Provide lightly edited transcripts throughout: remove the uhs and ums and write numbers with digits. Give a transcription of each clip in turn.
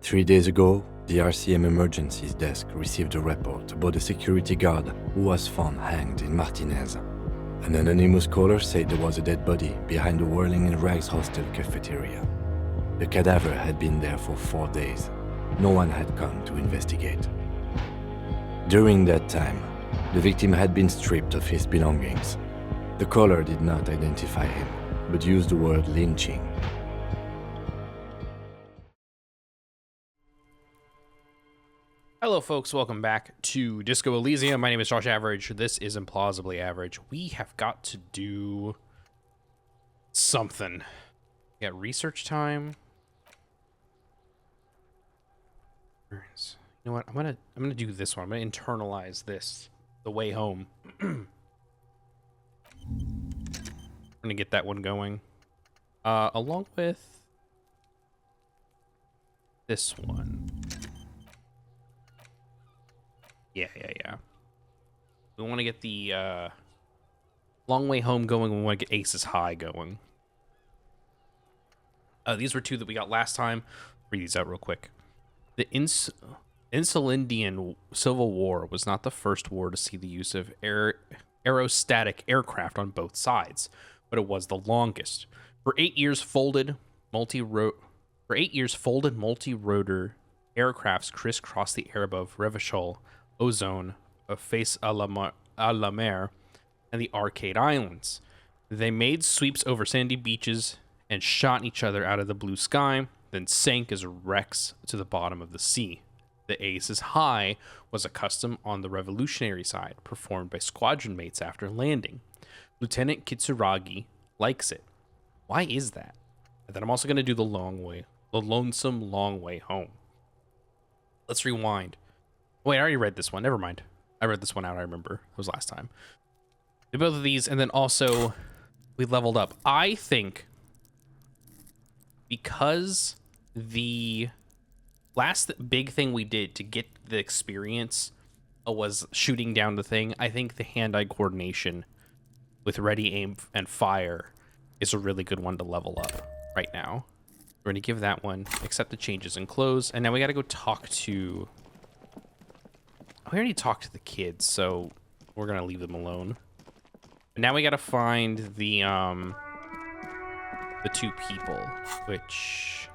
3 days ago, the RCM Emergencies Desk received a report about a security guard who was found hanged in Martinez. An anonymous caller said there was a dead body behind the Whirling in Rags hostel cafeteria. The cadaver had been there for 4 days. No one had come to investigate. During that time, the victim had been stripped of his belongings. The caller did not identify him, but used the word lynching. Hello folks, welcome back to Disco Elysium. My name is Josh Average. This is Implausibly Average. We have got to do something. We got research time. You know what? I'm gonna do this one. I'm gonna internalize this. The way home. I'm gonna get that one going. Along with this one. Yeah. We want to get the long way home going. We want to get Aces High going. These were two that we got last time. Read these out real quick. The Insulindian Civil War was not the first war to see the use of aerostatic aircraft on both sides, but it was the longest. For 8 years, folded multi-rotor aircrafts crisscrossed the air above Revachol, Ozone, Face à la Mer, and the Arcade Islands. They made sweeps over sandy beaches and shot each other out of the blue sky, then sank as wrecks to the bottom of the sea. The Aces High was a custom on the revolutionary side, performed by squadron mates after landing. Lieutenant Kitsuragi likes it. Why is that? And then I'm also going to do the lonesome long way home. Let's rewind. Wait, I already read this one. Never mind. I read this one out. I remember. It was last time. Did both of these, and then also we leveled up. I think because the last big thing we did to get the experience was shooting down the thing, I think the hand-eye coordination with ready, aim, and fire is a really good one to level up right now. We're going to give that one, accept the changes and close, and now we got to go talk to... We already talked to the kids, so we're going to leave them alone. But now we got to find the two people, which...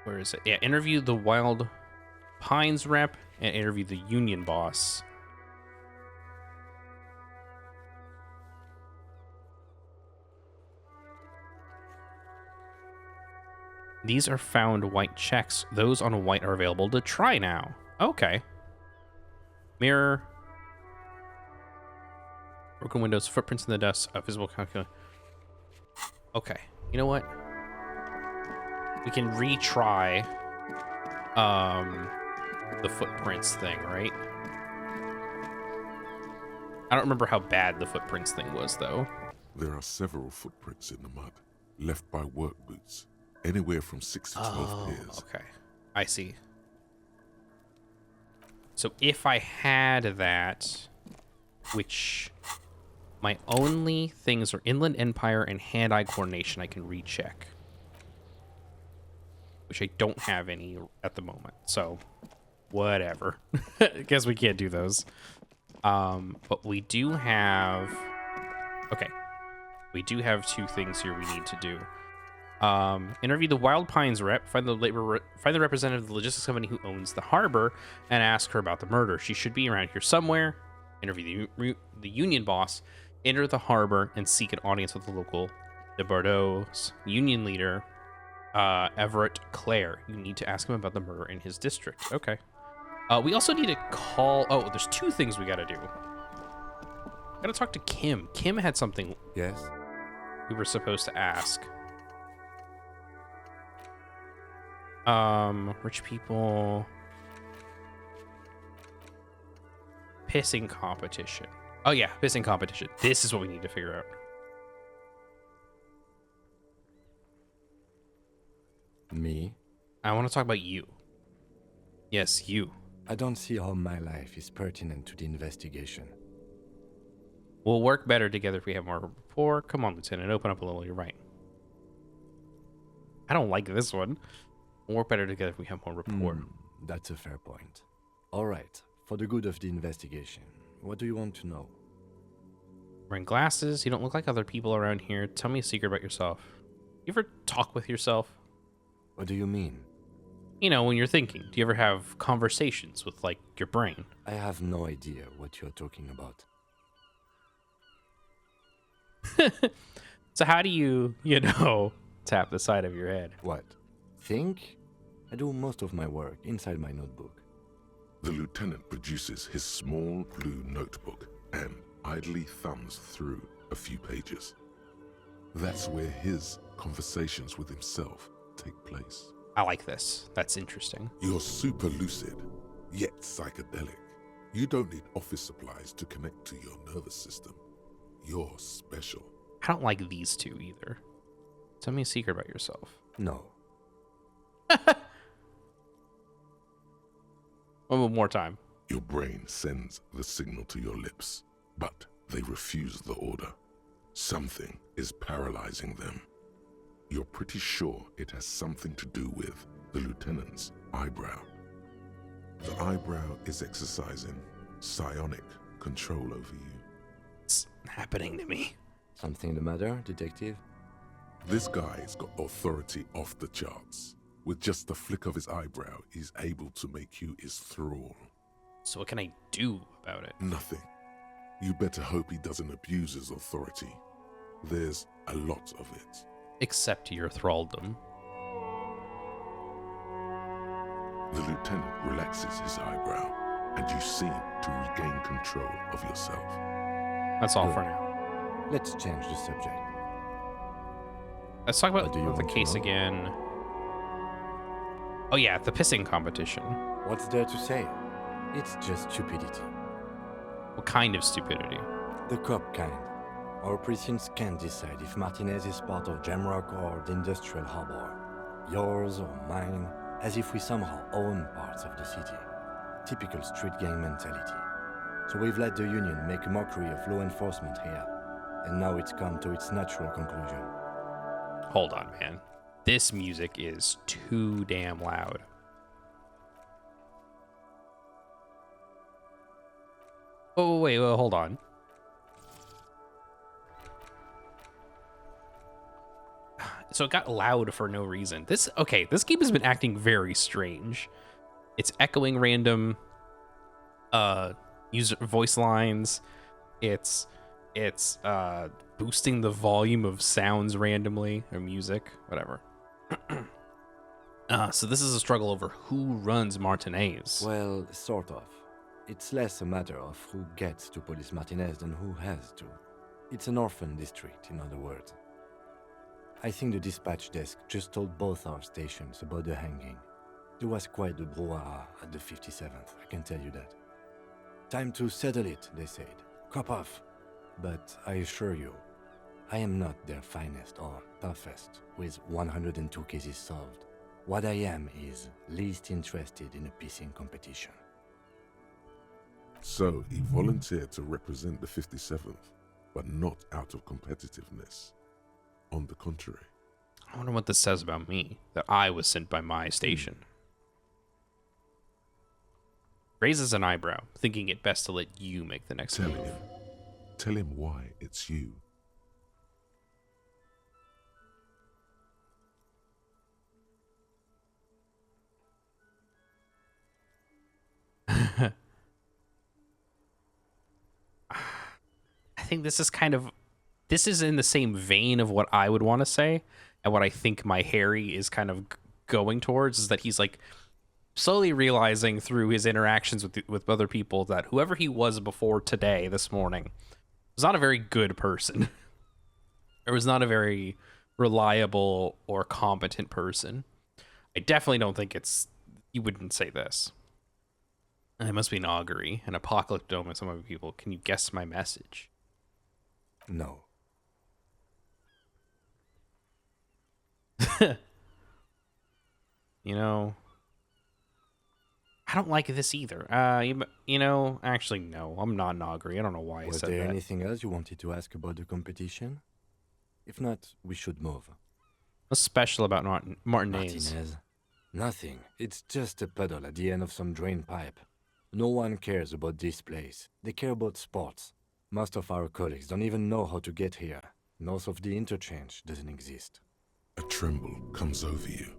Where is it? Yeah, interview the Wild Pines rep and interview the Union boss. These are found white checks. Those on white are available to try now. Okay. Mirror. Broken windows, footprints in the dust, a visible calculator. Okay. You know what? We can retry the footprints thing, right? I don't remember how bad the footprints thing was, though. There are several footprints in the mud, left by work boots. Anywhere from 6 to 12 pairs. Okay. I see. So if I had that, which my only things are Inland Empire and hand-eye coordination I can recheck. Which I don't have any at the moment. So, whatever. I guess we can't do those. But we do have... Okay. We do have two things here we need to do. Interview the Wild Pines rep, find the representative of the logistics company who owns the harbor, and ask her about the murder. She should be around here somewhere. Interview the union boss, enter the harbor, and seek an audience with the local de Bordeaux's union leader, Everett Clare. You need to ask him about the murder in his district. Okay. We also need to call... Oh, there's two things we gotta do. Gotta talk to Kim. Kim had something... Yes? We were supposed to ask. Rich people. Pissing competition. Oh yeah, pissing competition. This is what we need to figure out. Me? I want to talk about you. Yes, you. I don't see how my life is pertinent to the investigation. We'll work better together if we have more rapport. Come on, Lieutenant, open up a little. You're right. I don't like this one. We'll work better together if we have more rapport. That's a fair point. All right, for the good of the investigation, what do you want to know? Wearing glasses, you don't look like other people around here. Tell me a secret about yourself. You ever talk with yourself? What do you mean? You know, when you're thinking. Do you ever have conversations with, like, your brain? I have no idea what you're talking about. So how do you tap the side of your head? What? Think? I do most of my work inside my notebook. The lieutenant produces his small blue notebook and idly thumbs through a few pages. That's where his conversations with himself take place. I like this. That's interesting. You're super lucid, yet psychedelic. You don't need office supplies to connect to your nervous system. You're special. I don't like these two either. Tell me a secret about yourself. No. One more time. Your brain sends the signal to your lips, but they refuse the order. Something is paralyzing them. You're pretty sure it has something to do with the lieutenant's eyebrow. The eyebrow is exercising psionic control over you. It's happening to me. Something the matter, detective? This guy's got authority off the charts. With just the flick of his eyebrow, he's able to make you his thrall. So what can I do about it? Nothing. You better hope he doesn't abuse his authority. There's a lot of it. Except your thraldom. The lieutenant relaxes his eyebrow, and you seem to regain control of yourself. That's all Good. for now. Let's change the subject. Let's talk What about do you the want to case know? again. Oh yeah, the pissing competition. What's there to say? It's just stupidity. What kind of stupidity? The cop kind. Our precincts can't decide if Martinez is part of Jamrock or the industrial harbor. Yours or mine, as if we somehow own parts of the city. Typical street gang mentality. So we've let the union make a mockery of law enforcement here. And now it's come to its natural conclusion. Hold on, man. This music is too damn loud. Oh, wait, hold on. So it got loud for no reason. This game has been acting very strange. It's echoing random user voice lines. It's boosting the volume of sounds randomly or music, whatever. So this is a struggle over who runs Martinez. Well, sort of. It's less a matter of who gets to police Martinez than who has to. It's an orphan district, in other words. I think the dispatch desk just told both our stations about the hanging. There was quite the brouhaha at the 57th, I can tell you that. Time to settle it, they said. Cop off. But I assure you, I am not their finest or toughest with 102 cases solved. What I am is least interested in a pissing competition. So he volunteered to represent the 57th, but not out of competitiveness. On the contrary. I wonder what this says about me, that I was sent by my station. Raises an eyebrow, thinking it best to let you make the next move. Tell him why it's you. I think this is in the same vein of what I would want to say, and what I think my Harry is kind of going towards is that he's like slowly realizing through his interactions with other people that whoever he was before today, this morning, was not a very good person. Or was not a very reliable or competent person. I definitely don't think you wouldn't say this. And it must be an augury, an apocalypse dome with some other people. Can you guess my message? No. You know, I don't like this either. Actually, no, I'm not an augury. I don't know why I Was said there that. anything else you wanted to ask about the competition? If not, we should move. What's special about Martinez? Martinez. Nothing. It's just a puddle at the end of some drain pipe. No one cares about this place. They care about sports. Most of our colleagues don't even know how to get here. North of the interchange doesn't exist. A tremble comes over you.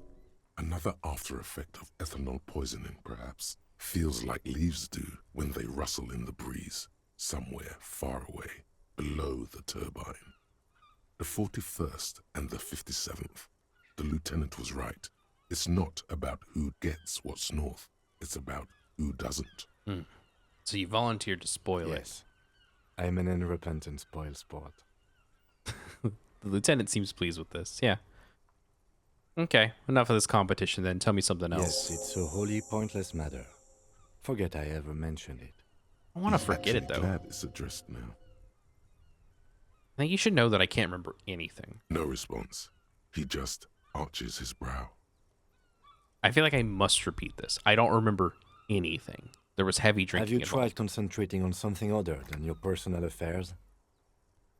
Another after effect of ethanol poisoning, perhaps. Feels like leaves do when they rustle in the breeze, somewhere far away, below the turbine. The 41st and the 57th. The lieutenant was right. It's not about who gets what's north. It's about who doesn't. So you volunteered to spoil Yes. I'm an unrepentant spoil sport. it. The lieutenant seems pleased with this. Yeah. Okay, enough of this competition then. Tell me something else. Yes, it's a wholly pointless matter. Forget I ever mentioned it. I want to He's forget it, actually though. glad it's addressed now. I think you should know that I can't remember anything. No response. He just arches his brow. I feel like I must repeat this. I don't remember anything. There was heavy Have drinking you involved. tried concentrating on something other than your personal affairs?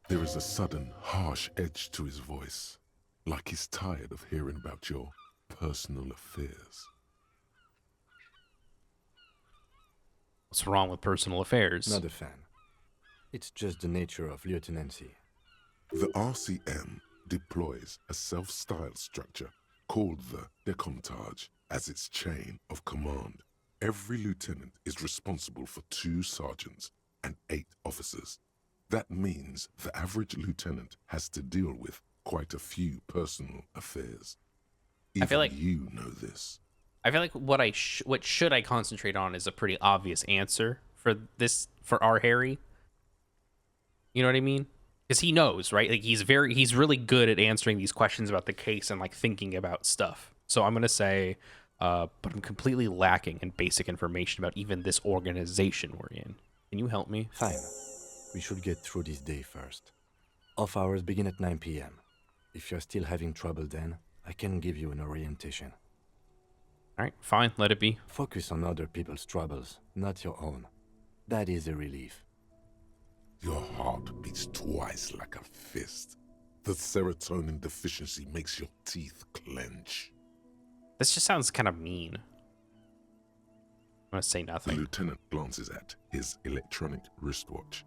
There is a sudden, harsh edge to his voice, like he's tired of hearing about your personal affairs. What's wrong with personal affairs? Not a fan. It's just the nature of lieutenancy. The RCM deploys a self-styled structure called the Decomptage as its chain of command. Every lieutenant is responsible for 2 sergeants and 8 officers. That means the average lieutenant has to deal with quite a few personal affairs. Even feel like- you know this. I feel like what should I concentrate on is a pretty obvious answer for our Harry. You know what I mean? Because he knows, right? Like he's really good at answering these questions about the case and like thinking about stuff. So I'm gonna say, but I'm completely lacking in basic information about even this organization we're in. Can you help me? Fine. We should get through this day first. Off hours begin at 9 p.m. If you're still having trouble then, I can give you an orientation. All right, fine, let it be. Focus on other people's troubles, not your own. That is a relief. Your heart beats twice like a fist. The serotonin deficiency makes your teeth clench. This just sounds kind of mean. I'm gonna say The nothing. lieutenant glances at his electronic wristwatch.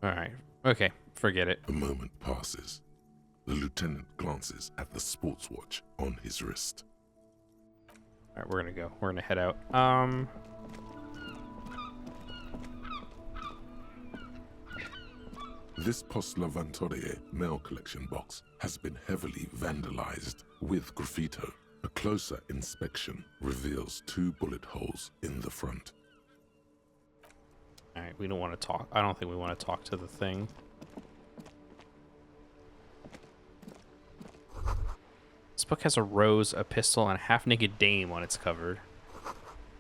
All right, okay, forget it. A moment passes. The lieutenant glances at the sports watch on his wrist. All right, we're gonna go. We're gonna head out. This Post Lavantorie mail collection box has been heavily vandalized with graffito. A closer inspection reveals 2 bullet holes in the front. All right, we don't want to talk. I don't think we want to talk to the thing. This book has a rose, a pistol, and a half-naked dame on its cover. The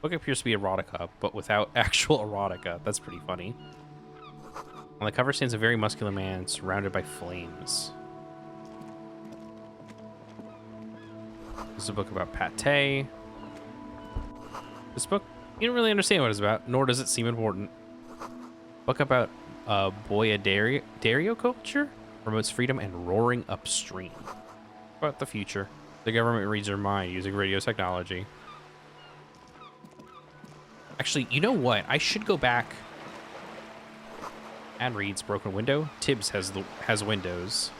book appears to be erotica, but without actual erotica. That's pretty funny. On the cover stands a very muscular man surrounded by flames. This is a book about pate. This book, you don't really understand what it's about, nor does it seem important. Book about boyadario culture, promotes freedom and roaring upstream. About the future. The government reads your mind using radio technology. Actually, you know what? I should go back. Ad reads broken window. Tibbs has windows.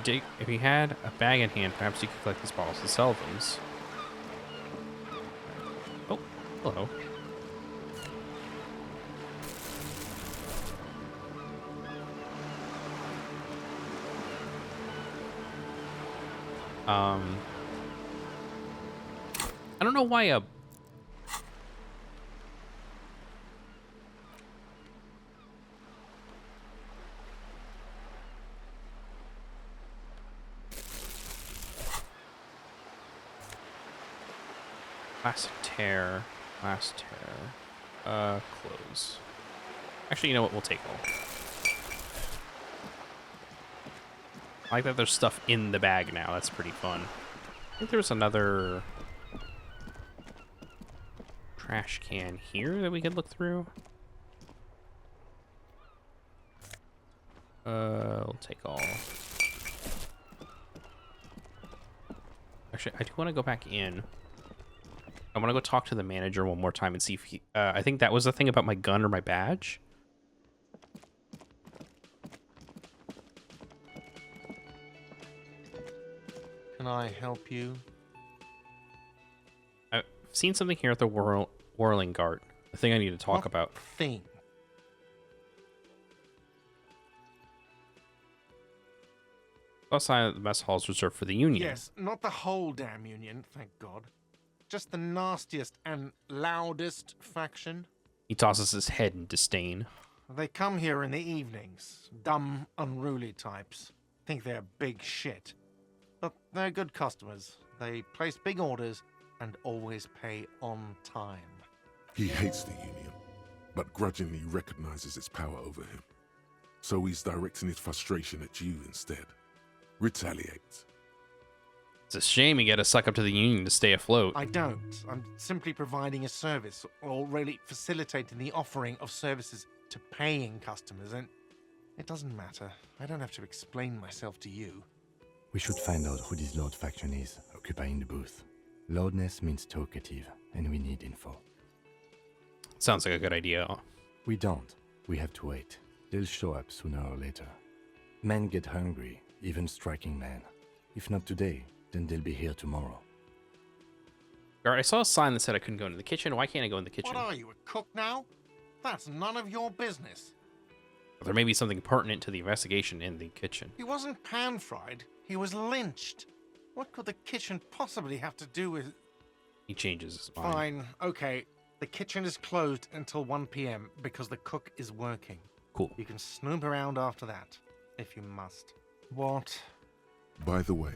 If he had a bag in hand, perhaps he could collect these bottles and sell them. Oh, hello. I don't know why a last tear, close. Actually, you know what? We'll take all. I like that there's stuff in the bag now. That's pretty fun. I think there was another trash can here that we could look through. We'll take all. Actually, I do want to go back in. I want to go talk to the manager one more time and see if he... I think that was the thing about my gun or my badge. Can I help you? I've seen something here at the Whirling Guard. The thing I need to talk about. Thing. Outside of the mess hall is reserved for the Union. Yes, not the whole damn Union, thank God. Just the nastiest and loudest faction. He tosses his head in disdain. They come here in the evenings. Dumb, unruly types. Think they're big shit. But they're good customers. They place big orders and always pay on time. He hates the Union, but grudgingly recognizes its power over him. So he's directing his frustration at you instead. Retaliate. It's a shame you gotta suck up to the Union to stay afloat. I don't. I'm simply providing a service, or really facilitating the offering of services to paying customers, and it doesn't matter. I don't have to explain myself to you. We should find out who this Lord faction is, occupying the booth. Loudness means talkative, and we need info. Sounds like a good idea. We don't. We have to wait. They'll show up sooner or later. Men get hungry, even striking men. If not today, then they'll be here tomorrow. Guard, I saw a sign that said I couldn't go into the kitchen. Why can't I go in the kitchen? What are you, a cook now? That's none of your business. There may be something pertinent to the investigation in the kitchen. He wasn't pan-fried. He was lynched. What could the kitchen possibly have to do with... He changes his mind. Fine, okay. The kitchen is closed until 1 p.m. because the cook is working. Cool. You can snoop around after that, if you must. What? By the way,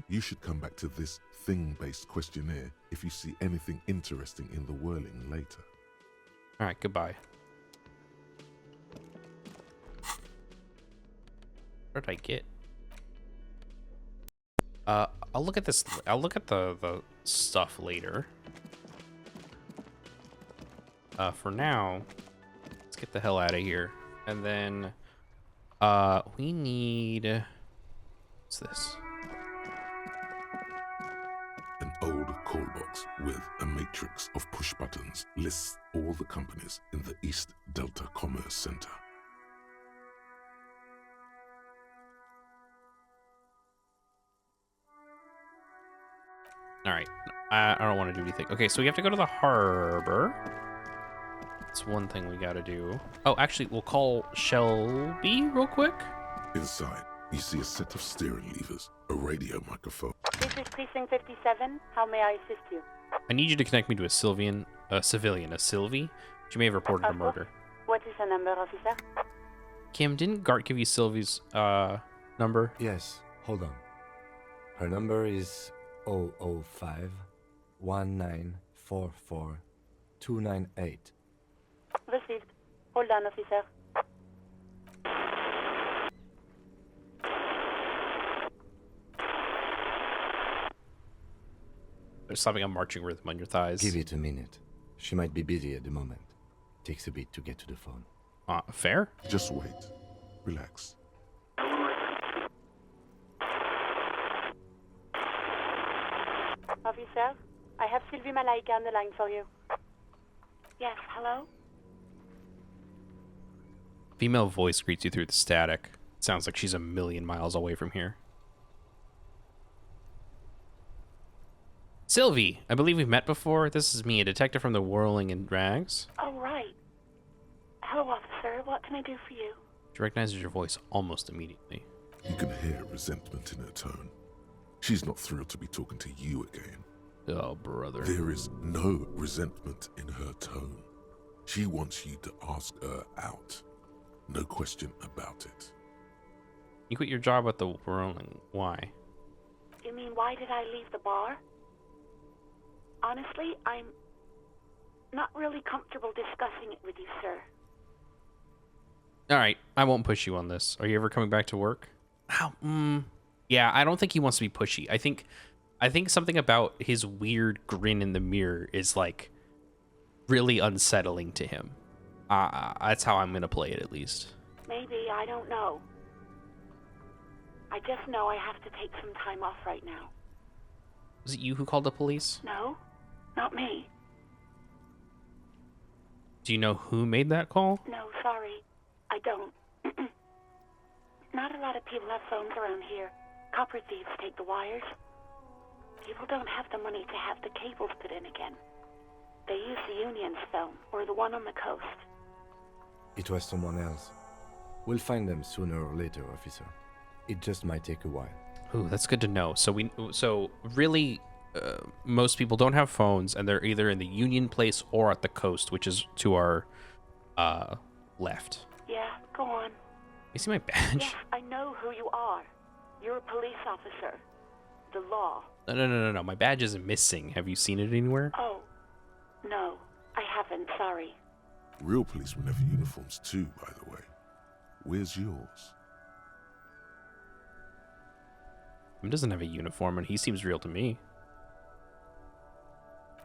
you should come back to this thing-based questionnaire if you see anything interesting in the Whirling later. All right, goodbye. What did I get? I'll look at this. I'll look at the stuff later. For now, let's get the hell out of here. And then, we need. What's this? An old call box with a matrix of push buttons lists all the companies in the East Delta Commerce Center. All right, I don't want to do anything. Okay, so we have to go to the harbor. That's one thing we got to do. Oh, actually, we'll call Shelby real quick. Inside, you see a set of steering levers, a radio microphone. This is Precinct 57. How may I assist you? I need you to connect me to a civilian. Sylvie. She may have reported a murder. What is the number, officer? Kim, didn't Gart give you Sylvie's number? Yes, hold on. Her number is 005 1944 298. Received. Hold on, officer. There's something a marching rhythm on your thighs. Give it a minute. She might be busy at the moment. Takes a bit to get to the phone. Fair? Just wait. Relax. Officer, I have Sylvie Malaika on the line for you. Yes, hello? Female voice greets you through the static. Sounds like she's a million miles away from here. Sylvie, I believe we've met before. This is me, a detective from the Whirling in Rags. Oh, right. Hello, officer. What can I do for you? She recognizes your voice almost immediately. You can hear resentment in her tone. She's not thrilled to be talking to you again. Oh, brother. There is no resentment in her tone. She wants you to ask her out. No question about it. You quit your job at the Whirling. Why? You mean, why did I leave the bar? Honestly, I'm not really comfortable discussing it with you, sir. All right, I won't push you on this. Are you ever coming back to work? Yeah, I don't think he wants to be pushy. I think something about his weird grin in the mirror is like really unsettling to him. That's how I'm gonna play it, at least. Maybe, I don't know. I just know I have to take some time off right now. Was it you who called the police? No, not me. Do you know who made that call? No, sorry. I don't. Not a lot of people have phones around here. Copper thieves take the wires. People don't have the money to have the cables put in again. They use the Union's phone, or the one on the coast. It was someone else. We'll find them sooner or later, officer. It just might take a while. Ooh, that's good to know. So really, most people don't have phones, and they're either in the Union place or at the coast, which is to our left. Yeah, go on. You see my badge? Yes, I know who you are. You're a police officer. The law. No. My badge isn't missing. Have you seen it anywhere? Oh, no, I haven't, sorry. Real policemen have uniforms too, by the way. Where's yours? He doesn't have a uniform, and he seems real to me.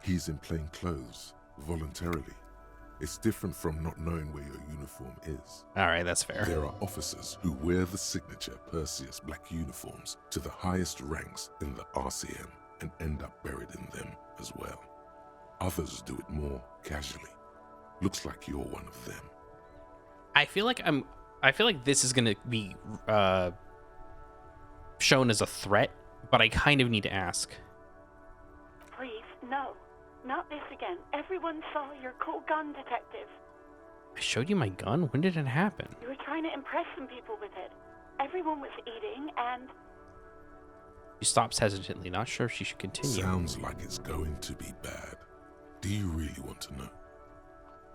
He's in plain clothes, voluntarily. It's different from not knowing where your uniform is. All right, that's fair. There are officers who wear the signature Perseus black uniforms to the highest ranks in the RCM and end up buried in them as well. Others do it more casually. Looks like you're one of them. I feel like this is gonna be shown as a threat, but I kind of need to ask. Please, no. Not this again. Everyone saw your cool gun detective. I showed you my gun? When did it happen? You were trying to impress some people with it. Everyone was eating, and... She stops hesitantly, not sure if she should continue. Sounds like it's going to be bad. Do you really want to know?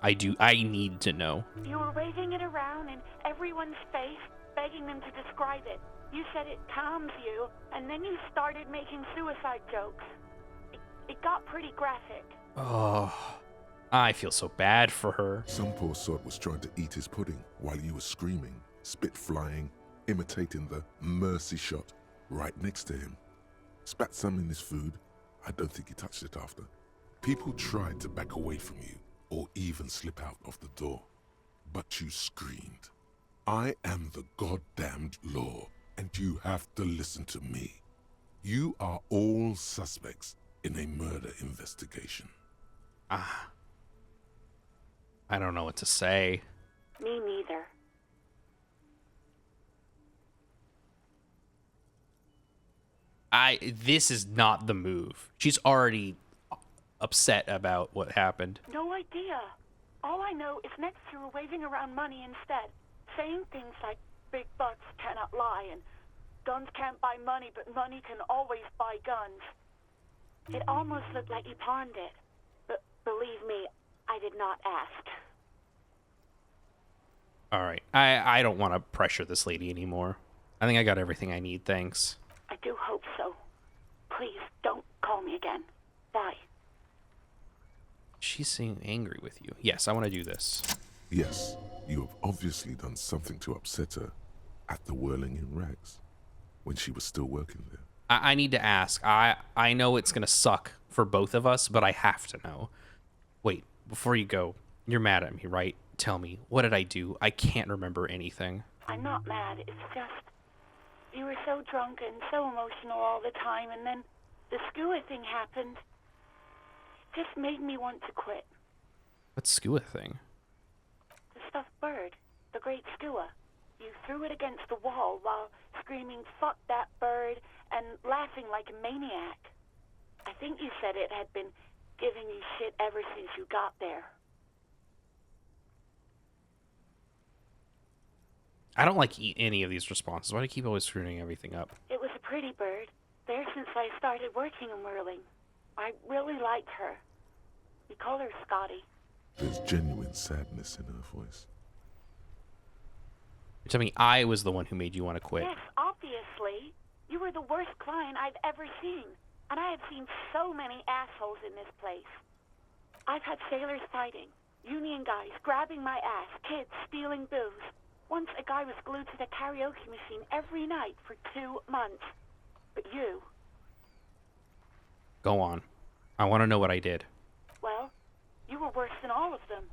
I do. I need to know. You were waving it around in everyone's face, begging them to describe it. You said it calms you, and then you started making suicide jokes. It got pretty graphic. Oh, I feel so bad for her. Some poor sod was trying to eat his pudding while you were screaming, spit flying, imitating the mercy shot right next to him. Spat some in his food. I don't think he touched it after. People tried to back away from you or even slip out of the door, but you screamed. I am the goddamned law, and you have to listen to me. You are all suspects in a murder investigation. I don't know what to say. Me neither. This is not the move. She's already upset about what happened. No idea. All I know is next you were waving around money instead, saying things like big bucks cannot lie and guns can't buy money, but money can always buy guns. It almost looked like you pawned it, but believe me, I did not ask. All right. I don't want to pressure this lady anymore. I think I got everything I need, thanks. I do hope so. Please, don't call me again. Bye. She's seeming angry with you. Yes, I want to do this. Yes, you have obviously done something to upset her at the Whirling in Rags when she was still working there. I need to ask. I know it's going to suck for both of us, but I have to know. Wait, before you go, you're mad at me, right? Tell me, what did I do? I can't remember anything. I'm not mad. It's just you were so drunk and so emotional all the time, and then the skua thing happened. It just made me want to quit. What skua thing? The stuffed bird. The great skua. You threw it against the wall while screaming, "Fuck that bird," and laughing like a maniac. I think you said it had been giving you shit ever since you got there. I don't like any of these responses. Why do you keep always screwing everything up? It was a pretty bird. There since I started working in Whirling. I really liked her. We call her Scotty. There's genuine sadness in her voice. You're telling me I was the one who made you want to quit? Yes, obviously. You were the worst client I've ever seen. And I have seen so many assholes in this place. I've had sailors fighting, union guys grabbing my ass, kids stealing booze. Once a guy was glued to the karaoke machine every night for 2 months. But you... Go on. I want to know what I did. Well, you were worse than all of them.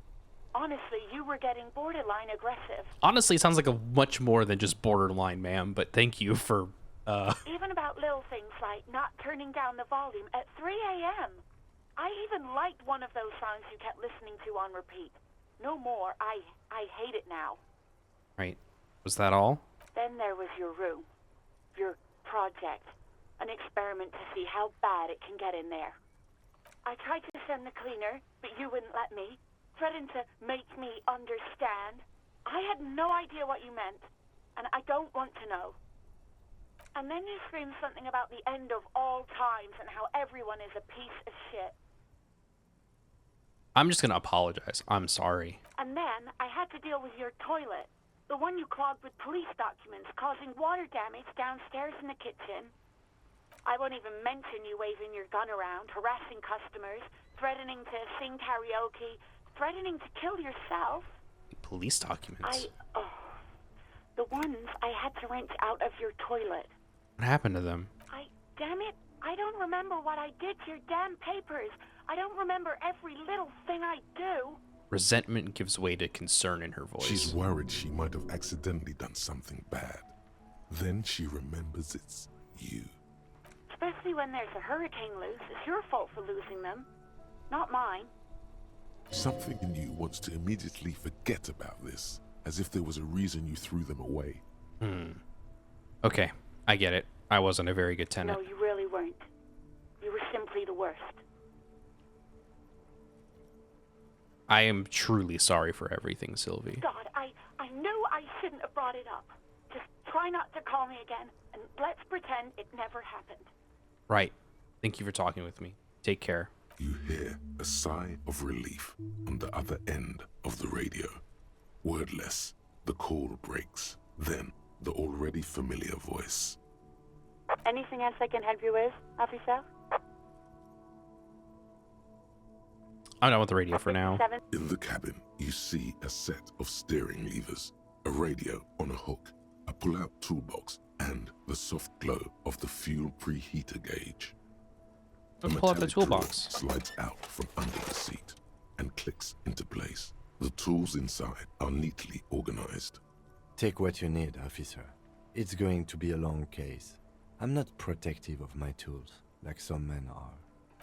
Honestly, you were getting borderline aggressive. Honestly, it sounds like a much more than just borderline, ma'am, but thank you for Even about little things like not turning down the volume at 3 a.m. I even liked one of those songs you kept listening to on repeat. No more. I hate it now. Right. Was that all? Then there was your room. Your project. An experiment to see how bad it can get in there. I tried to send the cleaner, but you wouldn't let me. Threatened to make me understand. I had no idea what you meant, and I don't want to know. And then you screamed something about the end of all times and how everyone is a piece of shit. I'm just gonna apologize. I'm sorry. And then I had to deal with your toilet. The one you clogged with police documents, causing water damage downstairs in the kitchen. I won't even mention you waving your gun around, harassing customers, threatening to sing karaoke, threatening to kill yourself. Police documents? The ones I had to wrench out of your toilet. What happened to them? Damn it, I don't remember what I did to your damn papers. I don't remember every little thing I do. Resentment gives way to concern in her voice. She's worried she might have accidentally done something bad. Then she remembers it's you. Especially when there's a hurricane loose. It's your fault for losing them, not mine. Something in you wants to immediately forget about this, as if there was a reason you threw them away. Okay, I get it. I wasn't a very good tenant. No, you really weren't. You were simply the worst. I am truly sorry for everything, Sylvie. God, I knew I shouldn't have brought it up. Just try not to call me again, and let's pretend it never happened. Right. Thank you for talking with me. Take care. You hear a sigh of relief on the other end of the radio. Wordless, the call breaks. Then, the already familiar voice. Anything else I can help you with, officer? I'm done with the radio for now. In the cabin, you see a set of steering levers, a radio on a hook, a pull-out toolbox, and the soft glow of the fuel preheater gauge. Let's pull up the metallic drawer toolbox. slides out from under the seat and clicks into place. The tools inside are neatly organized. Take what you need, officer. It's going to be a long case. I'm not protective of my tools, like some men are.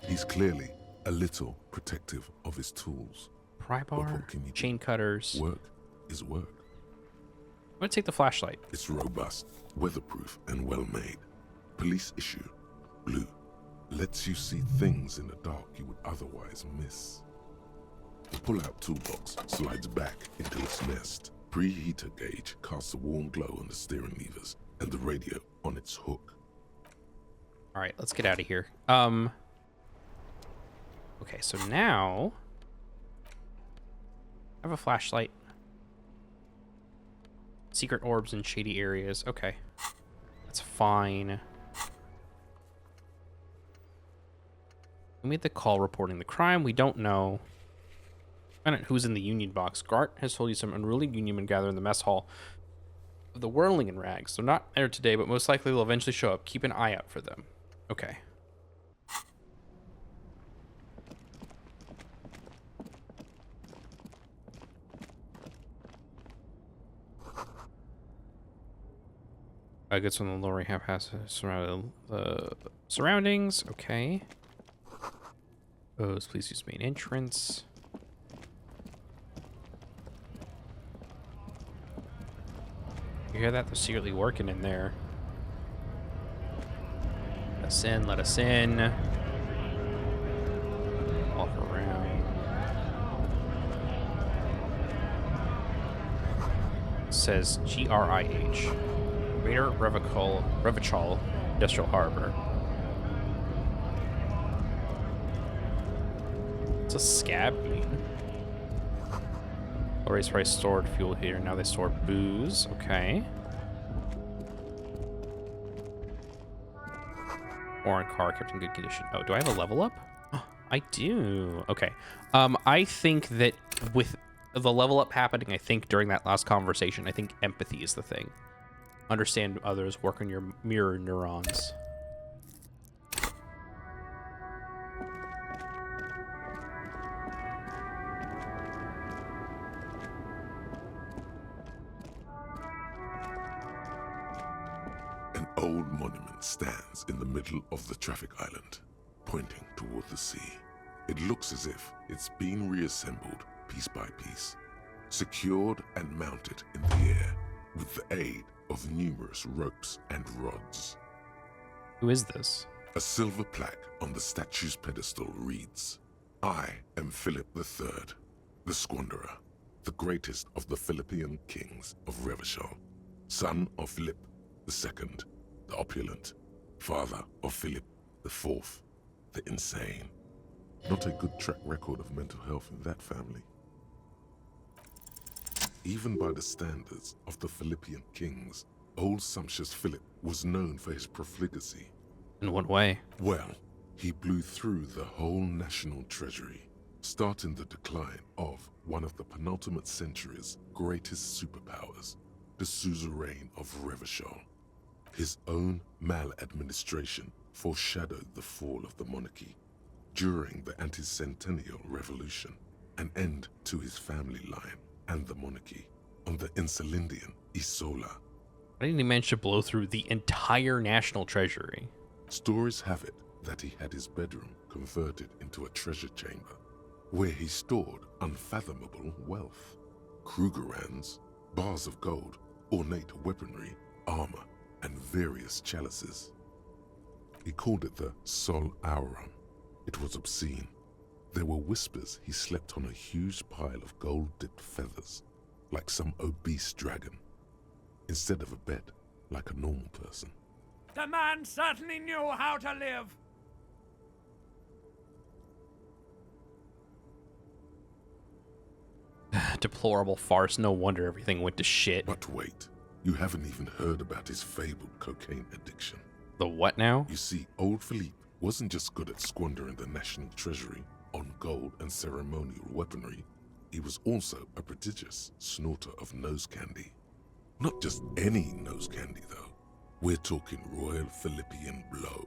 He's clearly a little protective of his tools. Pry But bar, what can you do? chain cutters. Work is work. I'm gonna take the flashlight. It's robust, weatherproof, and well-made. Police issue, blue, lets you see things in the dark you would otherwise miss. The pull-out toolbox slides back into its nest. Preheater gauge casts a warm glow on the steering levers and the radio on its hook. All right, let's get out of here. Okay, so now I have a flashlight. Secret orbs in shady areas. Okay, that's fine. We made the call reporting the crime. We don't know. Find out who's in the union box. Gart has told you some unruly union men gather in the mess hall of the Whirling in Rags. They're not there today, but most likely they'll eventually show up. Keep an eye out for them. Okay. Goods from the lower half has surrounded the surroundings. Okay. Please use main entrance. You hear that? They're secretly working in there. Let us in, let us in. Walk around. It says GRIH. Greater Revichol Industrial Harbor. What's a scab mean? Lorry's price stored fuel here. Now they store booze. Okay. Foreign car kept in good condition. Oh, do I have a level up? Oh, I do. Okay. I think that with the level up happening, I think during that last conversation, I think empathy is the thing. Understand others, work on your mirror neurons. An old monument stands in the middle of the traffic island, pointing toward the sea. It looks as if it's been reassembled piece by piece, secured and mounted in the air with the aid of numerous ropes and rods. Who is this? A silver plaque on the statue's pedestal reads, "I am Philip III, the Squanderer, the greatest of the Philippian kings of Revachol, son of Philip II, the opulent, father of Philip IV, the insane." Not a good track record of mental health in that family. Even by the standards of the Philippian kings, old sumptuous Philip was known for his profligacy. In what way? Well, he blew through the whole national treasury, starting the decline of one of the penultimate century's greatest superpowers, the suzerain of Revachol. His own maladministration foreshadowed the fall of the monarchy. During the anti-centennial revolution, an end to his family line and the monarchy on the Insulindian Isola. Why didn't he manage to blow through the entire national treasury? Stories have it that he had his bedroom converted into a treasure chamber, where he stored unfathomable wealth. Krugerrands, bars of gold, ornate weaponry, armor, and various chalices. He called it the Sol Auron. It was obscene. There were whispers he slept on a huge pile of gold-dipped feathers, like some obese dragon, instead of a bed, like a normal person. The man certainly knew how to live. Deplorable farce. No wonder everything went to shit. But wait, you haven't even heard about his fabled cocaine addiction. The what now? You see, old Philippe wasn't just good at squandering the national treasury on gold and ceremonial weaponry, he was also a prodigious snorter of nose candy. Not just any nose candy, though. We're talking Royal Philippian Blow,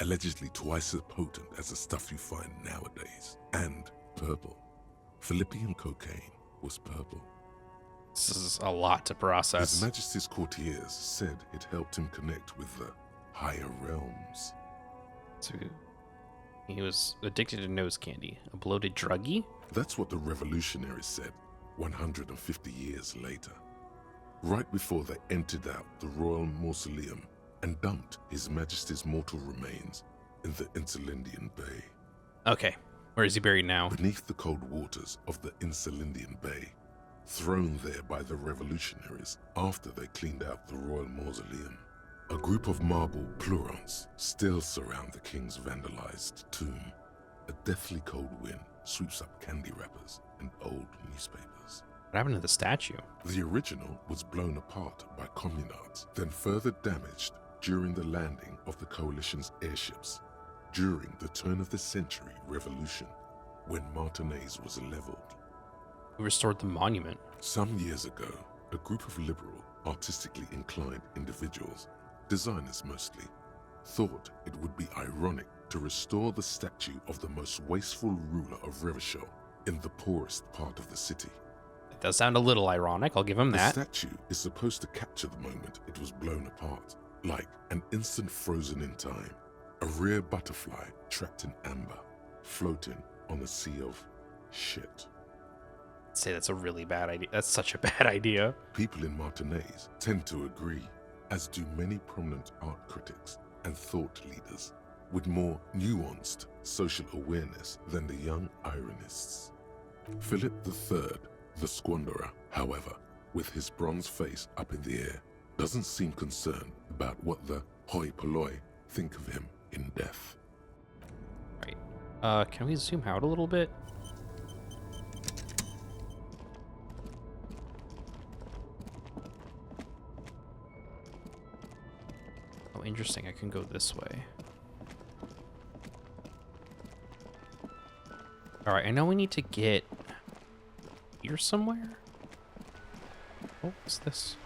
allegedly twice as potent as the stuff you find nowadays, and purple. Philippian cocaine was purple. This is a lot to process. His Majesty's courtiers said it helped him connect with the higher realms. So he was addicted to nose candy. A bloated druggie? That's what the revolutionaries said 150 years later. Right before they emptied out the royal mausoleum and dumped His Majesty's mortal remains in the Insulindian Bay. Okay, where is he buried now? Beneath the cold waters of the Insulindian Bay, thrown there by the revolutionaries after they cleaned out the royal mausoleum. A group of marble pleurons still surround the king's vandalized tomb. A deathly cold wind sweeps up candy wrappers and old newspapers. What happened to the statue? The original was blown apart by communards, then further damaged during the landing of the coalition's airships during the turn-of-the-century revolution, when Martinez was leveled. Who restored the monument? Some years ago, a group of liberal, artistically inclined individuals, designers mostly, thought it would be ironic to restore the statue of the most wasteful ruler of Revachol in the poorest part of the city. It does sound a little ironic, I'll give him that. The statue is supposed to capture the moment it was blown apart, like an instant frozen in time, a rare butterfly trapped in amber, floating on a sea of shit. I'd say that's a really bad idea. That's such a bad idea. People in Martinez tend to agree, as do many prominent art critics and thought leaders with more nuanced social awareness than the young ironists. Philip III, the Squanderer, however, with his bronze face up in the air, doesn't seem concerned about what the hoi polloi think of him in death. Right. Can we zoom out a little bit? Oh, interesting. I can go this way. Alright, I know we need to get here somewhere. Oh, what's this?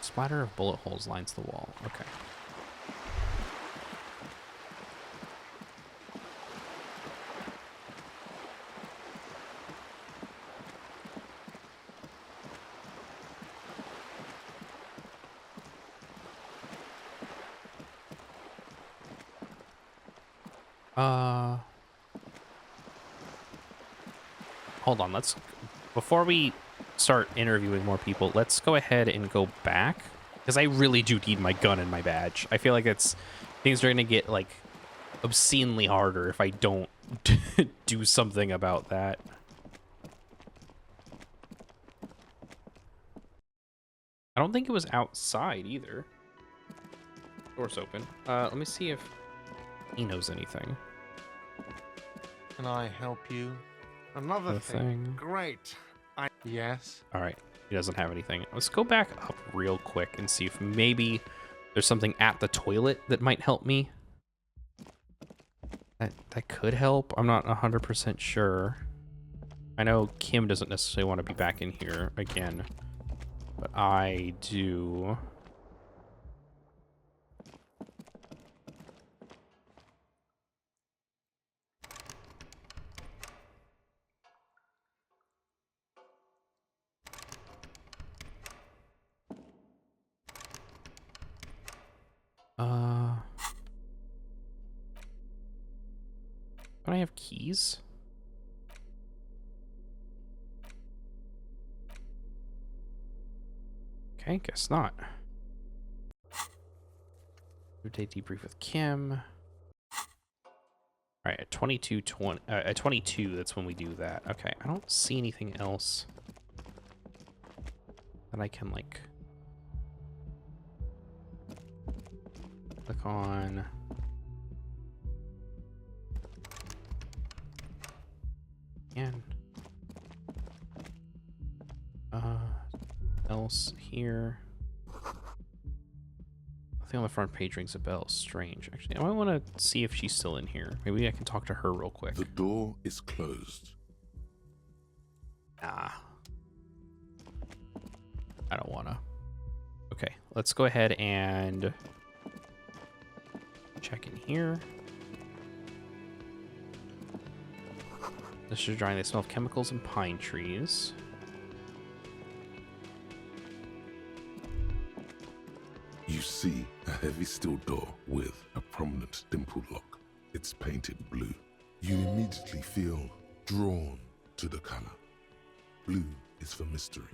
Splatter of bullet holes lines the wall. Okay. Hold on, before we start interviewing more people, let's go ahead and go back, because I really do need my gun and my badge. I feel like things are gonna get, like, obscenely harder if I don't do something about that. I don't think it was outside either. Door's open. Let me see if he knows anything. Can I help you? Another thing. Great. Yes. All right. He doesn't have anything. Let's go back up real quick and see if maybe there's something at the toilet that might help me. That could help. I'm not 100% sure. I know Kim doesn't necessarily want to be back in here again, but I do. Don't I have keys? Okay, guess not. Day debrief with Kim. All right, at 22, that's when we do that. Okay, I don't see anything else that I can, like, click on. And else here. Nothing on the front page rings a bell. Strange. Actually, I might want to see if she's still in here. Maybe I can talk to her real quick. The door is closed. Nah. I don't wanna. Okay, let's go ahead and check in here. This is drying. They smell of chemicals and pine trees. You see a heavy steel door with a prominent dimple lock. It's painted blue. You immediately feel drawn to the color. Blue is for mystery.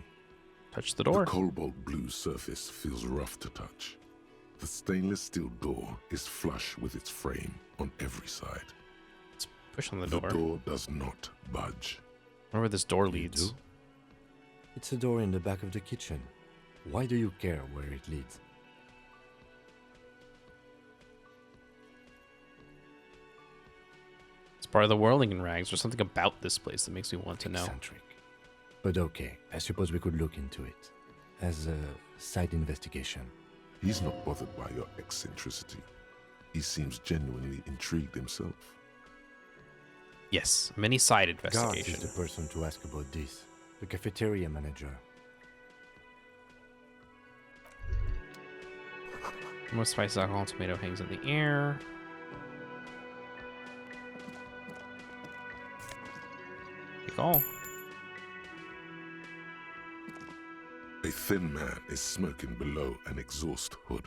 Touch the door. The cobalt blue surface feels rough to touch. The stainless steel door is flush with its frame on every side. Let's push on the door. The door does not budge. I wonder where this door leads. It's a door in the back of the kitchen. Why do you care where it leads? It's part of the whirling in rags. There's something about this place that makes me want to know. Eccentric. But okay, I suppose we could look into it. As a side investigation. He's not bothered by your eccentricity. He seems genuinely intrigued himself. Yes, many side Garth investigation. is the person to ask about this. The cafeteria manager. Most spices, alcohol, and tomato hangs in the air. Take all. A thin man is smoking below an exhaust hood,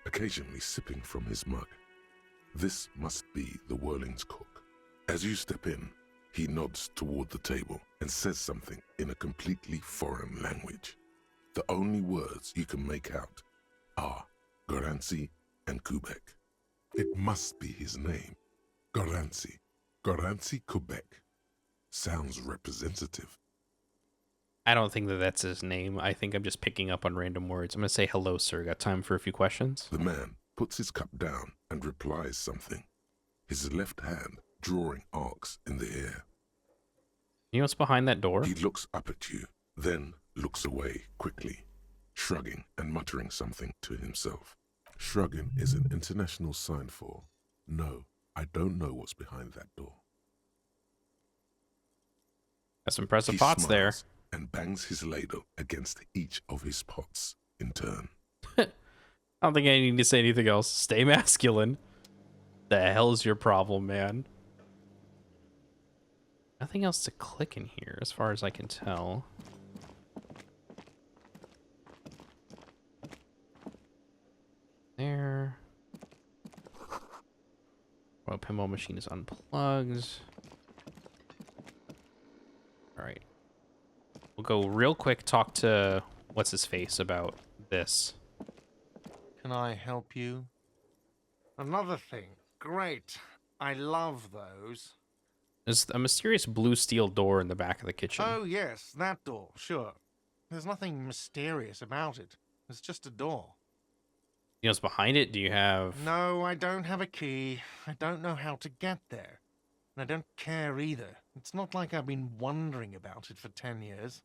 occasionally sipping from his mug. This must be the Whirling's cook. As you step in, he nods toward the table and says something in a completely foreign language. The only words you can make out are Garancy and Quebec. It must be his name. Garancy. Garancy Quebec. Sounds representative. I don't think that that's his name. I think I'm just picking up on random words. I'm going to say, hello, sir. Got time for a few questions? The man puts his cup down and replies something, his left hand drawing arcs in the air. You know what's behind that door? He looks up at you, then looks away quickly, shrugging and muttering something to himself. Shrugging is an international sign for, no, I don't know what's behind that door. Got some impressive He pots there. smiles and bangs his ladle against each of his pots in turn. I don't think I need to say anything else. Stay masculine. The hell's your problem, man? Nothing else to click in here, as far as I can tell. There. Oh, pinball machine is unplugged. All right. We'll go real quick, talk to what's-his-face about this. Can I help you? Another thing. Great. I love those. There's a mysterious blue steel door in the back of the kitchen. Oh, yes, that door, sure. There's nothing mysterious about it. It's just a door. You know what's behind it? Do you have... No, I don't have a key. I don't know how to get there. And I don't care either. It's not like I've been wondering about it for 10 years.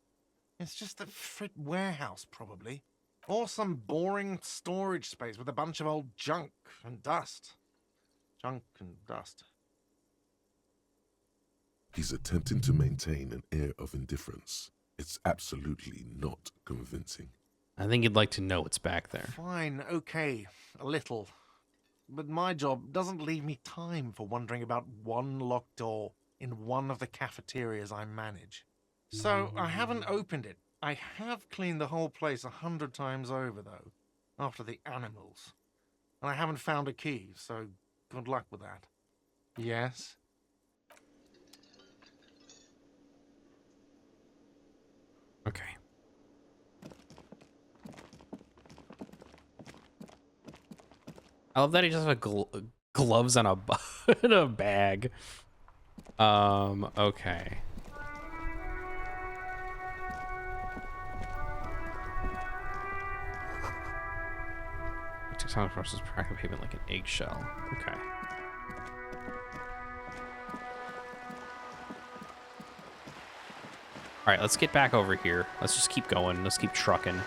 It's just a frit warehouse, probably. Or some boring storage space with a bunch of old junk and dust. Junk and dust. He's attempting to maintain an air of indifference. It's absolutely not convincing. I think you'd like to know what's back there. Fine, okay, a little. But my job doesn't leave me time for wondering about one locked door in one of the cafeterias I manage. So I haven't opened it. I have cleaned the whole place 100 times over, though, after the animals. And I haven't found a key, so good luck with that. Yes? Okay. I love that he just has gloves on a, in a bag. Okay. Textile forces crack the pavement like an eggshell. Okay. Alright, let's get back over here. Let's just keep going. Let's keep trucking.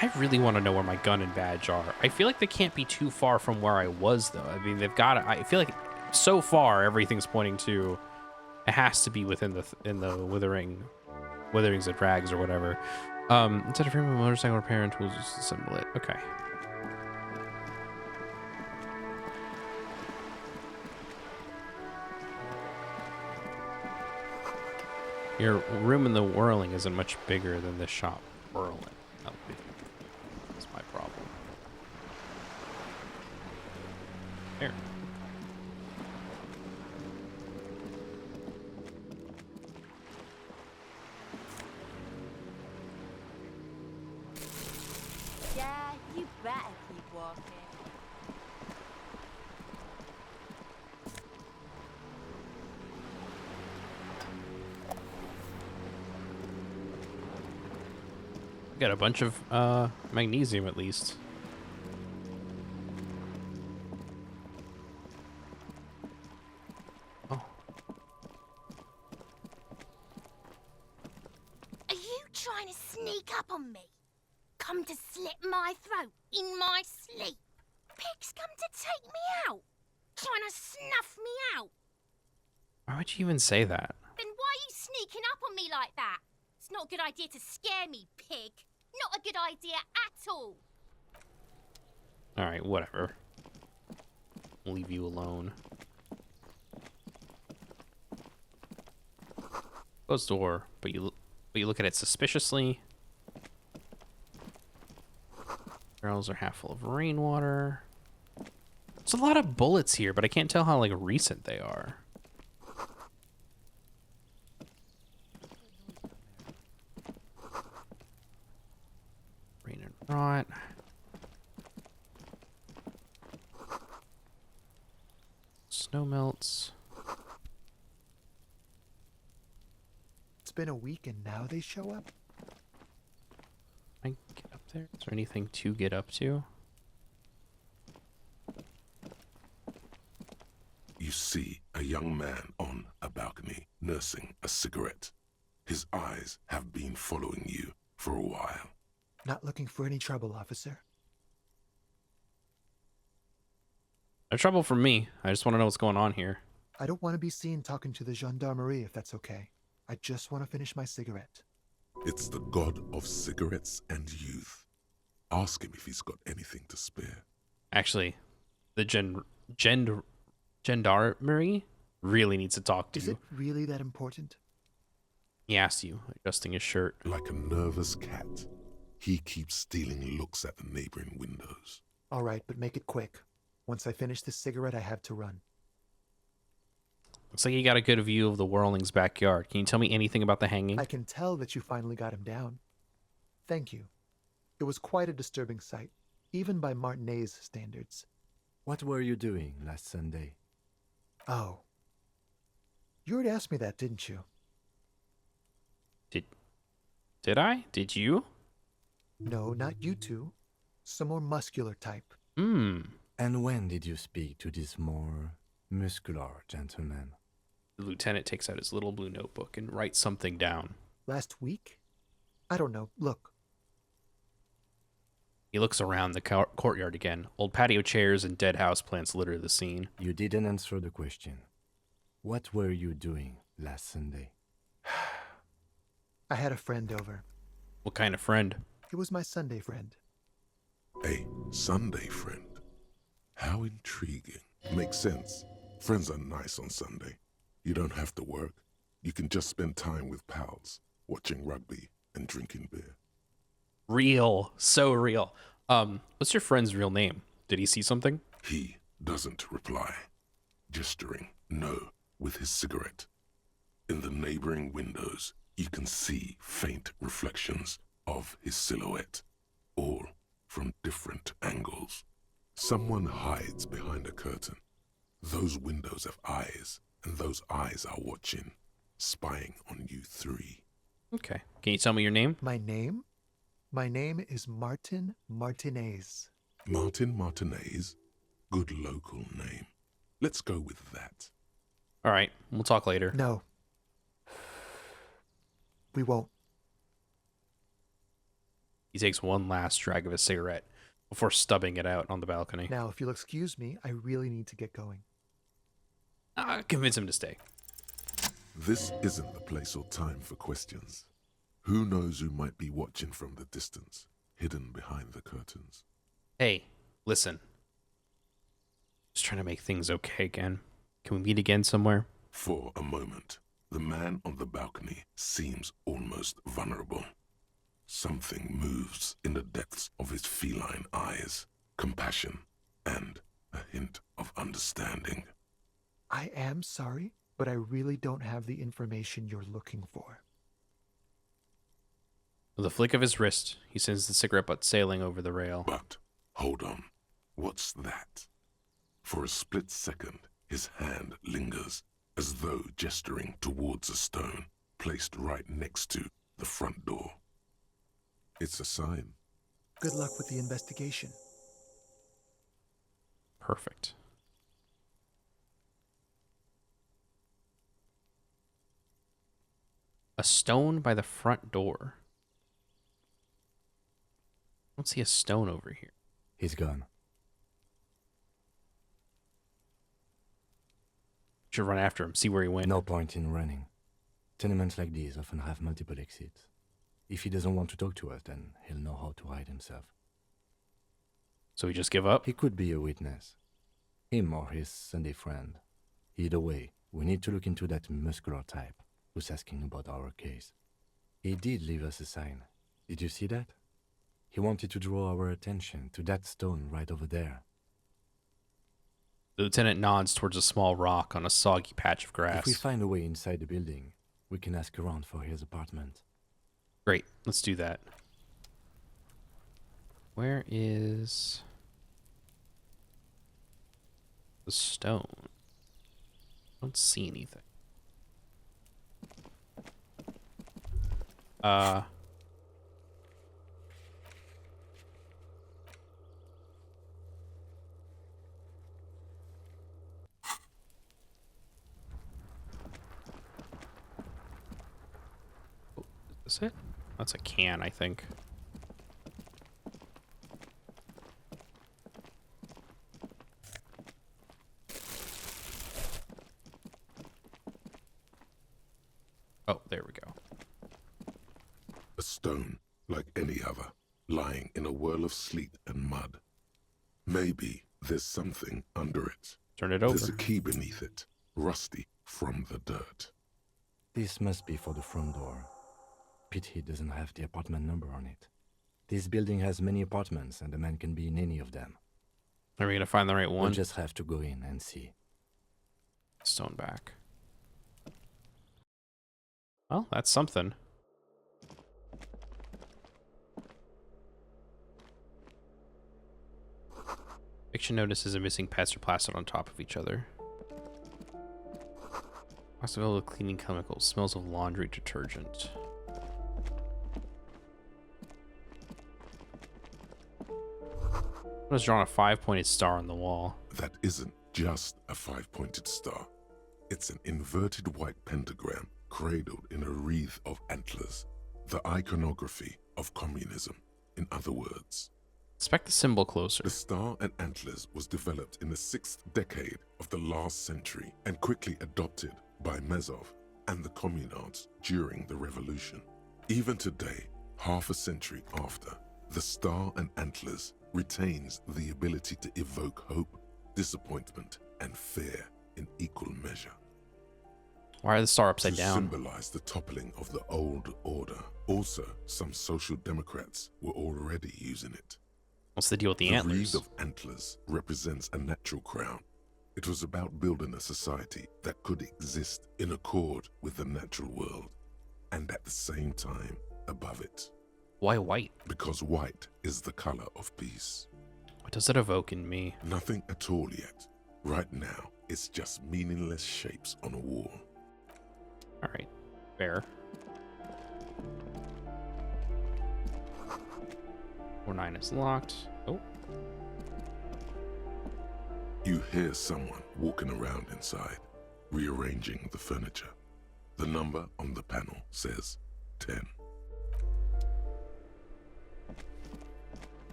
I really want to know where my gun and badge are. I feel like they can't be too far from where I was, though. I mean, they've got to... I feel like so far, everything's pointing to... It has to be within the witherings and rags or whatever. Instead of frame of a motorcycle repair and tools, just assemble it. Okay. Your room in the whirling isn't much bigger than the shop whirling. That's my problem. There. Yeah, you better keep walking. Got a bunch of magnesium at least. Oh. Are you trying to sneak up on me? Come to slit my throat in my sleep? Pigs come to take me out? Trying to snuff me out? Why would you even say that? Then why are you sneaking up on me like that? It's not a good idea to scare me, pig. Not a good idea at all. Alright, whatever. I'll leave you alone. Closed door, but you look at it suspiciously. Barrels are half full of rainwater. There's a lot of bullets here, but I can't tell how like recent they are. Rain and rot. Snow melts. It's been a week and now they show up? Can I get up there? Is there anything to get up to? You see a young man on a balcony nursing a cigarette. His eyes have been following you for a while. Not looking for any trouble, officer. No trouble for me. I just want to know what's going on here. I don't want to be seen talking to the gendarmerie if that's okay. I just want to finish my cigarette. It's the god of cigarettes and youth. Ask him if he's got anything to spare. Actually, the gendarmerie really needs to talk to Is you. it really that important? He asked you, adjusting his shirt. Like a nervous cat, he keeps stealing looks at the neighboring windows. All right, but make it quick. Once I finish this cigarette, I have to run. Looks like you got a good view of the Whirling's backyard. Can you tell me anything about the hanging? I can tell that you finally got him down. Thank you. It was quite a disturbing sight, even by Martinet's standards. What were you doing last Sunday? Oh. You already asked me that, didn't you? Did I? Did you? No, not you two. Some more muscular type. Hmm. And when did you speak to this more muscular gentleman? The lieutenant takes out his little blue notebook and writes something down. Last week? I don't know. Look. He looks around the courtyard again. Old patio chairs and dead house plants litter the scene. You didn't answer the question. What were you doing last Sunday? I had a friend over. What kind of friend? It was my Sunday friend. A Sunday friend. How intriguing. Makes sense. Friends are nice on Sunday. You don't have to work. You can just spend time with pals, watching rugby and drinking beer. Real. So real. What's your friend's real name? Did he see something? He doesn't reply, gesturing no with his cigarette. In the neighboring windows, you can see faint reflections of his silhouette, all from different angles. Someone hides behind a curtain. Those windows have eyes, and those eyes are watching, spying on you three. Okay. Can you tell me your name? My name? My name is Martin Martinez. Martin Martinez? Good local name. Let's go with that. All right. We'll talk later. No. We won't. He takes one last drag of his cigarette before stubbing it out on the balcony. Now, if you'll excuse me, I really need to get going. Convince him to stay. This isn't the place or time for questions. Who knows who might be watching from the distance, hidden behind the curtains? Hey, listen. Just trying to make things okay again. Can we meet again somewhere? For a moment, the man on the balcony seems almost vulnerable. Something moves in the depths of his feline eyes, compassion, and a hint of understanding. I am sorry, but I really don't have the information you're looking for. With a flick of his wrist, he sends the cigarette butt sailing over the rail. But, hold on, what's that? For a split second, his hand lingers, as though gesturing towards a stone placed right next to the front door. It's a sign. Good luck with the investigation. Perfect. A stone by the front door. I don't see a stone over here. He's gone. Should run after him, see where he went. No point in running. Tenements like these often have multiple exits. If he doesn't want to talk to us, then he'll know how to hide himself. So we just give up? He could be a witness. Him or his Sunday friend. Either way, we need to look into that muscular type who's asking about our case. He did leave us a sign. Did you see that? He wanted to draw our attention to that stone right over there. The lieutenant nods towards a small rock on a soggy patch of grass. If we find a way inside the building, we can ask around for his apartment. Great, let's do that. Where is the stone? I don't see anything. Is it? That's a can, I think. Oh, there we go. A stone, like any other, lying in a whirl of sleet and mud. Maybe there's something under it. Turn it over. There's a key beneath it, rusty from the dirt. This must be for the front door. Pity doesn't have the apartment number on it. This building has many apartments, and the man can be in any of them. Are we gonna find the right We'll one? just have to go in and see. Stone back. Well, that's something. Fiction notices a missing pets are plastered on top of each other. Box filled with cleaning chemicals. Smells of laundry detergent. Someone's drawn a 5-pointed star on the wall. That isn't just a 5-pointed star. It's an inverted white pentagram cradled in a wreath of antlers. The iconography of communism, in other words. Inspect the symbol closer. The star and antlers was developed in the 6th decade of the last century and quickly adopted by Mezov and the communards during the revolution. Even today, half a century after, the star and antlers retains the ability to evoke hope, disappointment, and fear in equal measure. Why are the star upside To down? symbolize the toppling of the old order. Also, some social democrats were already using it. What's the deal with the The antlers? wreath of antlers represents a natural crown. It was about building a society that could exist in accord with the natural world, and at the same time above it. Why white? Because white is the color of peace. What does it evoke in me? Nothing at all yet. Right now, it's just meaningless shapes on a wall. Alright, fair. 49 is locked. Oh, You hear someone walking around inside, rearranging the furniture. The number on the panel says 10.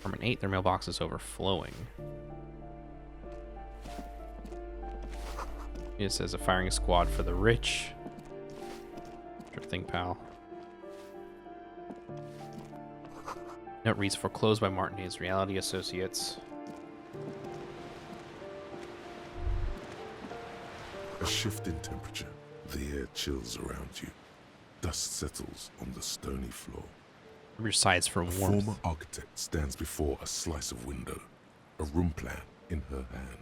from an 8, their mailbox is overflowing. It says a firing squad for the rich. Sure thing, pal. Note reads foreclosed by Martinez Reality Associates. A shift in temperature. The air chills around you. Dust settles on the stony floor. Rub your sides for A warmth. former architect stands before a slice of window, a room plan in her hand.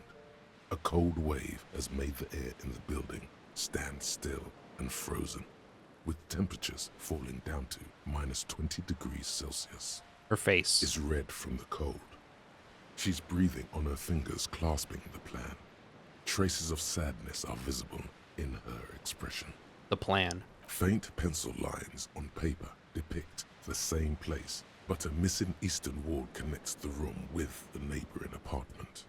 A cold wave has made the air in the building stand still and frozen, with temperatures falling down to -20 degrees Celsius. Her face. Is red from the cold. She's breathing on her fingers, clasping the plan. Traces of sadness are visible in her expression. The plan. Faint pencil lines on paper depict the same place, but a missing eastern wall connects the room with the neighboring apartment.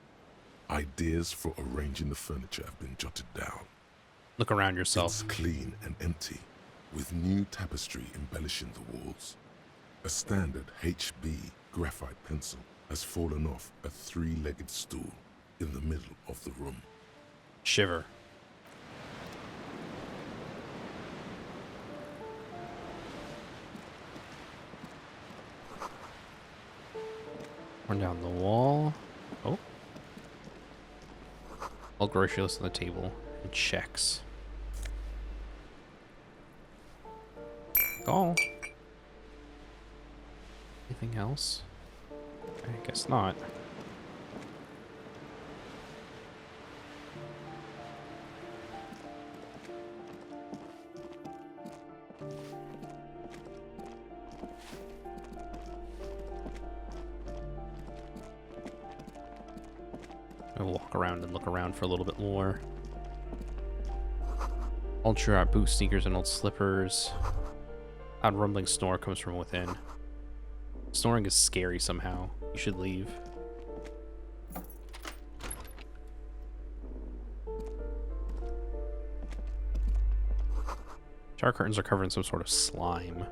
Ideas for arranging the furniture have been jotted down. Look around yourself. It's clean and empty, with new tapestry embellishing the walls. A standard HB graphite pencil has fallen off a 3-legged stool in the middle of the room. Shiver. Run down the wall. Oh. All grocery list on the table and checks. Call. Anything else? I guess not. I'll walk around and look around for a little bit more. Ultra boot sneakers and old slippers. Loud rumbling snore comes from within. Snoring is scary somehow. You should leave. Shower curtains are covered in some sort of slime.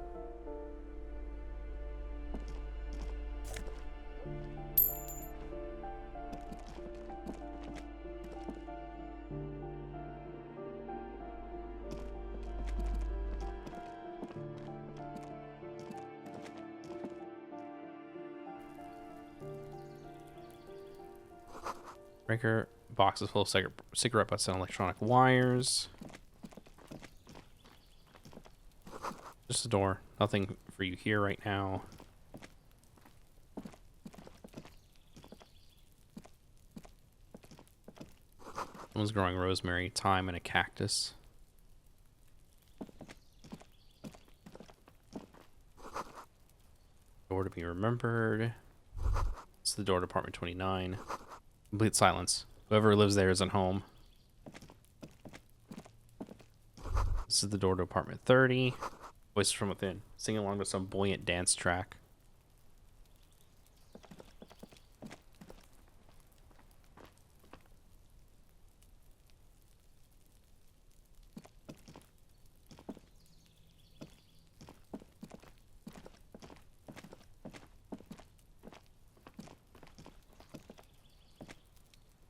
Breaker boxes full of cigarette butts and electronic wires. Just a door. Nothing for you here right now. Someone's growing rosemary, thyme, and a cactus. Door to be remembered. It's the door to apartment 29. Complete silence. Whoever lives there isn't home. This is the door to apartment 30. Voices from within. Sing along to some buoyant dance track.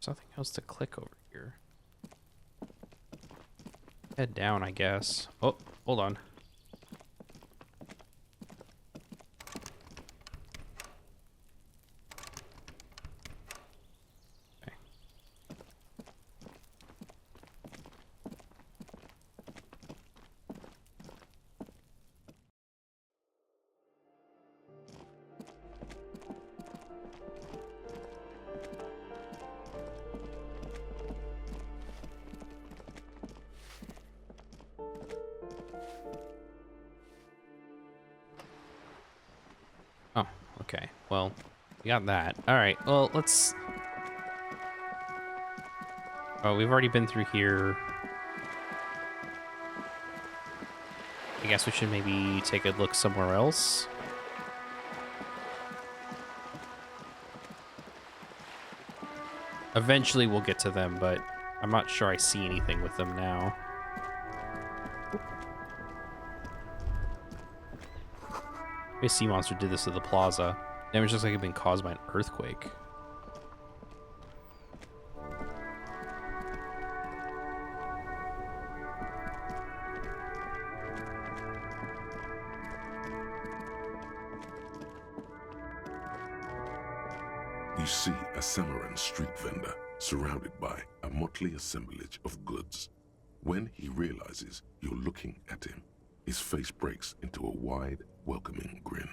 There's nothing else to click over here. Head down, I guess. Oh, hold on. Okay. Oh, okay. Well, we got that. All right. Well, let's... Oh, we've already been through here. I guess we should maybe take a look somewhere else. Eventually we'll get to them, but I'm not sure I see anything with them now. Maybe a sea monster did this to the plaza. Damage looks like it had been caused by an earthquake. You see a Samaran street vendor surrounded by a motley assemblage of goods. When he realizes you're looking at him, his face breaks into a wide, welcoming grin.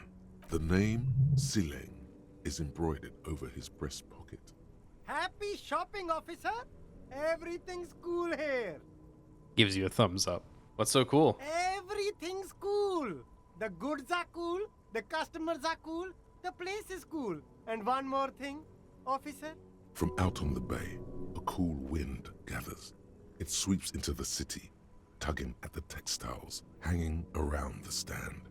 The name Sileng is embroidered over his breast pocket. Happy shopping, officer! Everything's cool here. Gives you a thumbs up. What's so cool? Everything's cool. The goods are cool, the customers are cool, the place is cool. And one more thing, officer. From out on the bay, a cool wind gathers. It sweeps into the city, tugging at the textiles hanging around the stand.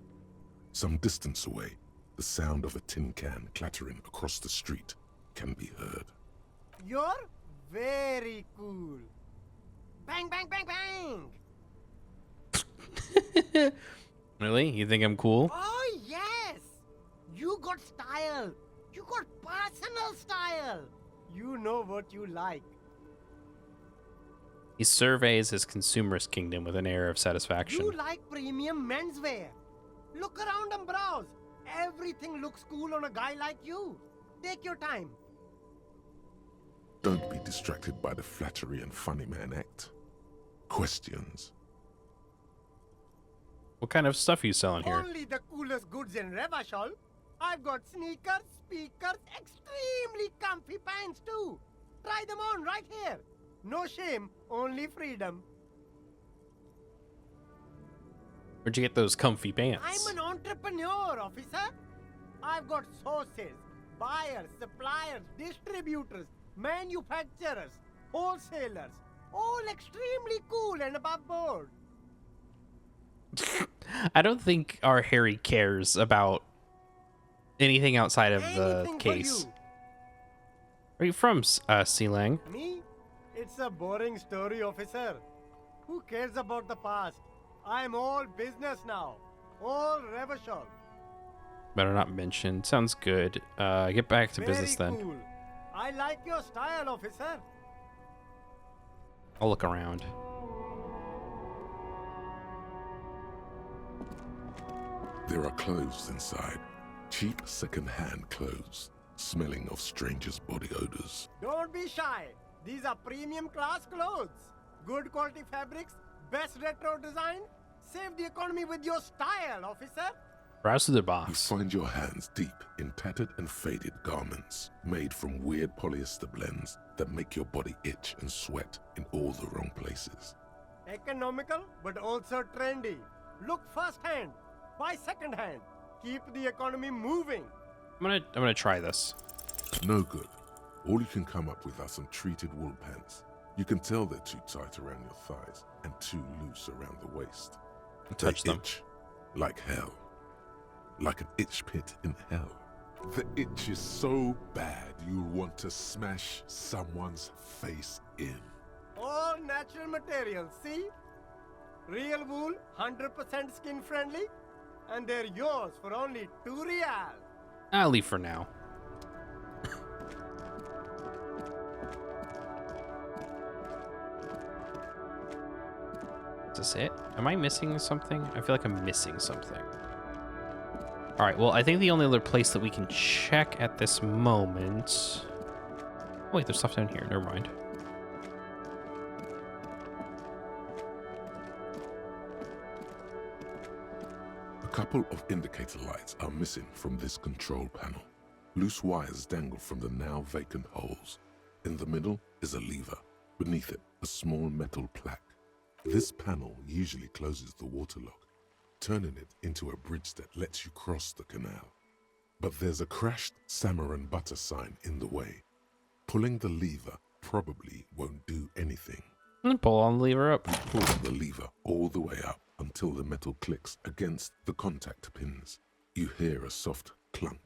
Some distance away, the sound of a tin can clattering across the street can be heard. You're very cool. Bang, bang, bang, bang! Really? You think I'm cool? Oh, yes! You got style. You got personal style. You know what you like. He surveys his consumerist kingdom with an air of satisfaction. You like premium menswear. Look around and browse. Everything looks cool on a guy like you. Take your time. Don't be distracted by the flattery and funny man act. Questions. What kind of stuff are you selling here? Only the coolest goods in Revachol. I've got sneakers, speakers, extremely comfy pants too. Try them on right here. No shame, only freedom. Where'd you get those comfy pants? I'm an entrepreneur, officer. I've got sources, buyers, suppliers, distributors, manufacturers, wholesalers, all extremely cool and above board. I don't think our Harry cares about anything outside of the Anything case. for you. Where are you from, Sealang? Me? It's a boring story, officer. Who cares about the past? I'm all business now. All Revachol. Better not mention. Sounds good. Get back to business Very then. cool. I like your style, officer. I'll look around. There are clothes inside. Cheap second-hand clothes, smelling of strangers' body odors. Don't be shy. These are premium class clothes. Good quality fabrics, best retro design. Save the economy with your style, officer. Browse through the You box. find your hands deep in tattered and faded garments made from weird polyester blends that make your body itch and sweat in all the wrong places. Economical, but also trendy. Look first hand, buy second hand. Keep the economy moving. I'm gonna try this. No good. All you can come up with are some treated wool pants. You can tell they're too tight around your thighs and too loose around the waist. Touch They them. itch like hell. Like an itch pit in hell. The itch is so bad you'll want to smash someone's face in. All natural materials, see? Real wool, 100% skin friendly, and they're yours for only 2 real. I'll leave for now. Is this it? Am I missing something? I feel like I'm missing something. All right, well, I think the only other place that we can check at this moment... Oh, wait, there's stuff down here. Never mind. A couple of indicator lights are missing from this control panel. Loose wires dangle from the now vacant holes. In the middle is a lever. Beneath it, a small metal plaque. This panel usually closes the water lock, turning it into a bridge that lets you cross the canal. But there's a crashed salmon and butter sign in the way. Pulling the lever probably won't do anything. Pull on the lever up. Pull the lever all the way up until the metal clicks against the contact pins. You hear a soft clunk.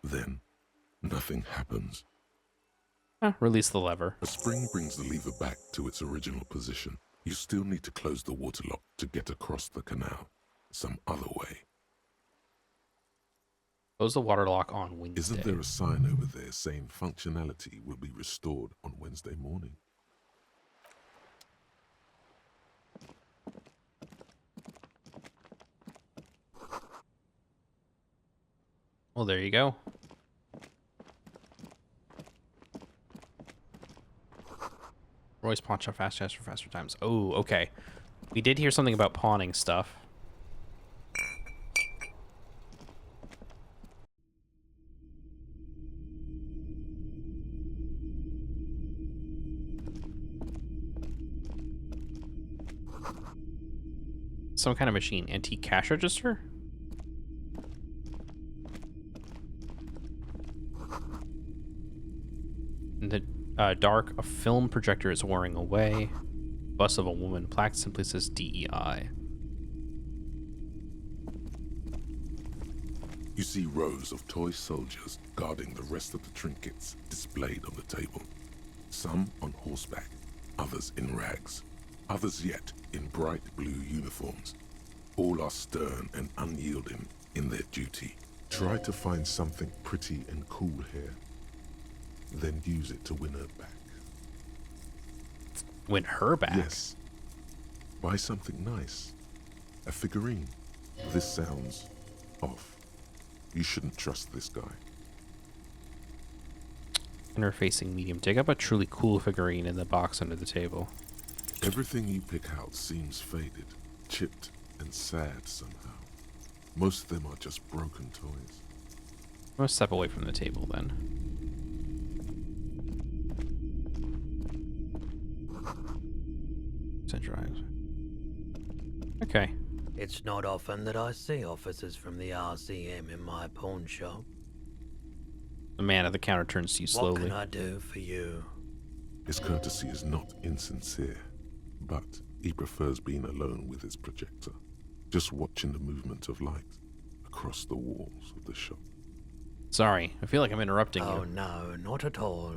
Then, nothing happens. Release the lever. A spring brings the lever back to its original position. You still need to close the water lock to get across the canal. Some other way. Close the water lock on Wednesday. Isn't there a sign over there saying functionality will be restored on Wednesday morning? Well, there you go. Roy's pawn shop faster for faster times. Oh, okay. We did hear something about pawning stuff. Some kind of machine. Antique cash register? In the dark, a film projector is whirring away. Bust of a woman. Plaque simply says DEI. You see rows of toy soldiers guarding the rest of the trinkets displayed on the table. Some on horseback, others in rags, others yet in bright blue uniforms. All are stern and unyielding in their duty. Try to find something pretty and cool here, then use it to win her back. Win her back? Yes. Buy something nice. A figurine. This sounds off. You shouldn't trust this guy. Interfacing medium. Dig up a truly cool figurine in the box under the table. Everything you pick out seems faded, chipped, and sad somehow. Most of them are just broken toys. I'm gonna step away from the table then. Centralized. Okay. It's not often that I see officers from the RCM in my pawn shop. The man at the counter turns to you slowly. What can I do for you? His courtesy is not insincere, but he prefers being alone with his projector, just watching the movement of light across the walls of the shop. Sorry, I feel like I'm interrupting Oh you. no, not at all.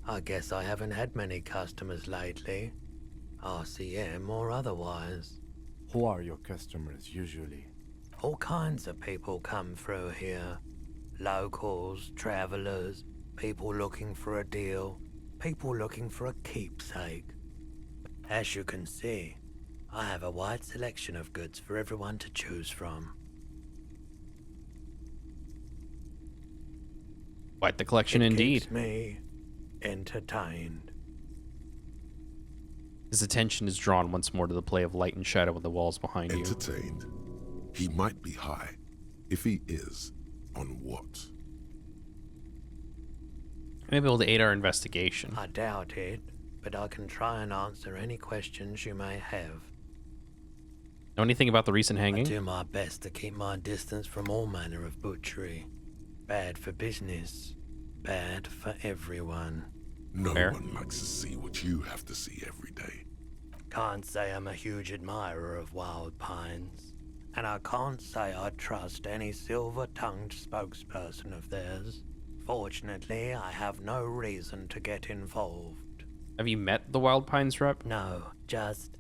I guess I haven't had many customers lately. RCM or otherwise. Who are your customers usually? All kinds of people come through here. Locals, travelers, people looking for a deal, people looking for a keepsake. As you can see, I have a wide selection of goods for everyone to choose from. Quite the collection It indeed. keeps me entertained. His attention is drawn once more to the play of light and shadow on the walls behind you. Entertained? He might be high, If he is, on what? Maybe able to aid our investigation. I doubt it, but I can try and answer any questions you may have. Know anything about the recent I hanging? do my best to keep my distance from all manner of butchery. Bad for business, bad for everyone. No Fair. one likes to see what you have to see every day. Can't say I'm a huge admirer of wild pines, and I can't say I trust any silver-tongued spokesperson of theirs. Fortunately, I have no reason to get involved. Have you met the Wild Pines rep? No, just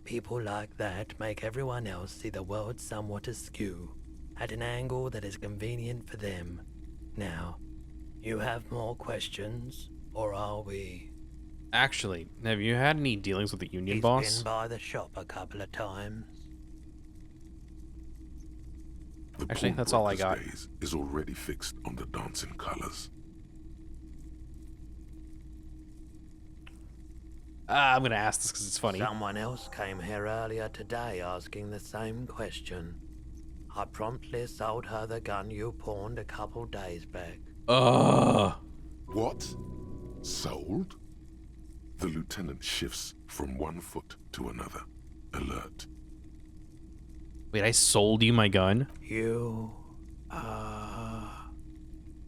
people like that make everyone else see the world somewhat askew, at an angle that is convenient for them. Now, you have more questions, or are we? Actually, have you had any dealings with the union He's boss? been by the shop a couple of times. The Actually, that's all I got. pawnbroker's gaze is already fixed on the dancing colors. I'm gonna ask this because it's funny. Someone else came here earlier today asking the same question. I promptly sold her the gun you pawned a couple days back. What? Sold? The lieutenant shifts from one foot to another, alert. Wait, I sold you my gun? You,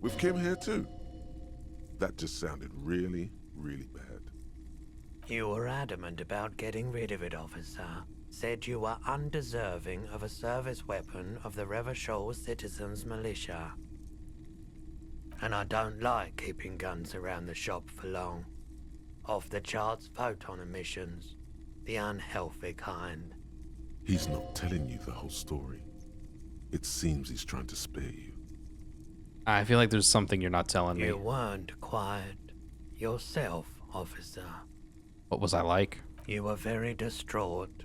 With Kim here too. That just sounded really, really bad. You were adamant about getting rid of it, officer. Said you were undeserving of a service weapon of the Revachol Citizens Militia. And I don't like keeping guns around the shop for long. Off the charts photon emissions. The unhealthy kind. He's not telling you the whole story. It seems he's trying to spare you. I feel like there's something you're not telling me. You weren't quiet yourself, officer. What was I like? You were very distraught.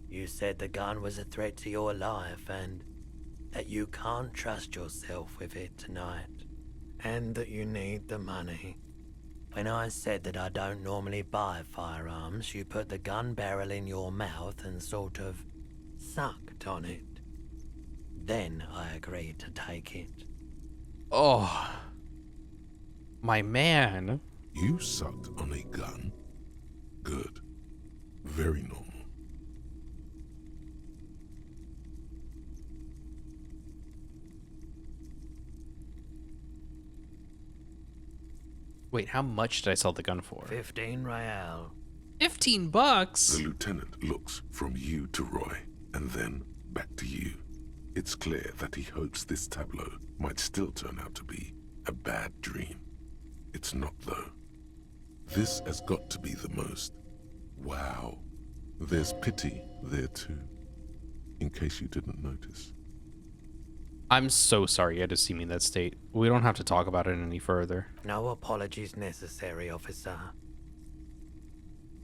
You said the gun was a threat to your life and that you can't trust yourself with it tonight. And that you need the money. When I said that I don't normally buy firearms, you put the gun barrel in your mouth and sort of sucked on it. Then I agreed to take it. Oh. My man. You sucked on a gun? Good. Very normal. Wait, how much did I sell the gun for? 15 real. $15? The lieutenant looks from you to Roy, and then back to you. It's clear that he hopes this tableau might still turn out to be a bad dream. It's not, though. This has got to be the most. Wow. There's pity there, too. In case you didn't notice. I'm so sorry you had to see me in that state. We don't have to talk about it any further. No apologies necessary, officer.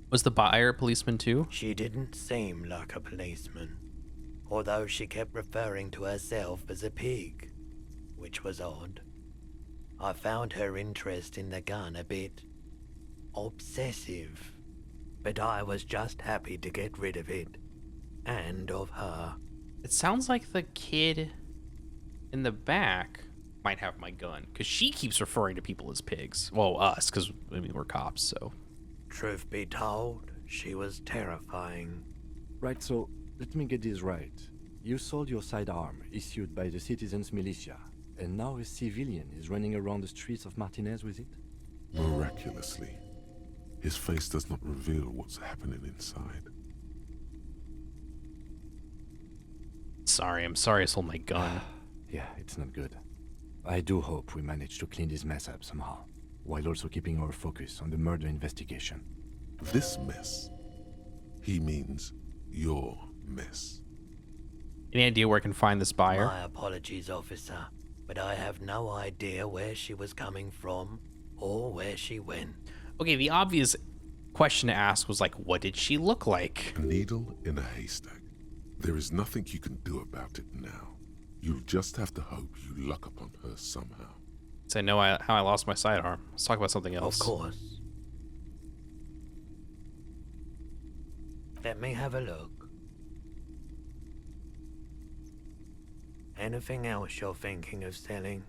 Was the buyer a policeman too? She didn't seem like a policeman, although she kept referring to herself as a pig, which was odd. I found her interest in the gun a bit obsessive, but I was just happy to get rid of it, and of her. It sounds like the kid in the back might have my gun, because she keeps referring to people as pigs. Well, us, because I mean, we're cops, so. Truth be told, she was terrifying. Right, so let me get this right. You sold your sidearm, issued by the Citizens Militia, and now a civilian is running around the streets of Martinez with it? Miraculously, his face does not reveal what's happening inside. Sorry, I'm sorry I sold my gun. Yeah, it's not good. I do hope we manage to clean this mess up somehow, while also keeping our focus on the murder investigation. This mess, he means your mess. Any idea where I can find this buyer? My apologies, officer, but I have no idea where she was coming from or where she went. Okay, the obvious question to ask was like, what did she look like? A needle in a haystack. There is nothing you can do about it now. You'll just have to hope you luck upon her somehow. So I know how I lost my sidearm. Let's talk about something else. Of course. Let me have a look. Anything else you're thinking of selling?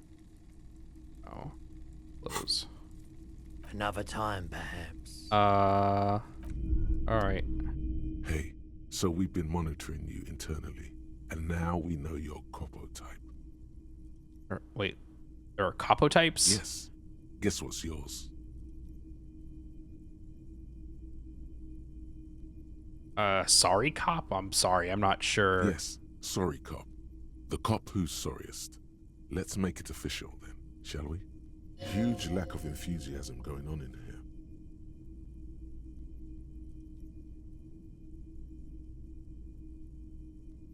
Oh. Close. Another time, perhaps. Alright. Hey, so we've been monitoring you internally, and now we know your Copo type. Wait, there are capo types? Yes. Guess what's yours? Sorry cop? I'm sorry, I'm not sure. Yes, sorry cop. The cop who's sorriest. Let's make it official then, shall we? Huge lack of enthusiasm going on in here.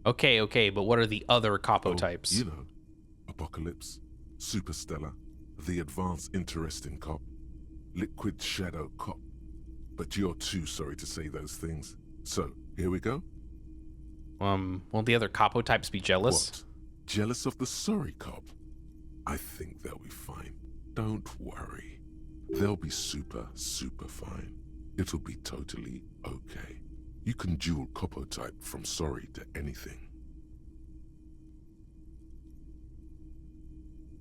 Okay, but what are the other capo types? You know, Apocalypse, Superstellar, the Advanced Interesting Cop, Liquid Shadow Cop. But you're too sorry to say those things. So, here we go? Won't the other capo types be jealous? What? Jealous of the sorry cop? I think they'll be fine. Don't worry. They'll be super fine. It'll be totally okay. You can dual capo type from sorry to anything.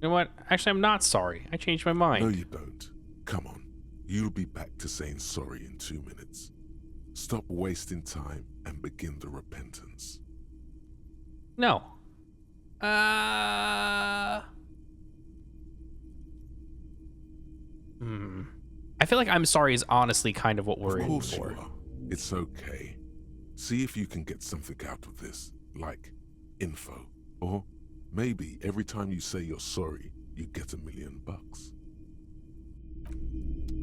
You know what? Actually, I'm not sorry. I changed my mind. No, you don't. Come on. You'll be back to saying sorry in 2 minutes. Stop wasting time and begin the repentance. No. I feel like I'm sorry is honestly kind of what we're in for. Of course you are. It's okay. See if you can get something out of this, like info. Or maybe every time you say you're sorry, you get $1 million.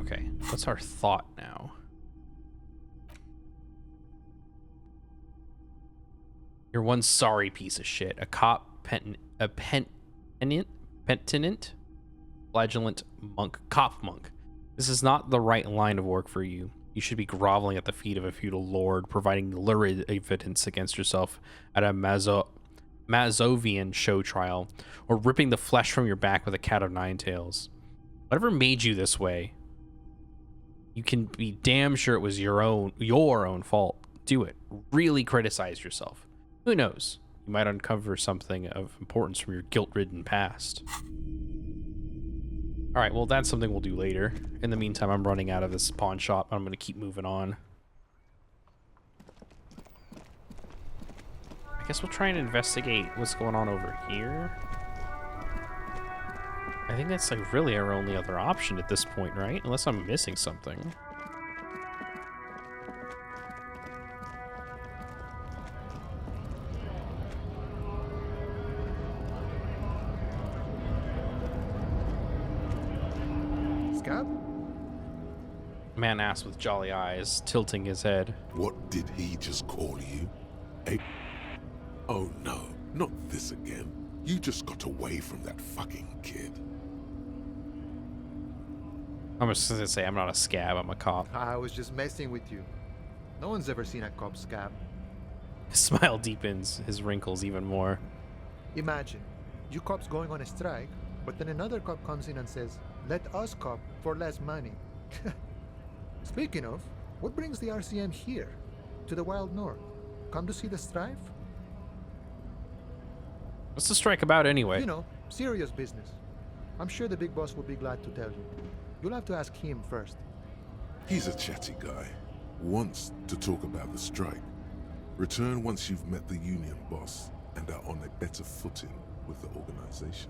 Okay, what's our thought now? You're one sorry piece of shit. A cop, penitent, flagellant monk, cop monk. This is not the right line of work for you. You should be groveling at the feet of a feudal lord, providing lurid evidence against yourself at a Mazovian show trial, or ripping the flesh from your back with a cat of nine tails. Whatever made you this way, you can be damn sure it was your own fault. Do it. Really criticize yourself. Who knows? You might uncover something of importance from your guilt-ridden past. Alright, well, that's something we'll do later. In the meantime, I'm running out of this pawn shop. I'm going to keep moving on. I guess we'll try and investigate what's going on over here. I think that's like really our only other option at this point, right? Unless I'm missing something. Scab? Man ass with jolly eyes, tilting his head. What did he just call you? Oh no, not this again. You just got away from that fucking kid. I'm just gonna say I'm not a scab, I'm a cop. I was just messing with you. No one's ever seen a cop scab. His smile deepens, his wrinkles even more. Imagine, you cops going on a strike, but then another cop comes in and says, let us cop for less money. Speaking of, what brings the RCM here? To the Wild North? Come to see the strife? What's the strike about anyway? You know, serious business. I'm sure the big boss will be glad to tell you. You'll have to ask him first. He's a chatty guy. Wants to talk about the strike. Return once you've met the union boss and are on a better footing with the organization.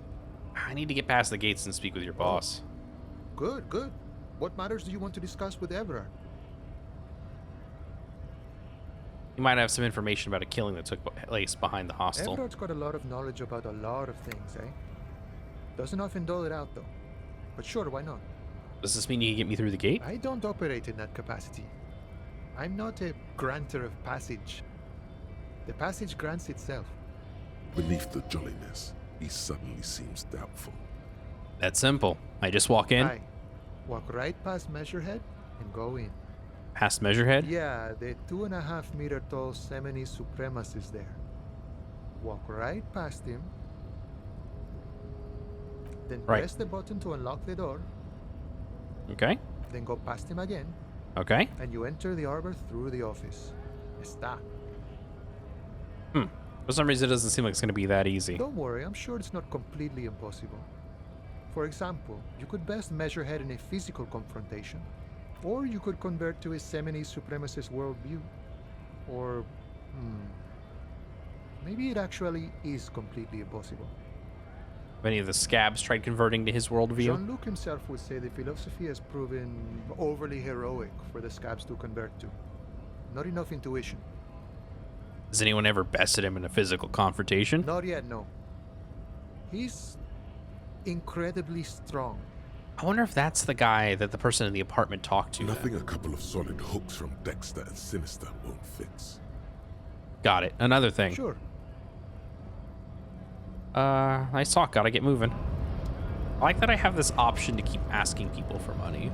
I need to get past the gates and speak with your boss. Good, good. What matters do you want to discuss with Everard? You might have some information about a killing that took place behind the hostel. Everard's got a lot of knowledge about a lot of things, eh? Doesn't often dole it out, though. But sure, why not? Does this mean you can get me through the gate? I don't operate in that capacity. I'm not a granter of passage. The passage grants itself. Beneath the jolliness, he suddenly seems doubtful. That's simple. I just walk in. Aye. Walk right past Measurehead and go in. Past Measurehead? Yeah, the 2.5 meter tall Semini Supremus is there. Walk right past him. Then press the button to unlock the door. Okay. Then go past him again. Okay. And you enter the arbor through the office. Está. Was For some reason, it doesn't seem like it's going to be that easy. Don't worry, I'm sure it's not completely impossible. For example, you could best measure Head in a physical confrontation, or you could convert to a Seminese supremacist worldview. Or, maybe it actually is completely impossible. Many of the scabs tried converting to his worldview. Jean-Luc himself would say the philosophy has proven overly heroic for the scabs to convert to. Not enough intuition. Has anyone ever bested him in a physical confrontation? Not yet, no. He's incredibly strong. I wonder if that's the guy that the person in the apartment talked to. Nothing a couple of solid hooks from Dexter and Sinister won't fix. Got it. Another thing. Sure. Nice talk. Gotta get moving. I like that I have this option to keep asking people for money.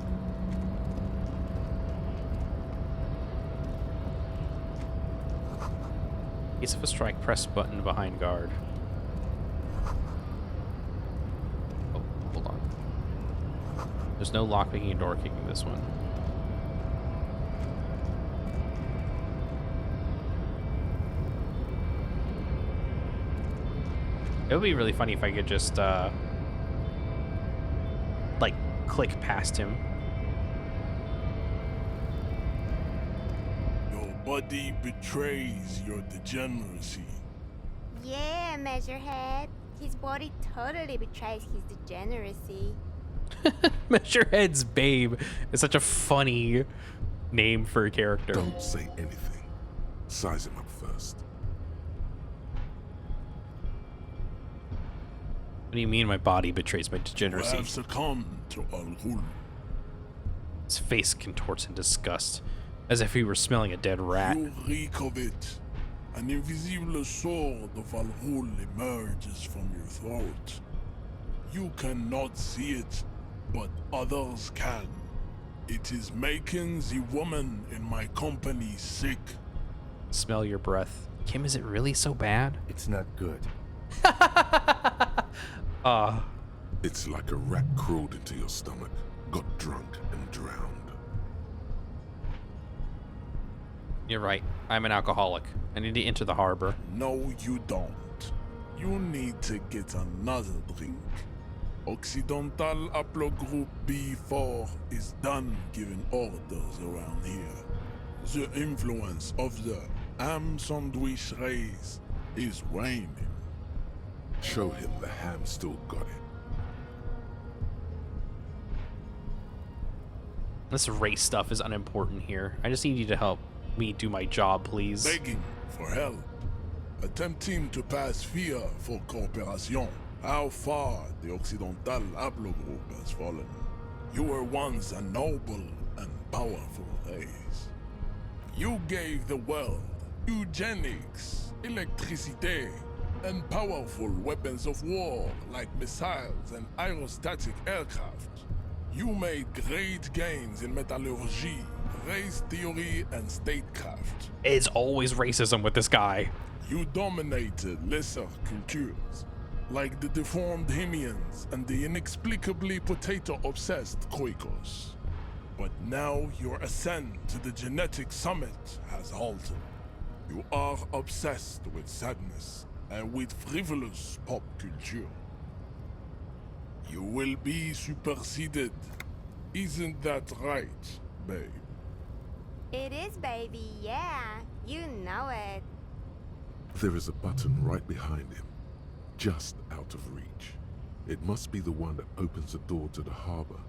In case of a strike, press button behind guard. Oh, hold on. There's no lockpicking and door kicking this one. It would be really funny if I could just, like, click past him. Your body betrays your degeneracy. Yeah, Measurehead. His body totally betrays his degeneracy. Measurehead's Babe is such a funny name for a character. Don't say anything. Size him up first. What do you mean my body betrays my You degeneracy? have succumbed to Al-Ghul. His face contorts in disgust, as if he were smelling a dead rat. You reek of it. An invisible sword of Al-Ghul emerges from your throat. You cannot see it, but others can. It is making the woman in my company sick. Smell your breath. Kim, is it really so bad? It's not good. It's like a rat crawled into your stomach, got drunk, and drowned. You're right. I'm an alcoholic. I need to enter the harbor. No, you don't. You need to get another drink. Occidental Haplogroup B4 is done giving orders around here. The influence of the ham sandwich race is waning. Show him the ham still got it. This race stuff is unimportant here. I just need you to help me do my job, please. Begging for help. Attempting to pass via for cooperation. How far the Occidental Haplogroup has fallen. You were once a noble and powerful race. You gave the world eugenics, electricity, and powerful weapons of war like missiles and aerostatic aircraft. You made great gains in metallurgy, race theory, and statecraft. It's always racism with this guy. You dominated lesser cultures, like the deformed Hemians and the inexplicably potato-obsessed Khoikos. But now your ascent to the genetic summit has halted. You are obsessed with sadness and with frivolous pop culture. You will be superseded. Isn't that right, babe? It is, baby, yeah. You know it. There is a button right behind him, just out of reach. It must be the one that opens the door to the harbor.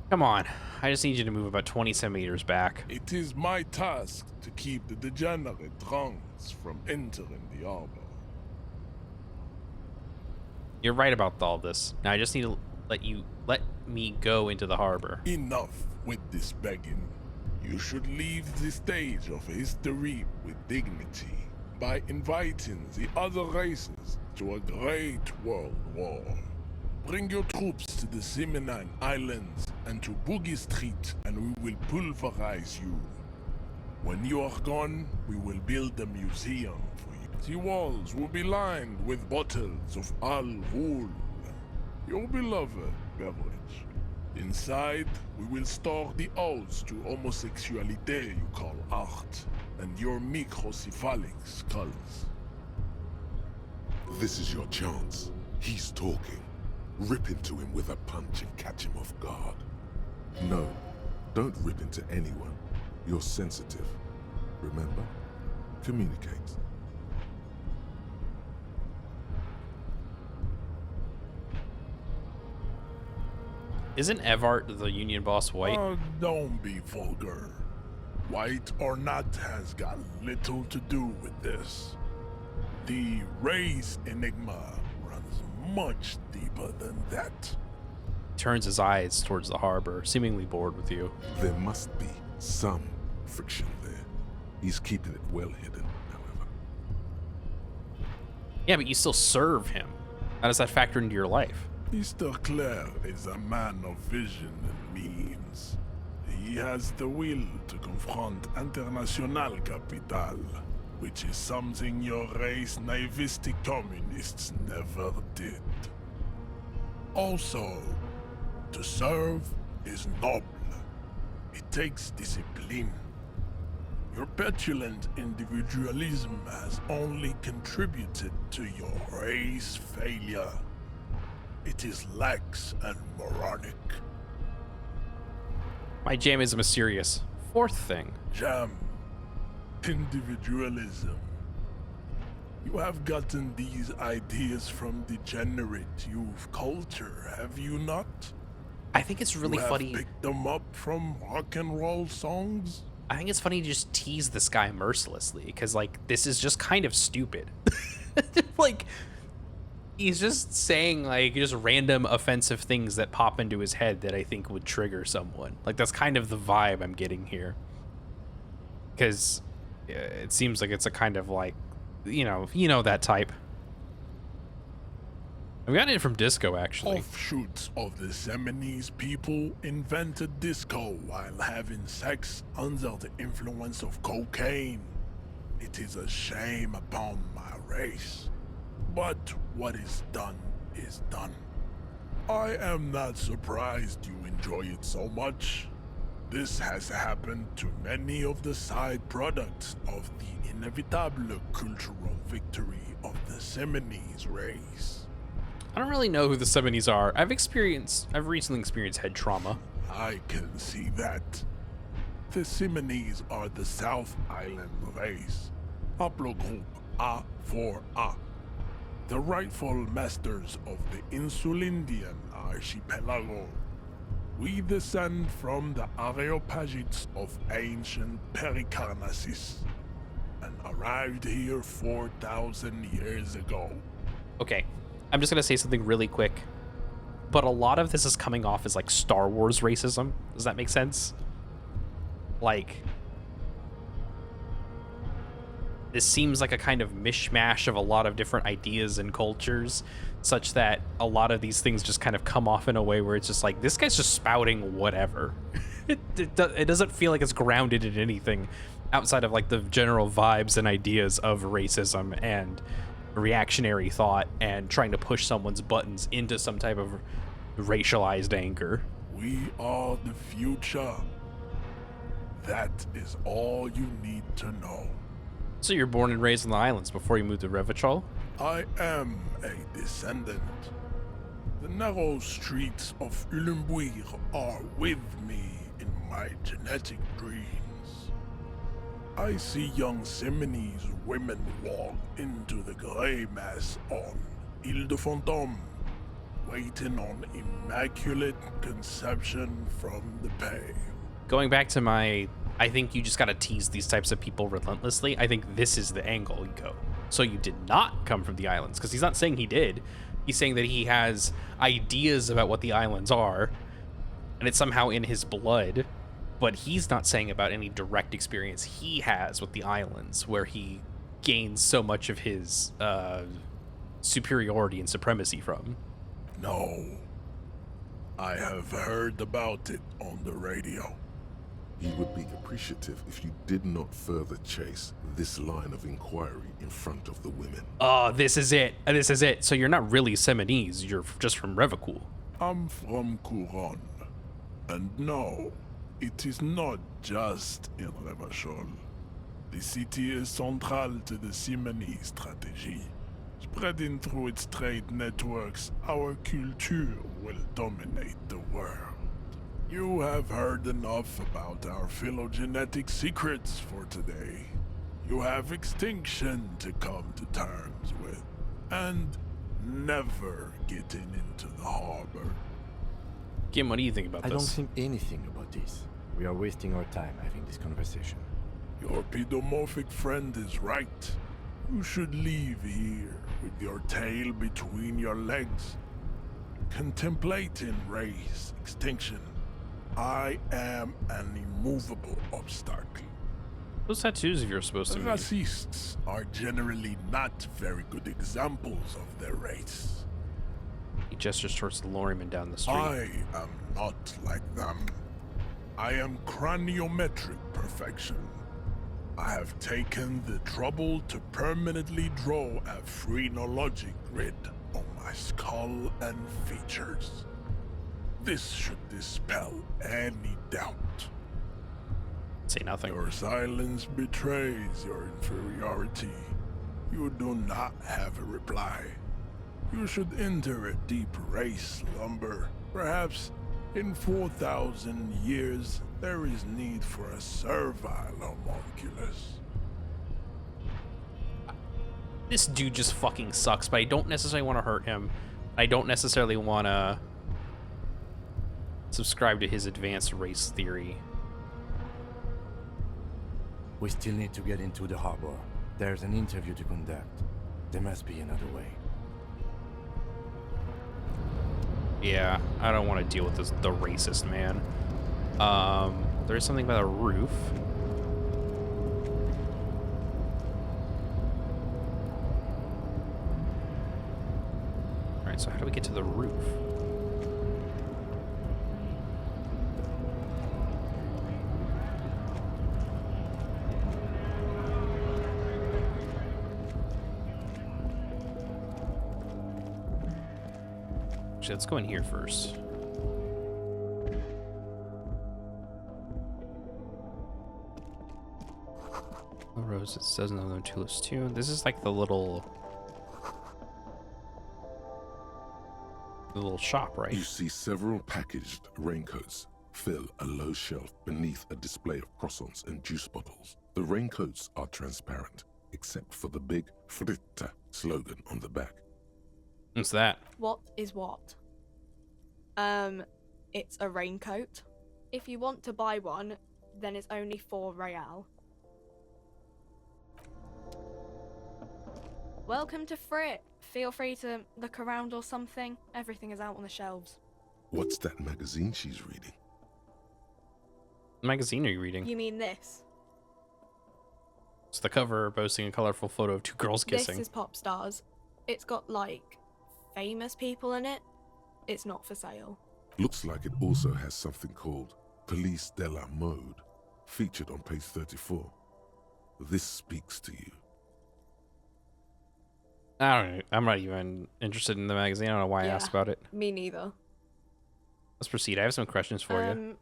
Come on. I just need you to move about 20 centimeters back. It is my task to keep the degenerate drunks from entering the harbor. You're right about all this. Now I just need to let me go into the harbor. Enough with this begging. You should leave the stage of history with dignity by inviting the other races to a great world war. Bring your troops to the Seminine Islands and to Boogie Street, and we will pulverize you. When you are gone, we will build a museum for you. The walls will be lined with bottles of Al Ghul, your beloved beverage. Inside, we will store the odes to homosexuality you call art, and your microcephalic skulls. This is your chance. He's talking. Rip into him with a punch and catch him off guard. No, don't rip into anyone. You're sensitive. Remember? Communicate. Isn't Evart the union boss white? Don't be vulgar. White or not has got little to do with this. The race enigma runs much deeper than that. Turns his eyes towards the harbor, seemingly bored with you. There must be some friction there. He's keeping it well hidden, however. Yeah, but you still serve him. How does that factor into your life? Mr. Clare is a man of vision and means. He has the will to confront international capital, which is something your race naivistic communists never did. Also, to serve is noble. It takes discipline. Your petulant individualism has only contributed to your race failure. It is lax and moronic. My jam is a mysterious fourth thing. Jam. Individualism. You have gotten these ideas from degenerate youth culture, have you not? I think it's really funny. You have picked them up from rock and roll songs? I think it's funny to just tease this guy mercilessly, because, like, this is just kind of stupid. Like, he's just saying, like, just random offensive things that pop into his head that I think would trigger someone. Like, that's kind of the vibe I'm getting here. Because it seems like it's a kind of, like, you know that type. I've gotten it from Disco, actually. Offshoots of the Seminoles people invented disco while having sex under the influence of cocaine. It is a shame upon my race. But what is done is done. I am not surprised you enjoy it so much. This has happened to many of the side products of the inevitable cultural victory of the Seminoles race. I don't really know who the Seminoles are. I've recently experienced head trauma. I can see that. The Seminoles are the South Island race. Haplogroup A4A. The rightful masters of the Insulindian archipelago. We descend from the Areopagites of ancient Pericarnassus and arrived here 4,000 years ago. Okay, I'm just gonna say something really quick, but a lot of this is coming off as like Star Wars racism. Does that make sense? Like, this seems like a kind of mishmash of a lot of different ideas and cultures, such that a lot of these things just kind of come off in a way where it's just like, this guy's just spouting whatever. It doesn't feel like it's grounded in anything outside of like the general vibes and ideas of racism and reactionary thought and trying to push someone's buttons into some type of racialized anger. We are the future. That is all you need to know. So you're born and raised in the islands before you moved to Revachol? I am a descendant. The narrow streets of Ulimbuir are with me in my genetic dreams. I see young Seminoles women walk into the grey mass on Ile de Fantôme, waiting on immaculate conception from the pale. Going back to I think you just gotta tease these types of people relentlessly. I think this is the angle you go. So you did not come from the islands, because he's not saying he did. He's saying that he has ideas about what the islands are, and it's somehow in his blood, but he's not saying about any direct experience he has with the islands, where he gains so much of his superiority and supremacy from. No. I have heard about it on the radio. He would be appreciative if you did not further chase this line of inquiry in front of the women. Oh, this is it. This is it. So you're not really Seminoles. You're just from Revachol. I'm from Couronne. And no, it is not just in Revachol. The city is central to the Simony strategy. Spreading through its trade networks, our culture will dominate the world. You have heard enough about our phylogenetic secrets for today. You have extinction to come to terms with, and never getting into the harbor. Kim, what do you think about I this? don't think anything about this. We are wasting our time having this conversation. Your pedomorphic friend is right. You should leave here with your tail between your legs, contemplating race extinction. I am an immovable obstacle. Those tattoos, if you're supposed to. Racists are generally not very good examples of their race. He gestures towards the lorryman down the street. I am not like them. I am craniometric perfection. I have taken the trouble to permanently draw a phrenologic grid on my skull and features. This should dispel any doubt. Say nothing. Your silence betrays your inferiority. You do not have a reply. You should enter a deep race slumber. Perhaps in 4,000 years, there is need for a servile homunculus. This dude just fucking sucks, but I don't necessarily want to hurt him. I don't necessarily want to subscribe to his advanced race theory. We still need to get into the harbor. There's an interview to conduct. There must be another way. Yeah, I don't want to deal with this, the racist man. There's something about a roof. Alright, so how do we get to the roof? Actually, let's go in here first. Roses, dozen of them, tulips too. This is like the little shop, right? You see several packaged raincoats fill a low shelf beneath a display of croissants and juice bottles. The raincoats are transparent, except for the big Fritta slogan on the back. What's that? What is what? It's a raincoat. If you want to buy one, then it's only 4 real. Welcome to Frit. Feel free to look around or something. Everything is out on the shelves. What's that magazine she's reading? What magazine are you reading? You mean this? It's the cover boasting a colorful photo of 2 girls kissing. This is Pop Stars. It's got, like, famous people in it. It's not for sale. Looks like it also has something called Police de la Mode, featured on page 34. This speaks to you. I don't know. I'm not even interested in the magazine. I don't know why I asked about it. Me neither. Let's proceed. I have some questions for you.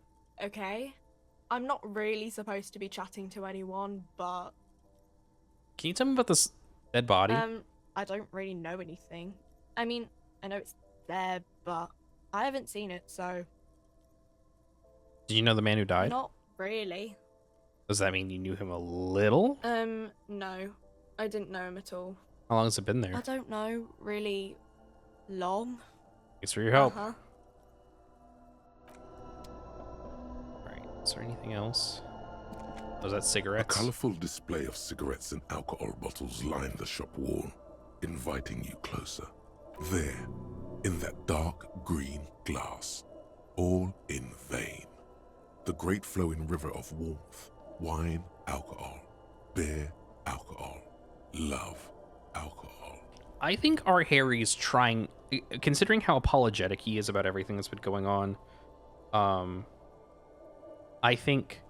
Okay. I'm not really supposed to be chatting to anyone, but... Can you tell me about this dead body? I don't really know anything. I mean, I know it's there, but I haven't seen it, so... Do you know the man who died? Not really. Does that mean you knew him a little? No. I didn't know him at all. How long has it been there? I don't know, really long. Thanks for your help. Uh-huh. Alright, is there anything else? Was that cigarettes? A colorful display of cigarettes and alcohol bottles line the shop wall, inviting you closer. There, in that dark green glass, all in vain. The great flowing river of warmth, wine, alcohol, beer, alcohol, love, alcohol. I think our Harry's trying, considering how apologetic he is about everything that's been going on, I think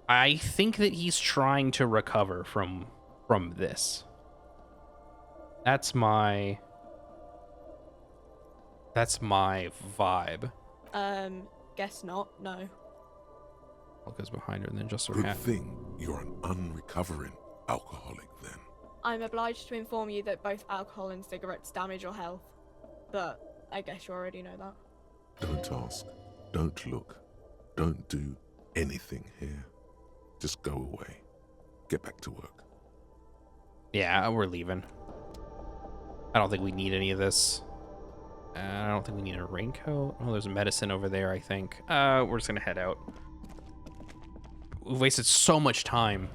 that he's trying to recover from this. That's my vibe. guess not. No. Goes behind her and then just her Good hat. thing you're an unrecovering alcoholic then. I'm obliged to inform you that both alcohol and cigarettes damage your health, but I guess you already know that. Don't ask. Don't look. Don't do anything here. Just go away. Get back to work. Yeah, we're leaving. I don't think we need any of this. I don't think we need a raincoat. Oh, there's medicine over there, I think. We're just gonna head out. We've wasted so much time.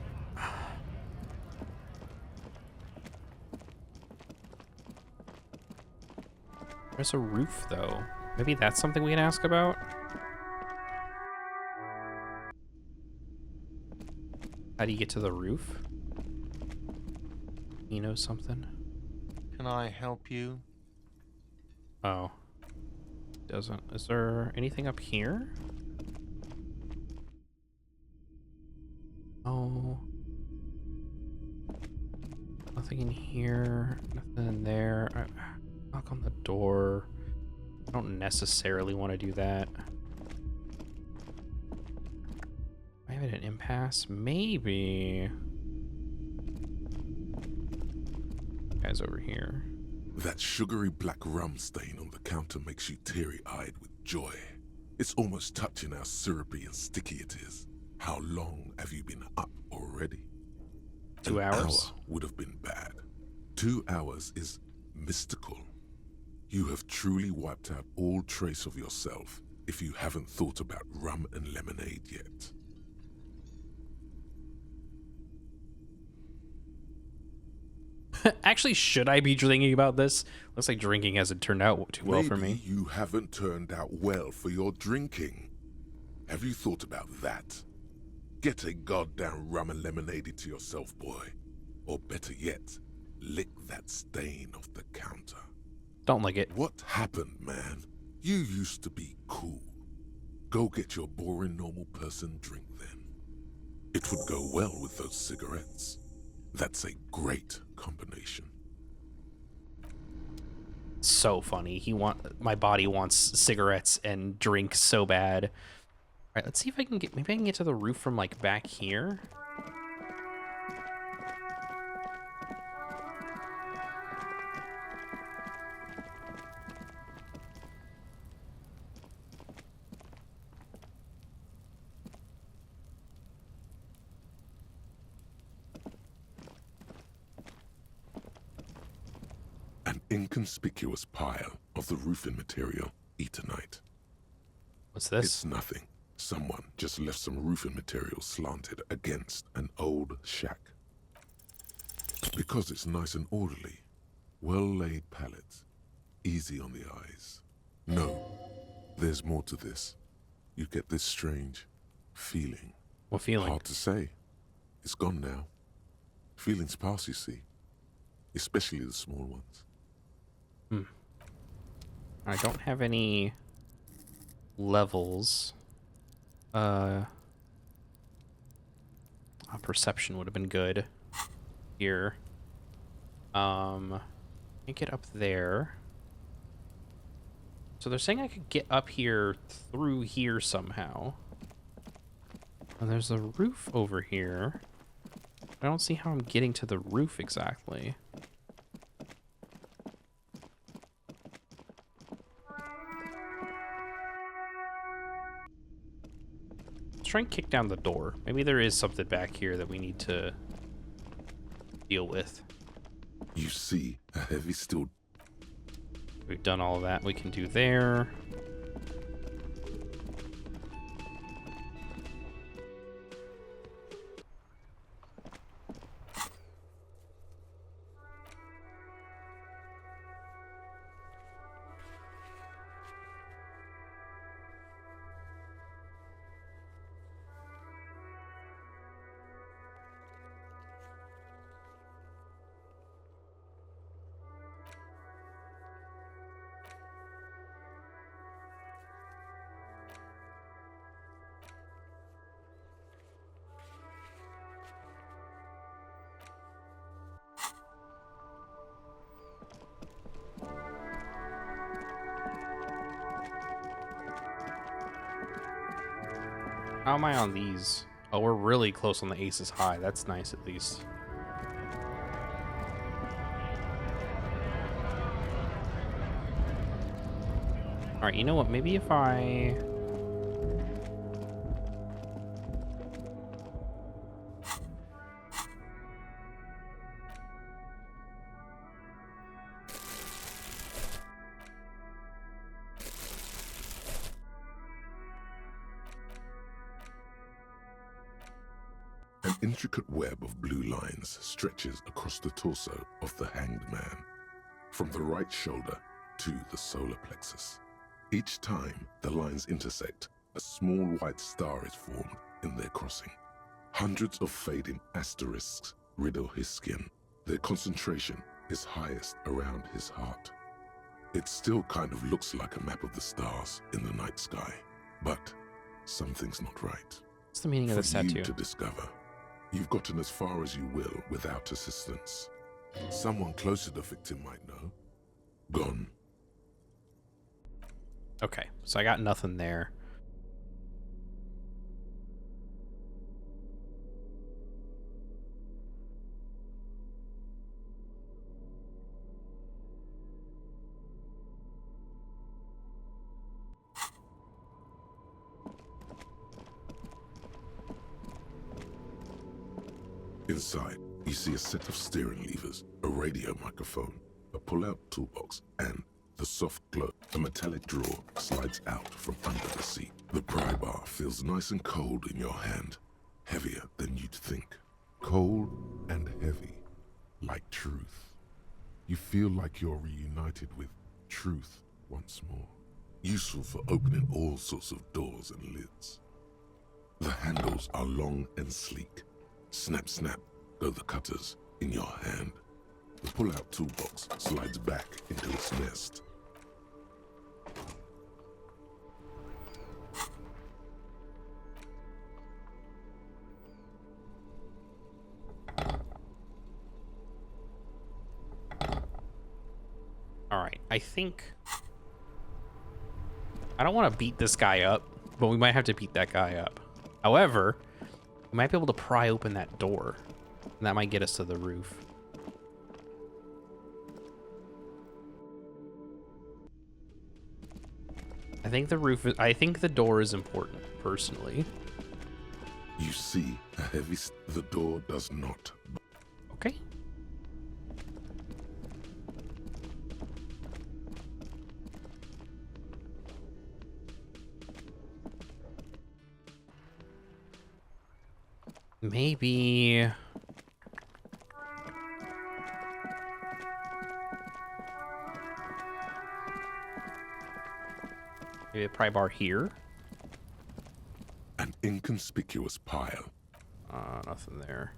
There's a roof, though. Maybe that's something we can ask about? How do you get to the roof? You know something? Can I help you? Oh. Doesn't. Is there anything up here? Oh. Nothing in here. Nothing in there. Knock on the door. I don't necessarily want to do that. I have it an impasse? Maybe. Guys over here. That sugary black rum stain on the counter makes you teary-eyed with joy. It's almost touching how syrupy and sticky it is. How long have you been up already? 2 hours? An hour would have been bad. 2 hours is mystical. You have truly wiped out all trace of yourself if you haven't thought about rum and lemonade yet. Actually, should I be thinking about this? Looks like drinking hasn't turned out too well for me. Maybe you haven't turned out well for your drinking. Have you thought about that? Get a goddamn rum and lemonade into yourself, boy. Or better yet, lick that stain off the counter. Don't lick it. What happened, man? You used to be cool. Go get your boring normal person drink then. It would go well with those cigarettes. That's a great combination. So funny. My body wants cigarettes and drink so bad. All right, let's see if I can get. Maybe I can get to the roof from like back here. An inconspicuous pile of the roofing material, Eternite. What's this? It's nothing. Someone just left some roofing material slanted against an old shack. Because it's nice and orderly, well-laid pallets, easy on the eyes. No, there's more to this. You get this strange feeling. What feeling? Hard to say. It's gone now. Feelings pass, you see. Especially the small ones. I don't have any levels. Perception would have been good here. Can't get up there. So they're saying I could get up here through here somehow. And there's a roof over here. I don't see how I'm getting to the roof exactly. Let's try and kick down the door. Maybe there is something back here that we need to deal with. You see a heavy steel. We've done all of that we can do there. How am I on these? Oh, we're really close on the aces high. That's nice, at least. All right, you know what? Maybe if I... An intricate web of blue lines stretches across the torso of the hanged man, from the right shoulder to the solar plexus. Each time the lines intersect, a small white star is formed in their crossing. Hundreds of fading asterisks riddle his skin. Their concentration is highest around his heart. It still kind of looks like a map of the stars in the night sky, but something's not right. What's the meaning of this tattoo? For you to discover. You've gotten as far as you will without assistance. Someone close to the victim might know. Gone. Okay, so I got nothing there. Inside, you see a set of steering levers, a radio microphone, a pull-out toolbox, and the soft glow. A metallic drawer slides out from under the seat. The pry bar feels nice and cold in your hand, heavier than you'd think. Cold and heavy, like truth. You feel like you're reunited with truth once more. Useful for opening all sorts of doors and lids. The handles are long and sleek. Snap, snap, go the cutters in your hand. The pull-out toolbox slides back into its nest. Alright, I think... I don't want to beat this guy up, but we might have to beat that guy up. However, we might be able to pry open that door, and that might get us to the roof. I think the roof is... I think the door is important, personally. You see a heavy... The door does not. Okay. Maybe... Maybe a pry bar here? An inconspicuous pile. Nothing there.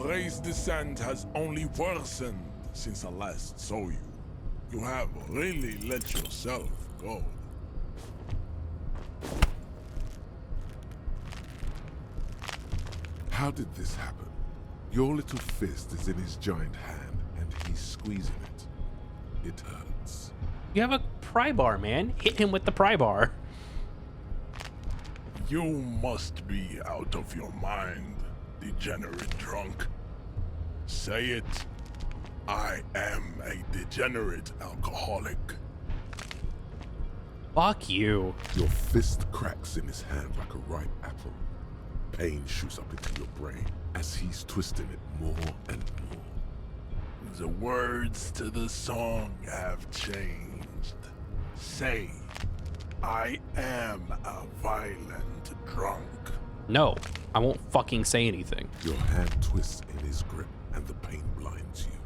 Race descent has only worsened since I last saw you. You have really let yourself go. How did this happen? Your little fist is in his giant hand, and he's squeezing it. It hurts. You have a pry bar, man. Hit him with the pry bar. You must be out of your mind, degenerate drunk. Say it. I am a degenerate alcoholic. Fuck you. Your fist cracks in his hand like a ripe apple. Pain shoots up into your brain as he's twisting it more and more. The words to the song have changed. Say, I am a violent drunk. No, I won't fucking say anything. Your hand twists in his grip and the pain blinds you.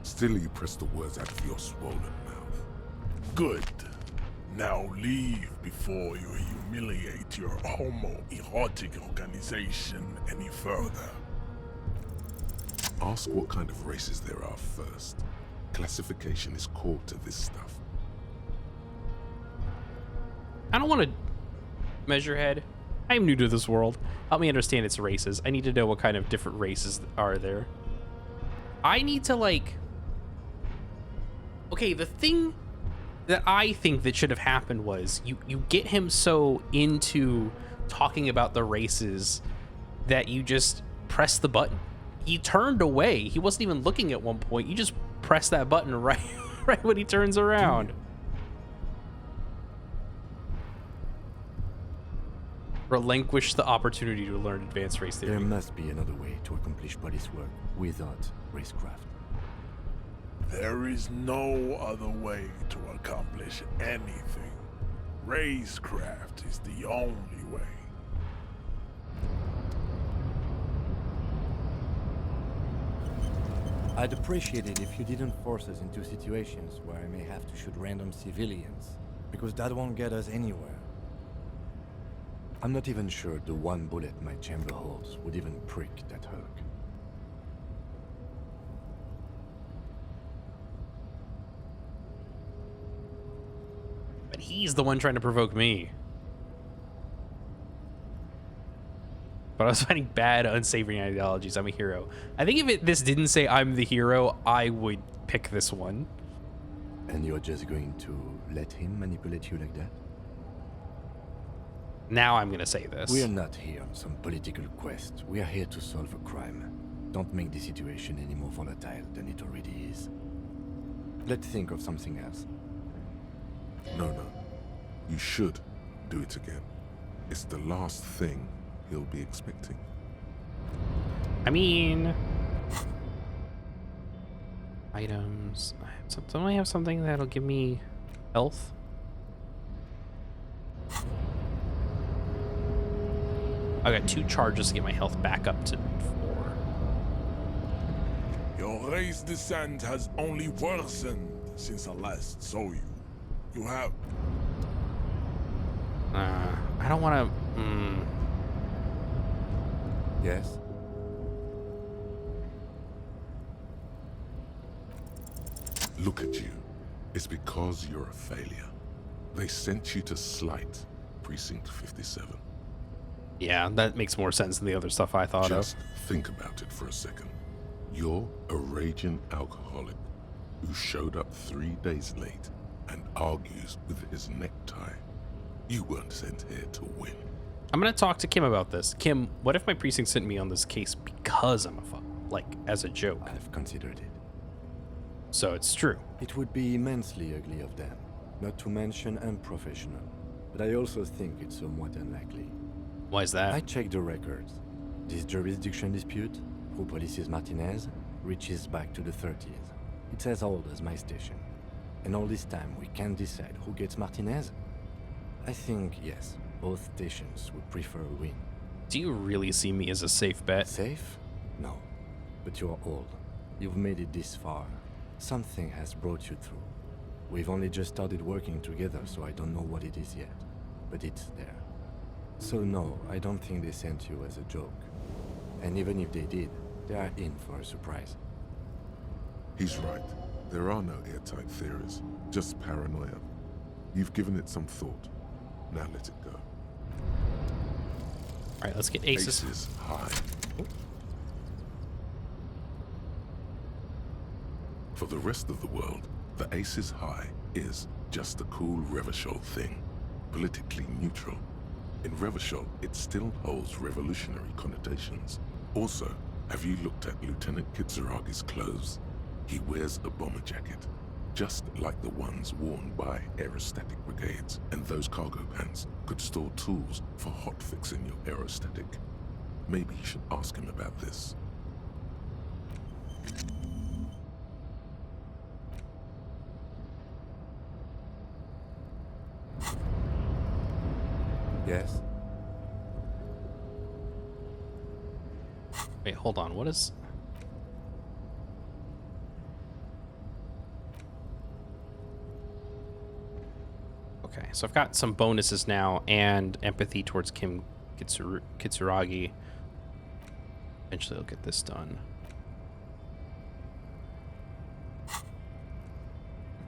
Still, you press the words out of your swollen mouth. Good. Now leave before you humiliate your homoerotic organization any further. Ask what kind of races there are first. Classification is core to this stuff. I don't want to measure head. I'm new to this world. Help me understand its races. I need to know what kind of different races are there. I need to, like... Okay, the thing that I think that should have happened was you get him so into talking about the races that you just press the button. He turned away. He wasn't even looking at one point. You just press that button right when he turns around. Relinquish the opportunity to learn advanced race theory. There must be another way to accomplish police work without racecraft. There is no other way to accomplish anything. Racecraft is the only way. I'd appreciate it if you didn't force us into situations where I may have to shoot random civilians, because that won't get us anywhere. I'm not even sure the one bullet my chamber holds would even prick that Hulk. But he's the one trying to provoke me. But I was finding bad, unsavory ideologies. I'm a hero. I think if this didn't say I'm the hero, I would pick this one. And you're just going to let him manipulate you like that? Now I'm gonna say this. We are not here on some political quest. We are here to solve a crime. Don't make the situation any more volatile than it already is. Let's think of something else. No. You should do it again. It's the last thing he'll be expecting. I mean... items... Don't I have something that'll give me health? I got 2 charges to get my health back up to 4. Your race descent has only worsened since I last saw you. You have... I don't want to... Yes? Look at you. It's because you're a failure. They sent you to Slight, Precinct 57. Yeah, that makes more sense than the other stuff I thought Just of. think about it for a second. You're a raging alcoholic who showed up 3 days late and argues with his necktie. You weren't sent here to win. I'm gonna talk to Kim about this. Kim, what if my precinct sent me on this case because I'm a fuck? Like, as a joke? I've considered it. So it's true. It would be immensely ugly of them, not to mention unprofessional. But I also think it's somewhat unlikely. Why is that? I checked the records. This jurisdiction dispute, who polices Martinez, reaches back to the 30s. It's as old as my station. And all this time we can't decide who gets Martinez? I think, yes, both stations would prefer a win. Do you really see me as a safe bet? Safe? No. But you're old. You've made it this far. Something has brought you through. We've only just started working together, so I don't know what it is yet. But it's there. So no, I don't think they sent you as a joke. And even if they did, they are in for a surprise. He's right. There are no airtight theories, just paranoia. You've given it some thought. Now let it go. Alright, let's get aces. Aces high. For the rest of the world, the aces high is just a cool Revachol thing, politically neutral. In Revachol, it still holds revolutionary connotations. Also, have you looked at Lieutenant Kitsuragi's clothes? He wears a bomber jacket, just like the ones worn by aerostatic brigades, and those cargo pants could store tools for hotfixing your aerostatic. Maybe you should ask him about this. Yes? Wait, hold on. What is... Okay, so I've got some bonuses now and empathy towards Kim Kitsuragi. Eventually I'll get this done.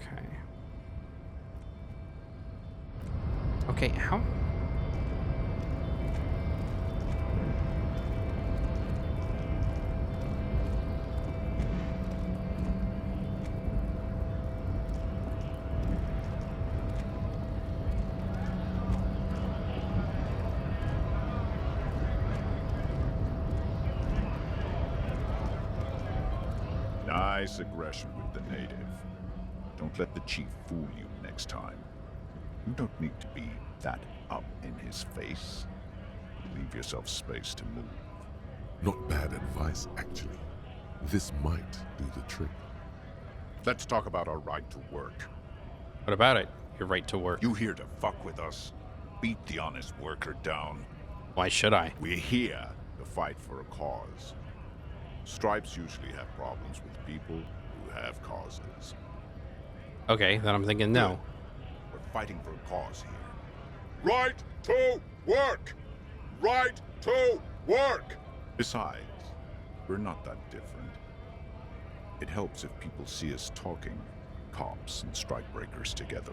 Okay. Okay, how... Nice aggression with the native. Don't let the chief fool you next time. You don't need to be that up in his face. Leave yourself space to move. Not bad advice, actually. This might do the trick. Let's talk about our right to work. What about it? Your right to work. You here to fuck with us? Beat the honest worker down. Why should I? We're here to fight for a cause. Stripes usually have problems with people who have causes. Okay, then I'm thinking no. We're fighting for a cause here. Right to work! Right to work! Besides, we're not that different. It helps if people see us talking, cops and strikebreakers together.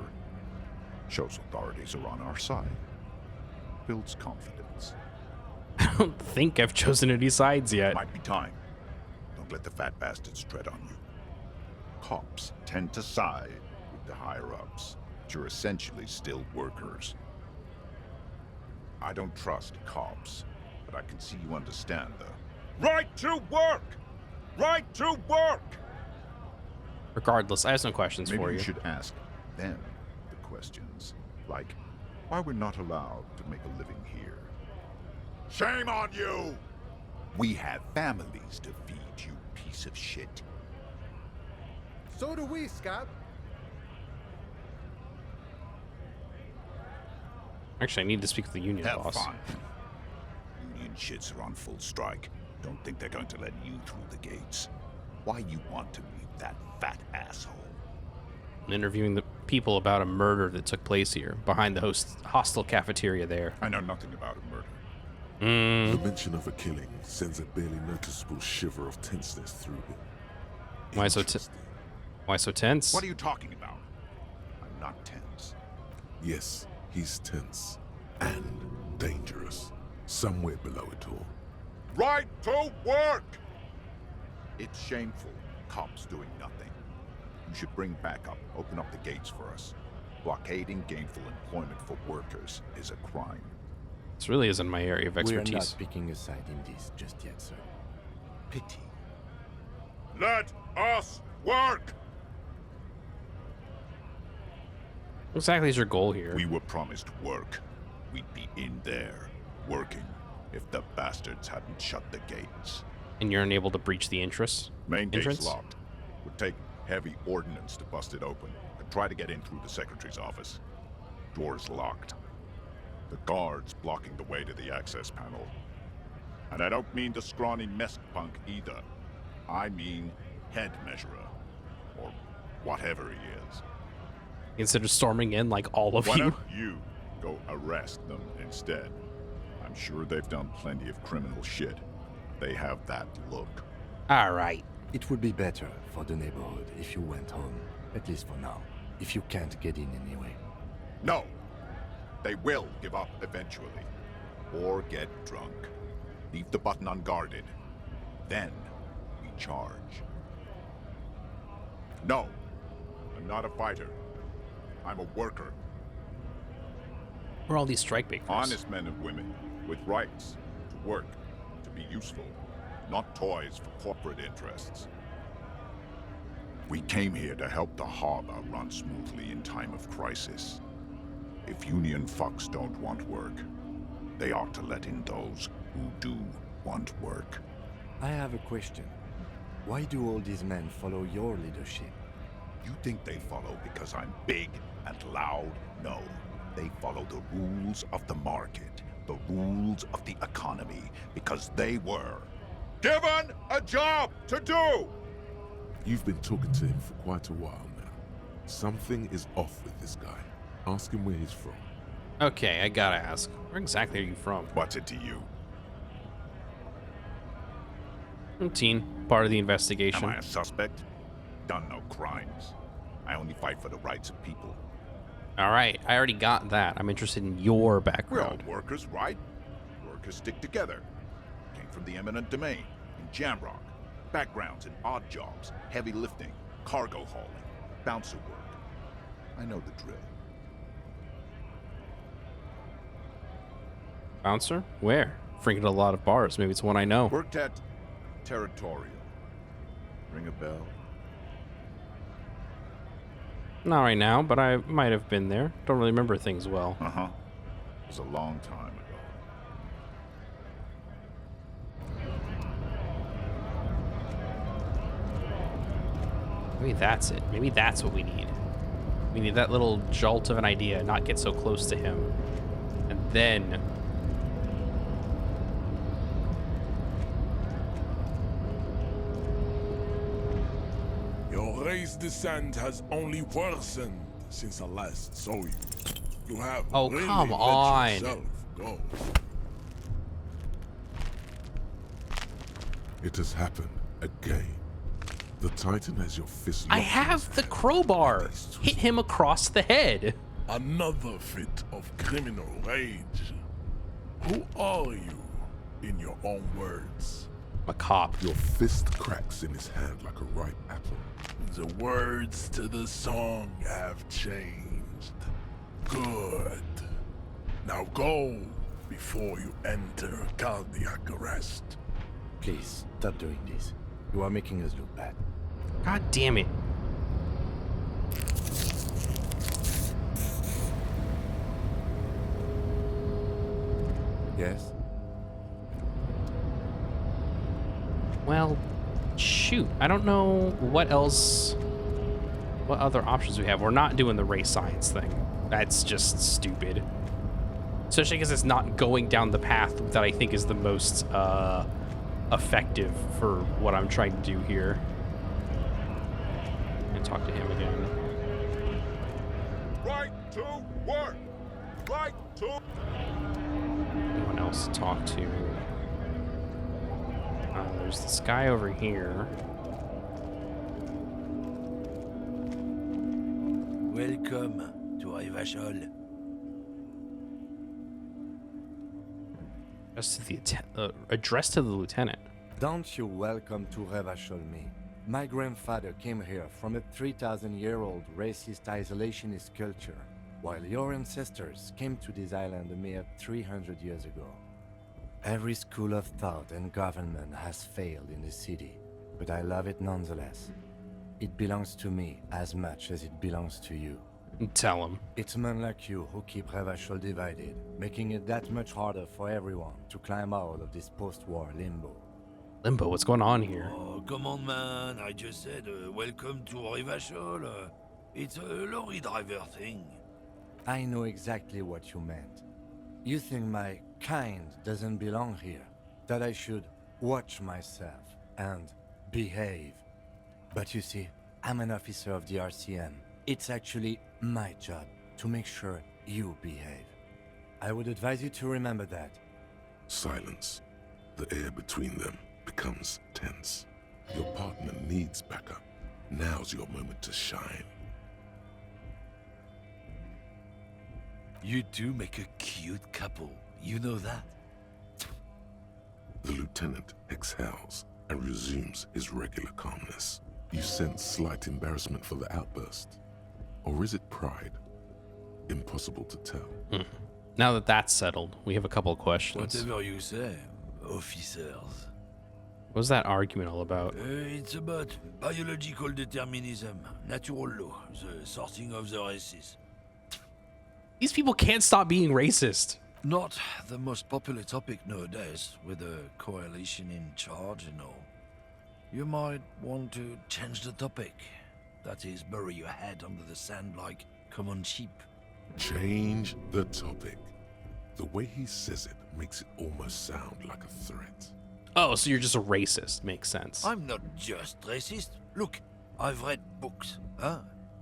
Shows authorities are on our side. Builds confidence. I don't think I've chosen any sides yet. Might be time. Don't let the fat bastards tread on you. Cops tend to side with the higher-ups, but you're essentially still workers. I don't trust cops, but I can see you understand the right to work! Right to work! Regardless, I have some questions Maybe for you. You should ask them the questions, like why we're not allowed to make a living here. Shame on you! We have families to feed, you piece of shit. So do we, Scab. Actually, I need to speak with the union Have boss. fun. Union shits are on full strike. Don't think they're going to let you through the gates. Why you want to meet that fat asshole? I'm interviewing the people about a murder that took place here, behind the hostel cafeteria there. I know nothing about a murder. The mention of a killing sends a barely noticeable shiver of tenseness through him. Why so tense? What are you talking about? I'm not tense. Yes, he's tense and dangerous. Somewhere below it all. Right to work! It's shameful. Cops doing nothing. You should bring backup. Open up the gates for us. Blockading gainful employment for workers is a crime. This really isn't my area of expertise. We are not picking a side in this just yet, sir. Pity. Let us work! What exactly is your goal here? We were promised work. We'd be in there, working, if the bastards hadn't shut the gates. And you're unable to breach the entrance? Main gate's locked. Would take heavy ordnance to bust it open. Could try to get in through the secretary's office. Door's locked. The guard's blocking the way to the access panel. And I don't mean the scrawny mess punk either. I mean head measurer. Or whatever he is. Consider storming in like all of Why you? don't you go arrest them instead? I'm sure they've done plenty of criminal shit. They have that look. Alright. It would be better for the neighborhood if you went home, at least for now, if you can't get in anyway. No! They will give up eventually. Or get drunk. Leave the button unguarded. Then we charge. No! I'm not a fighter. I'm a worker. Who are all these strike breakers? Honest men and women with rights to work, to be useful, not toys for corporate interests. We came here to help the harbor run smoothly in time of crisis. If union fucks don't want work, they ought to let in those who do want work. I have a question. Why do all these men follow your leadership? You think they follow because I'm big and loud? No. They follow the rules of the market, the rules of the economy, because they were given a job to do! You've been talking to him for quite a while now. Something is off with this guy. Ask him where he's from. Okay, I gotta ask. Where exactly are you from? What's it to you? Routine. Part of the investigation. Am I a suspect? Done no crimes. I only fight for the rights of people. Alright, I already got that. I'm interested in your We're all background. workers, right? Workers stick together. Came from the eminent domain, in Jamrock. Backgrounds in odd jobs, heavy lifting, cargo hauling, bouncer work. I know the drill. Bouncer? Where? Freaking a lot of bars. Maybe it's one I know. Worked at Territorial. Ring a bell? Not right now, but I might have been there. Don't really remember things well. Uh-huh. It was a long time ago. Maybe that's it. Maybe that's what we need. We need that little jolt of an idea, not get so close to him. And then... Your race descent has only worsened since I last saw you. You have Oh, really come let on. yourself go. It has happened again. The Titan has your fist. I locked in have his the hand. crowbar. Hit him across the head. Another fit of criminal rage. Who are you, in your own words? A cop. Your fist cracks in his hand like a ripe apple. The words to the song have changed. Good. Now go before you enter cardiac arrest. Please, stop doing this. You are making us look bad. God damn it. Yes? Well, shoot. I don't know what else... What other options we have. We're not doing the race science thing. That's just stupid. Especially because it's not going down the path that I think is the most effective for what I'm trying to do here. And talk to him again. Right to work! Right to... Anyone else to talk to? There's this guy over here. Welcome to Rivachol. Addressed to the lieutenant. Don't you welcome to Revachol me. My grandfather came here from a 3,000-year-old racist isolationist culture, while your ancestors came to this island a mere 300 years ago. Every school of thought and government has failed in the city, but I love it nonetheless. It belongs to me as much as it belongs to you. Tell him. It's men like you who keep Revachol divided, making it that much harder for everyone to climb out of this post-war limbo. Limbo, what's going on here? Oh, come on, man. I just said welcome to Rivachol. It's a lorry driver thing. I know exactly what you meant. You think my kind doesn't belong here, that I should watch myself and behave. But you see, I'm an officer of the RCM. It's actually my job to make sure you behave. I would advise you to remember that. Silence. The air between them becomes tense. Your partner needs backup. Now's your moment to shine. You do make a cute couple. You know that? The lieutenant exhales and resumes his regular calmness. You sense slight embarrassment for the outburst. Or is it pride? Impossible to tell. Now that that's settled, we have a couple of questions. Whatever you say, officers. What's that argument all about? It's about biological determinism, natural law, the sorting of the races. These people can't stop being racist. Not the most popular topic nowadays, with a coalition in charge and all. You might want to change the topic. That is, bury your head under the sand like common sheep. Change the topic. The way he says it makes it almost sound like a threat. Oh, so you're just a racist. Makes sense. I'm not just racist. Look, I've read books. Huh?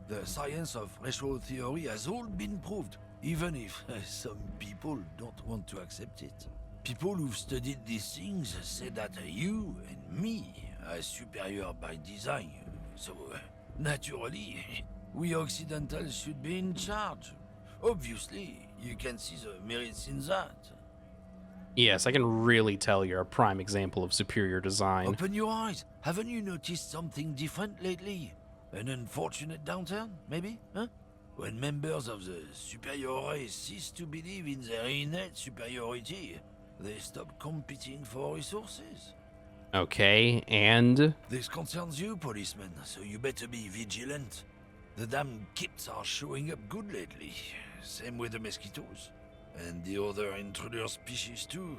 The science of racial theory has all been proved, even if some people don't want to accept it. People who've studied these things say that you and me are superior by design. So, naturally, we Occidentals should be in charge. Obviously, you can see the merits in that. Yes, I can really tell you're a prime example of superior design. Open your eyes. Haven't you noticed something different lately? An unfortunate downturn, maybe? Huh? When members of the superior race cease to believe in their innate superiority, they stop competing for resources. Okay, and? This concerns you, policeman, so you better be vigilant. The damn kids are showing up good lately. Same with the mosquitoes. And the other intruder species too.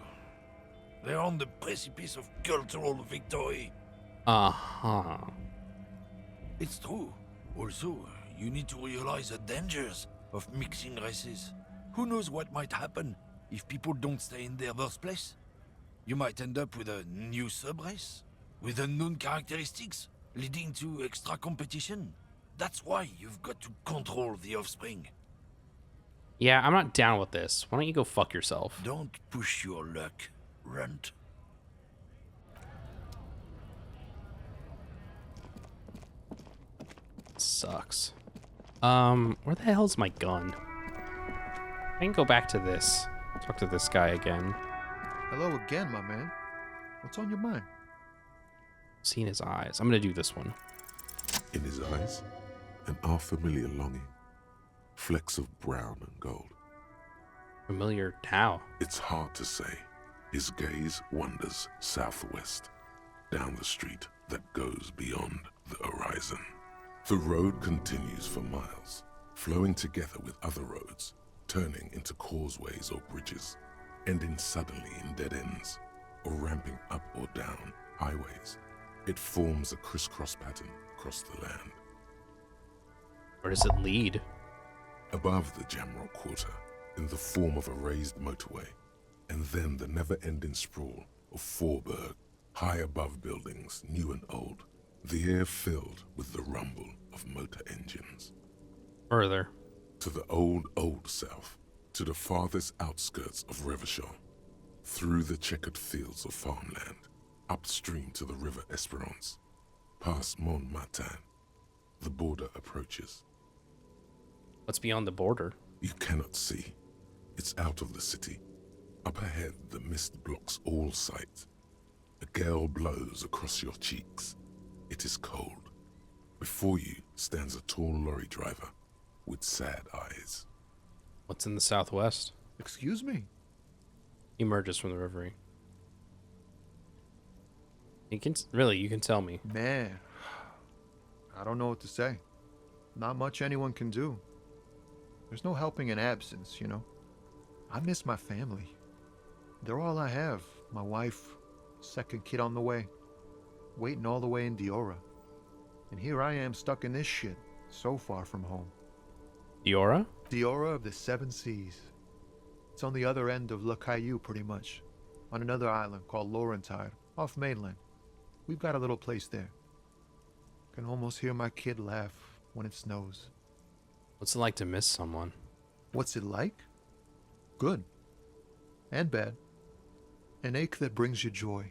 They're on the precipice of cultural victory. Uh-huh. It's true. Also, you need to realize the dangers of mixing races. Who knows what might happen if people don't stay in their birthplace? You might end up with a new subrace, with unknown characteristics, leading to extra competition. That's why you've got to control the offspring. Yeah, I'm not down with this. Why don't you go fuck yourself? Don't push your luck, runt. Sucks. Where the hell's my gun? I can go back to this. Talk to this guy again. Hello again, my man. What's on your mind? See in his eyes. I'm gonna do this one. In his eyes, an unfamiliar longing. Flecks of brown and gold. Familiar how? It's hard to say. His gaze wanders southwest, down the street that goes beyond the horizon. The road continues for miles, flowing together with other roads, turning into causeways or bridges, ending suddenly in dead ends, or ramping up or down highways. It forms a crisscross pattern across the land. Where does it lead? Above the Jamrock Quarter, in the form of a raised motorway, and then the never-ending sprawl of Forburg, high above buildings, new and old, the air filled with the rumble of motor engines. Further. To the old south, to the farthest outskirts of Revachol, through the checkered fields of farmland, upstream to the river Esperance, past Montmartin, the border approaches. What's beyond the border? You cannot see. It's out of the city. Up ahead, the mist blocks all sight. A gale blows across your cheeks. It is cold. Before you stands a tall lorry driver with sad eyes. What's in the southwest? Excuse me? He emerges from the reverie. You can tell me. Man, I don't know what to say. Not much anyone can do. There's no helping in absence, you know. I miss my family. They're all I have. My wife, second kid on the way, waiting all the way in Diora. And here I am stuck in this shit, so far from home. Diora? Diora of the Seven Seas. It's on the other end of Le Caillou, pretty much, on another island called Laurentide, off mainland. We've got a little place there. Can almost hear my kid laugh when it snows. What's it like to miss someone? What's it like? Good. And bad. An ache that brings you joy.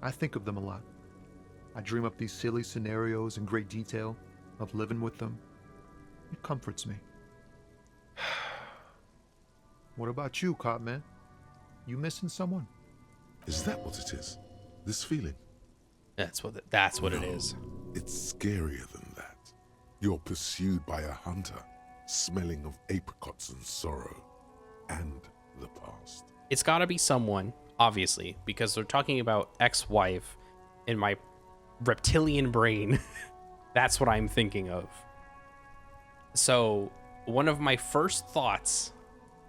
I think of them a lot. I dream up these silly scenarios in great detail of living with them. It comforts me. What about you, cop man? You missing someone? Is that what it is? This feeling? That's what it is. It's scarier than that. You're pursued by a hunter, smelling of apricots and sorrow, and the past. It's gotta be someone, obviously, because they're talking about ex-wife. In my reptilian brain, that's what I'm thinking of. So, one of my first thoughts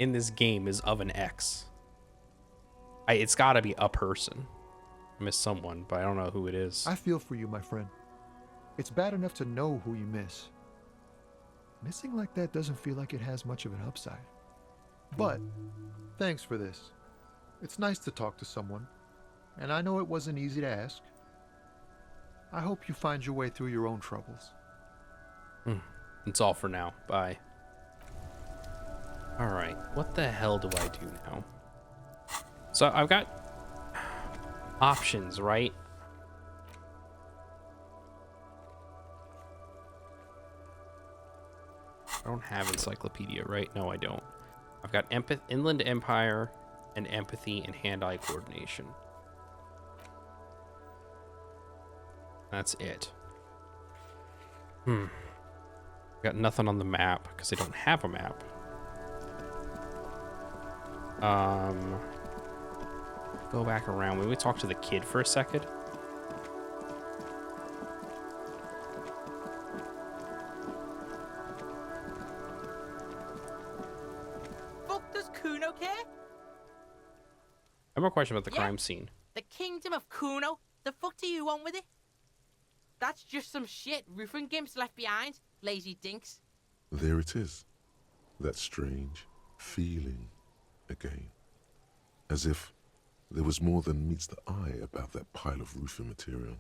in this game is of an ex. It's gotta be a person. I miss someone, but I don't know who it is. I feel for you, my friend. It's bad enough to know who you miss. Missing like that doesn't feel like it has much of an upside. But, thanks for this. It's nice to talk to someone, and I know it wasn't easy to ask. I hope you find your way through your own troubles. That's all for now. Bye. Alright, what the hell do I do now? So I've got options, right? I don't have encyclopedia, right? No, I don't. I've got Inland Empire and empathy and hand-eye coordination. That's it. Got nothing on the map because I don't have a map. Go back around. Maybe we talk to the kid for a second. Fuck does Kuno care? I have a question about the crime scene. The Kingdom of Kuno? The fuck do you want with it? That's just some shit roofing gimps left behind. Lazy dinks. There it is. That strange feeling again. As if there was more than meets the eye about that pile of roofing material.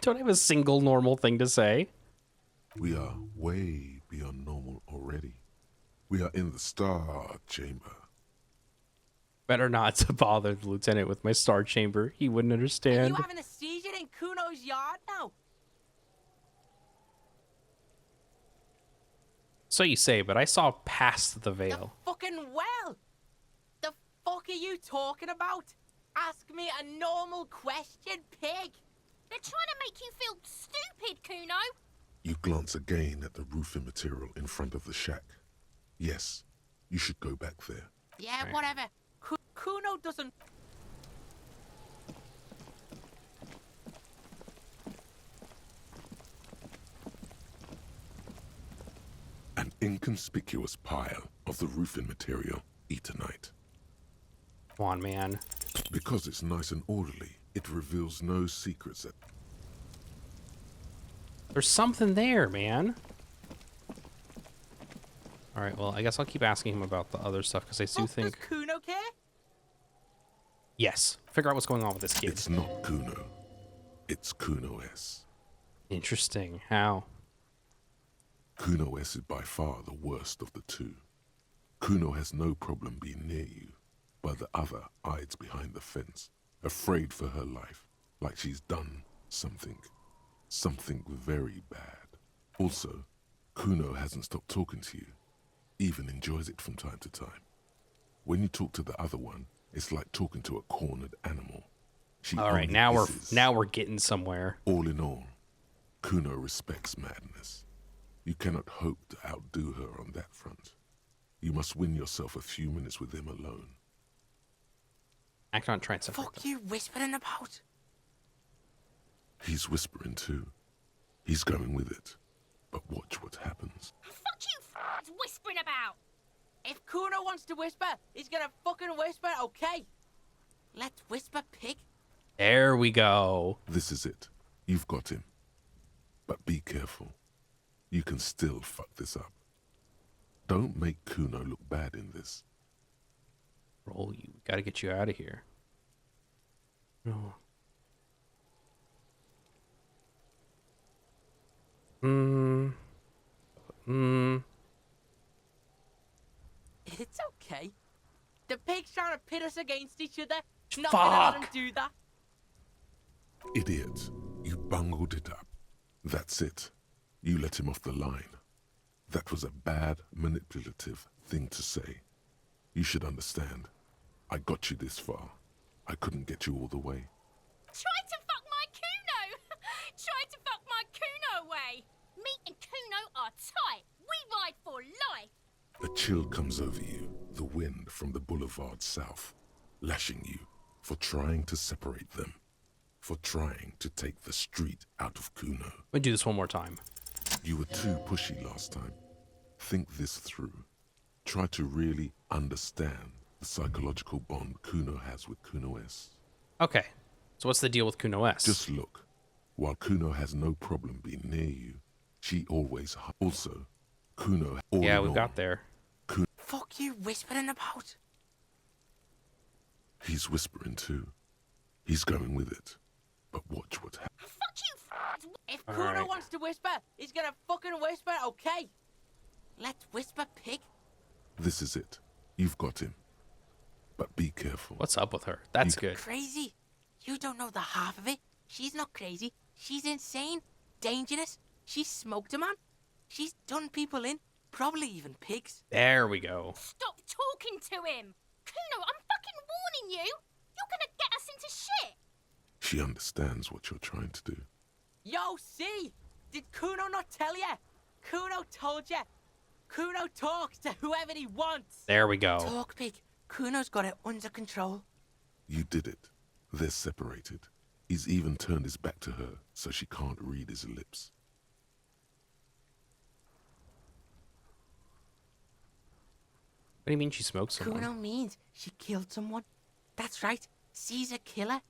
Don't have a single normal thing to say. We are way beyond normal already. We are in the Star Chamber. Better not to bother the lieutenant with my star chamber. He wouldn't Are understand. you having a seizure in Kuno's yard now? So you say, but I saw past the veil. Fucking well. The fuck are you talking about? Ask me a normal question, pig. They're trying to make you feel stupid, Kuno. You glance again at the roofing material in front of the shack. Yes, you should go back there. Yeah, whatever. Kuno doesn't... An inconspicuous pile of the roofing material, Eternite. Come on, man. Because it's nice and orderly, it reveals no secrets. There's something there, man. Alright, well, I guess I'll keep asking him about the other stuff, because I do think... Does Kuno care? Yes. Figure out what's going on with this kid. It's not Kuno. It's Kuno S. Interesting. How? Kuno S is by far the worst of the two. Kuno has no problem being near you, but the other hides behind the fence, afraid for her life, like she's done something very bad. Also, Kuno hasn't stopped talking to you, even enjoys it from time to time. When you talk to the other one, it's like talking to a cornered animal. All right, now we're getting somewhere. All in all, Kuno respects madness. You cannot hope to outdo her on that front. You must win yourself a few minutes with him alone. Act on trying to Fuck you whispering about? He's whispering too. He's going with it. But watch what happens. Fuck you whispering about. If Kuno wants to whisper, he's gonna fucking whisper, okay? Let's whisper, pig. There we go. This is it. You've got him. But be careful. You can still fuck this up. Don't make Kuno look bad in this. Roll you. Gotta get you out of here. No. It's okay. The pig's trying to pit us against each other. Not gonna let him do that. Idiot. You bungled it up. That's it. You let him off the line. That was a bad, manipulative thing to say. You should understand. I got you this far. I couldn't get you all the way. Try to fuck my Kuno. Try to fuck my Kuno away. Me and Kuno are tight. We ride for life. A chill comes over you, the wind from the boulevard south, lashing you for trying to separate them, for trying to take the street out of Kuno. We'll do this one more time. You were too pushy last time. Think this through. Try to really understand the psychological bond Kuno has with Kuno S. Okay, so what's the deal with Kuno S? Just look. While Kuno has no problem being near you, she always... Also, Kuno... Yeah, we got there. Fuck you whispering about? He's whispering too. He's going with it. But watch what happens. Fuck you! If Kuno wants to whisper, he's gonna fucking whisper, okay? Let's whisper, pig. This is it. You've got him. But be careful. What's up with her? That's good. Crazy. You don't know the half of it. She's not crazy. She's insane. Dangerous. She's smoked a man. She's done people in. Probably even pigs. There we go. Stop talking to him! Kuno, I'm fucking warning you! You're gonna get us into shit! She understands what you're trying to do. Yo, see? Did Kuno not tell ya? Kuno told ya. Kuno talks to whoever he wants. There we go. Talk, pig. Kuno's got it under control. You did it. They're separated. He's even turned his back to her, so she can't read his lips. What do you mean she smoked someone? Kuno means she killed someone. That's right. She's a killer.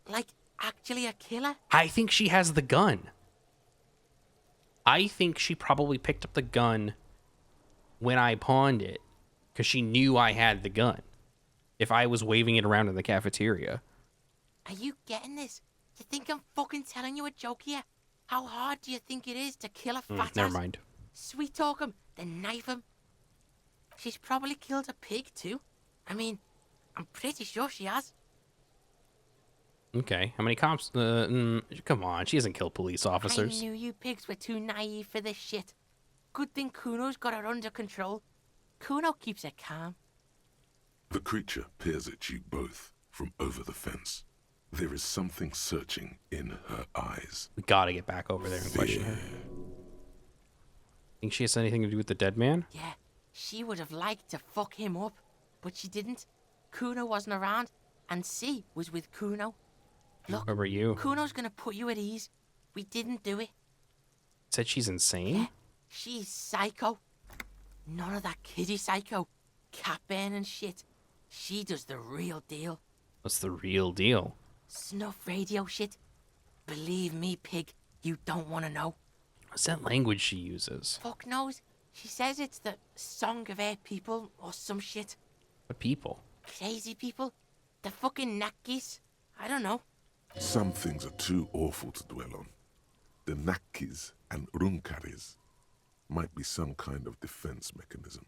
Like, actually a killer. I think she has the gun. I think she probably picked up the gun when I pawned it because she knew I had the gun. If I was waving it around in the cafeteria. Are you getting this? You think I'm fucking telling you a joke here? How hard do you think it is to kill a fat ass? Never mind. Sweet talk him, then knife him. She's probably killed a pig too. I mean, I'm pretty sure she has. Okay, how many cops? Come on, she hasn't killed police officers. I knew you pigs were too naive for this shit. Good thing Kuno's got her under control. Kuno keeps her calm. The creature peers at you both from over the fence. There is something searching in her eyes. We gotta get back over there and question her. Think she has anything to do with the dead man? Yeah, she would have liked to fuck him up, but she didn't. Kuno wasn't around, and C was with Kuno. Look, Where were you? Kuno's gonna put you at ease. We didn't do it. Said she's insane? Yeah, she's psycho. None of that kiddie psycho. Cat burning shit. She does the real deal. What's the real deal? Snuff radio shit. Believe me, pig, you don't want to know. What's that language she uses? Fuck knows. She says it's the song of her people or some shit. What people? Crazy people. The fucking Nakis. I don't know. Some things are too awful to dwell on. The Nakis and Runkaris might be some kind of defense mechanism.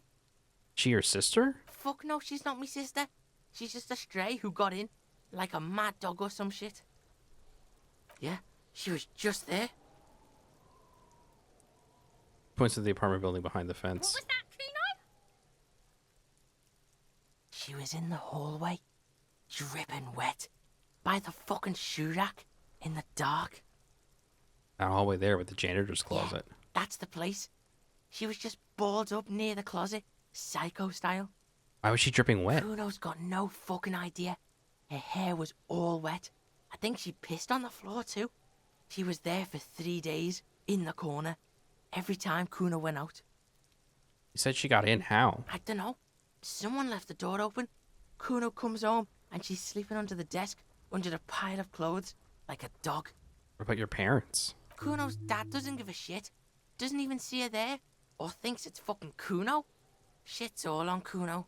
She your sister? Fuck no, she's not my sister. She's just a stray who got in. Like a mad dog or some shit. Yeah, she was just there. Points to the apartment building behind the fence. What was that, Kuno? She was in the hallway, dripping wet, by the fucking shoe rack, in the dark. That hallway there with the janitor's closet. Yeah, that's the place. She was just balled up near the closet, psycho style. Why was she dripping wet? Kuno's got no fucking idea. Her hair was all wet. I think she pissed on the floor too. She was there for 3 days, in the corner, every time Kuno went out. You said she got in. How? I don't know. Someone left the door open. Kuno comes home and she's sleeping under the desk, under the pile of clothes, like a dog. What about your parents? Kuno's dad doesn't give a shit. Doesn't even see her there. Or thinks it's fucking Kuno. Shit's all on Kuno.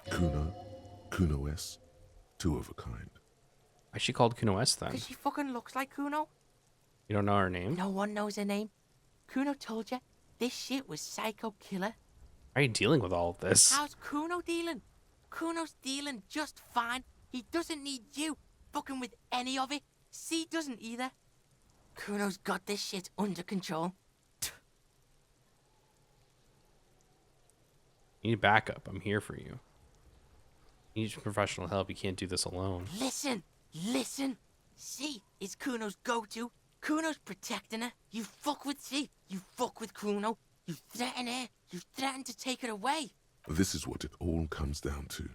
Kuno S. Two of a kind. Why's she called Kuno S then? Because she fucking looks like Kuno. You don't know her name? No one knows her name. Kuno told you this shit was psycho killer. How are you dealing with all of this? How's Kuno dealing? Kuno's dealing just fine. He doesn't need you fucking with any of it. C doesn't either. Kuno's got this shit under control. You need backup. I'm here for you. You need professional help. You can't do this alone. Listen. C is Kuno's go-to. Kuno's protecting her. You fuck with C. You fuck with Kuno. You threaten her. You threaten to take her away. This is what it all comes down to.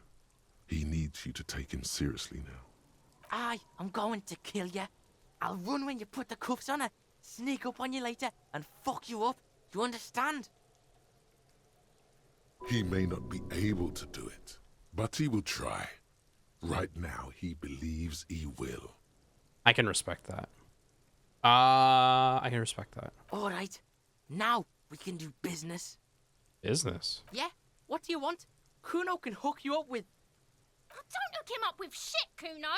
He needs you to take him seriously now. I'm going to kill you. I'll run when you put the cuffs on her, sneak up on you later, and fuck you up. You understand? He may not be able to do it, but he will try. Right now, he believes he will. I can respect that. I can respect that. All right. Now we can do business. Business? Yeah? What do you want? Kuno can hook you up with... Don't hook him up with shit, Kuno.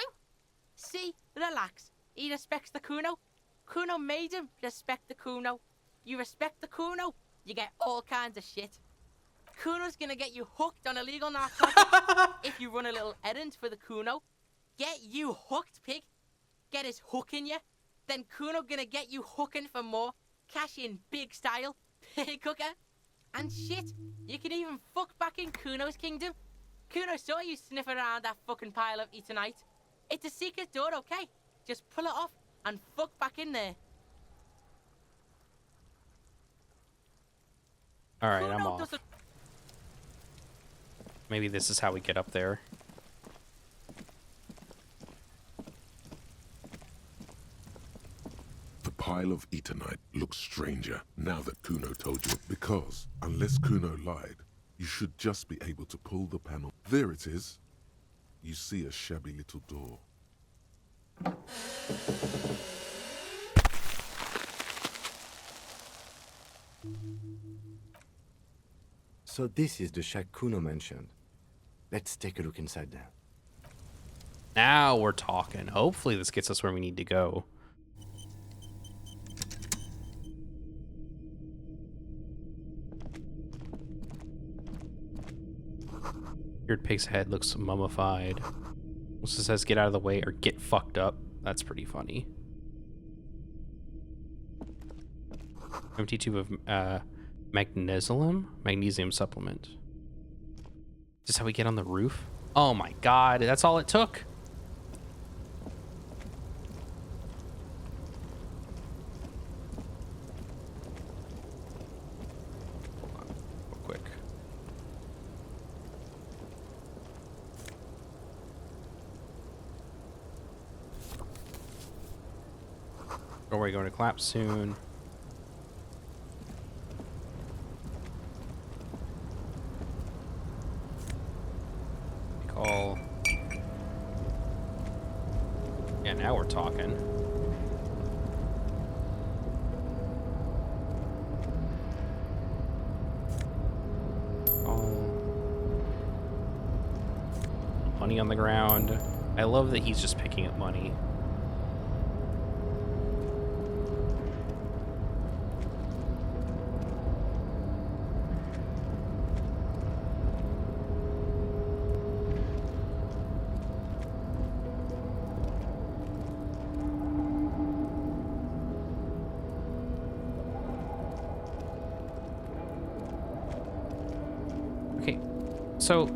See? Relax. He respects the Kuno. Kuno made him respect the Kuno. You respect the Kuno, you get all kinds of shit. Kuno's gonna get you hooked on illegal narcotics if you run a little errand for the Kuno. Get you hooked, pig. Get his hook in you. Then Kuno gonna get you hooking for more. Cash in big style. Pig hooker. And shit, you can even fuck back in Kuno's kingdom. Kuno saw you sniffing around that fucking pile of Etonite. It's a secret door, okay? Just pull it off and fuck back in there. Alright, I'm off. Maybe this is how we get up there. The pile of Etonite looks stranger now that Kuno told you, because unless Kuno lied, you should just be able to pull the panel. There it is. You see a shabby little door. So this is the shack Kuno mentioned. Let's take a look inside there. Now we're talking. Hopefully this gets us where we need to go. Weird pig's head looks mummified. Also says get out of the way or get fucked up. That's pretty funny. Empty tube of magnesium supplement. Is this how we get on the roof? Oh my god, that's all it took. Hold on, real quick. Doorway going to collapse soon. Call. Yeah, now we're talking. Money on the ground. I love that he's just picking up money. Okay, so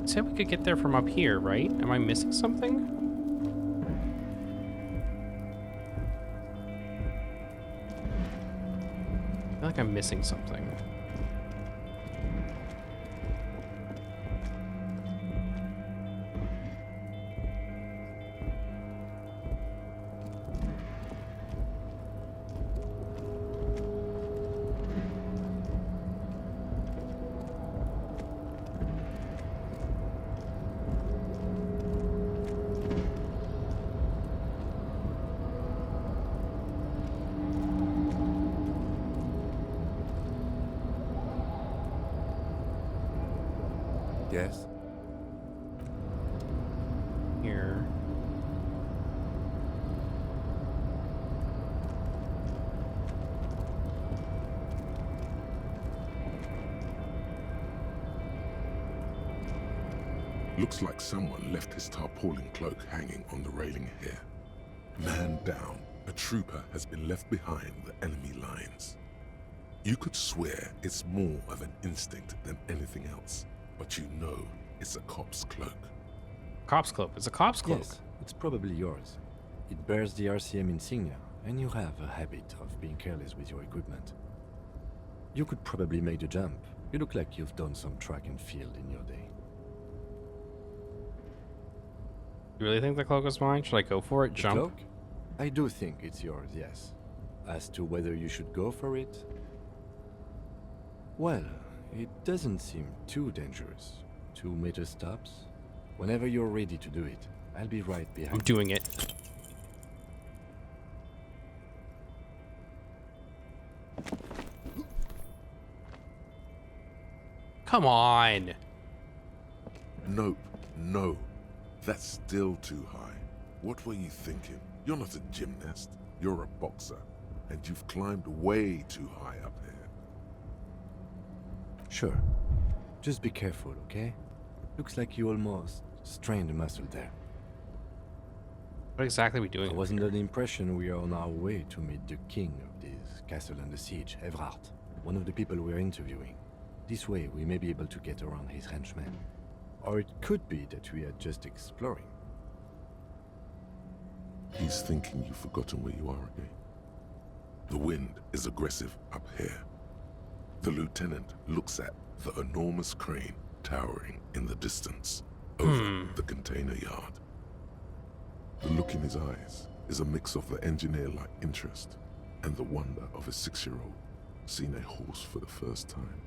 said we could get there from up here, right? Am I missing something? I feel like I'm missing something. Yes? Here. Looks like someone left his tarpaulin cloak hanging on the railing here. Man down, a trooper has been left behind the enemy lines. You could swear it's more of an instinct than anything else, but you know it's a cop's cloak. Cop's cloak. It's a cop's cloak. Yes, it's probably yours. It bears the RCM insignia, and you have a habit of being careless with your equipment. You could probably make the jump. You look like you've done some track and field in your day. You really think the cloak is mine? Should I go for it? The Jump? cloak? I do think it's yours, yes. As to whether you should go for it, well, it doesn't seem too dangerous. 2 meter stops. Whenever you're ready to do it, I'll be right behind. I'm doing it. Come on. Nope, no. That's still too high. What were you thinking? You're not a gymnast. You're a boxer. And you've climbed way too high up there. Sure. Just be careful, okay? Looks like you almost strained a muscle there. What exactly are we doing? I was under the impression we are on our way to meet the king of this castle under siege, Evrard, one of the people we're interviewing. This way, we may be able to get around his henchmen. Or it could be that we are just exploring. He's thinking you've forgotten where you are again. The wind is aggressive up here. The lieutenant looks at the enormous crane towering in the distance over the container yard. The look in his eyes is a mix of the engineer-like interest and the wonder of a 6-year-old seeing a horse for the first time.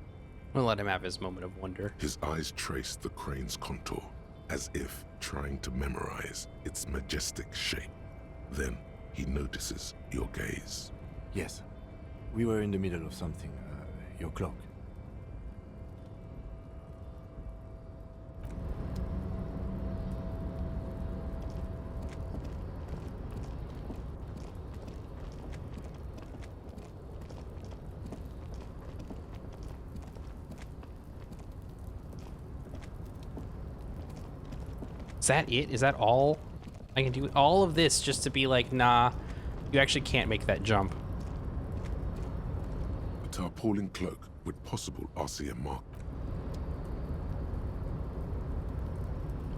We'll let him have his moment of wonder. His eyes trace the crane's contour, as if trying to memorize its majestic shape. Then he notices your gaze. Yes. We were in the middle of something. Your clock. Is that it? Is that all I can do? All of this just to be like, nah, you actually can't make that jump. A tarpaulin cloak with possible RCM mark.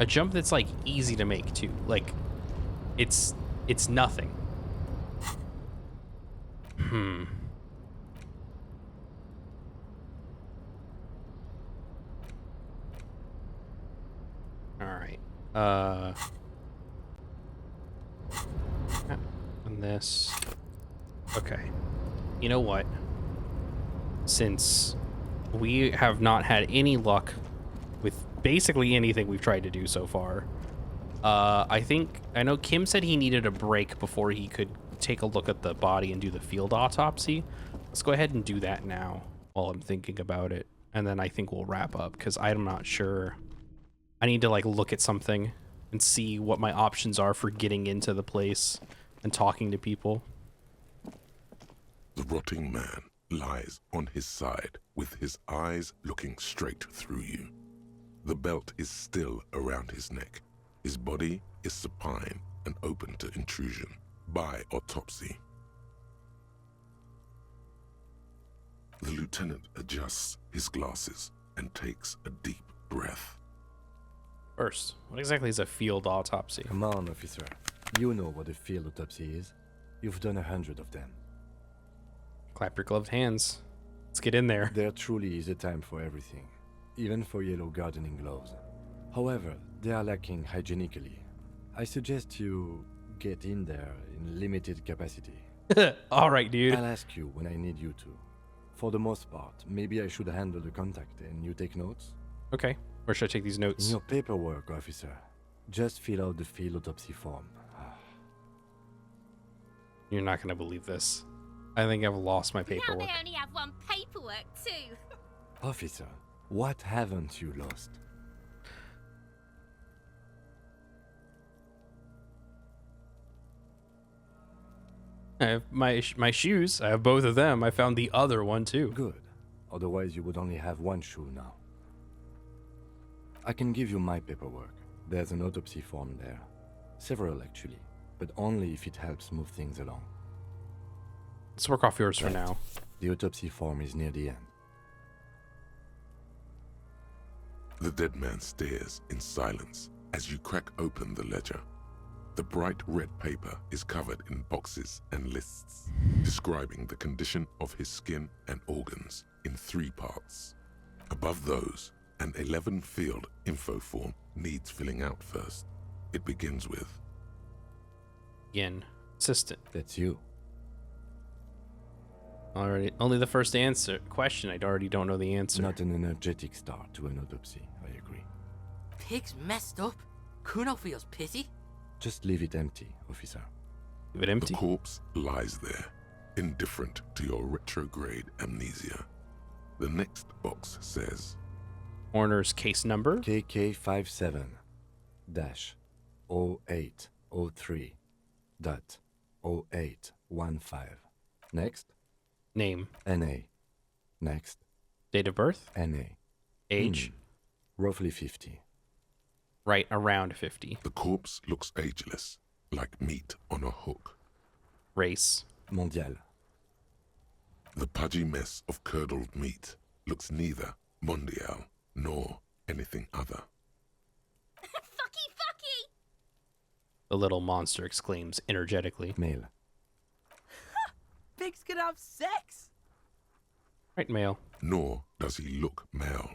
A jump that's like easy to make too. Like, it's nothing. All right. And this. Okay. You know what? Since we have not had any luck with basically anything we've tried to do so far, I know Kim said he needed a break before he could take a look at the body and do the field autopsy. Let's go ahead and do that now while I'm thinking about it. And then I think we'll wrap up because I'm not sure. I need to like look at something and see what my options are for getting into the place and talking to people. The rotting man lies on his side with his eyes looking straight through you. The belt is still around his neck. His body is supine and open to intrusion by autopsy. The lieutenant adjusts his glasses and takes a deep breath. First, what exactly is a field autopsy? Come on, officer. You know what a field autopsy is. You've done 100 of them. Clap your gloved hands. Let's get in there. There truly is a time for everything, even for yellow gardening gloves. However, they are lacking hygienically. I suggest you get in there in limited capacity. All right, dude. I'll ask you when I need you to. For the most part, maybe I should handle the contact and you take notes? Okay. Where should I take these notes? In your paperwork, officer. Just fill out the field autopsy form. You're not going to believe this. I think I've lost my paperwork. Now they only have one paperwork too. Officer, what haven't you lost? I have my shoes. I have both of them. I found the other one too. Good. Otherwise you would only have one shoe now. I can give you my paperwork. There's an autopsy form there. Several actually, but only if it helps move things along. Let's work off yours for now. The autopsy form is near the end. The dead man stares in silence as you crack open the ledger. The bright red paper is covered in boxes and lists, describing the condition of his skin and organs in 3 parts. Above those, an 11-field info form needs filling out first. It begins with... Again, assistant. That's you. Already, only the first question. I already don't know the answer. Not an energetic start to an autopsy, I agree. Pig's messed up. Kuno feels pity. Just leave it empty, officer. Leave it empty? The corpse lies there, indifferent to your retrograde amnesia. The next box says, Coroner's case number? KK57-0803.0815. Next. Name. NA. Next. Date of birth? NA. Age? Roughly 50. Right around 50. The corpse looks ageless, like meat on a hook. Race? Mondial. The pudgy mess of curdled meat looks neither mondial nor anything other. Fucky, fucky! The little monster exclaims energetically. Male. Pigs can have sex! Right, male. Nor does he look male,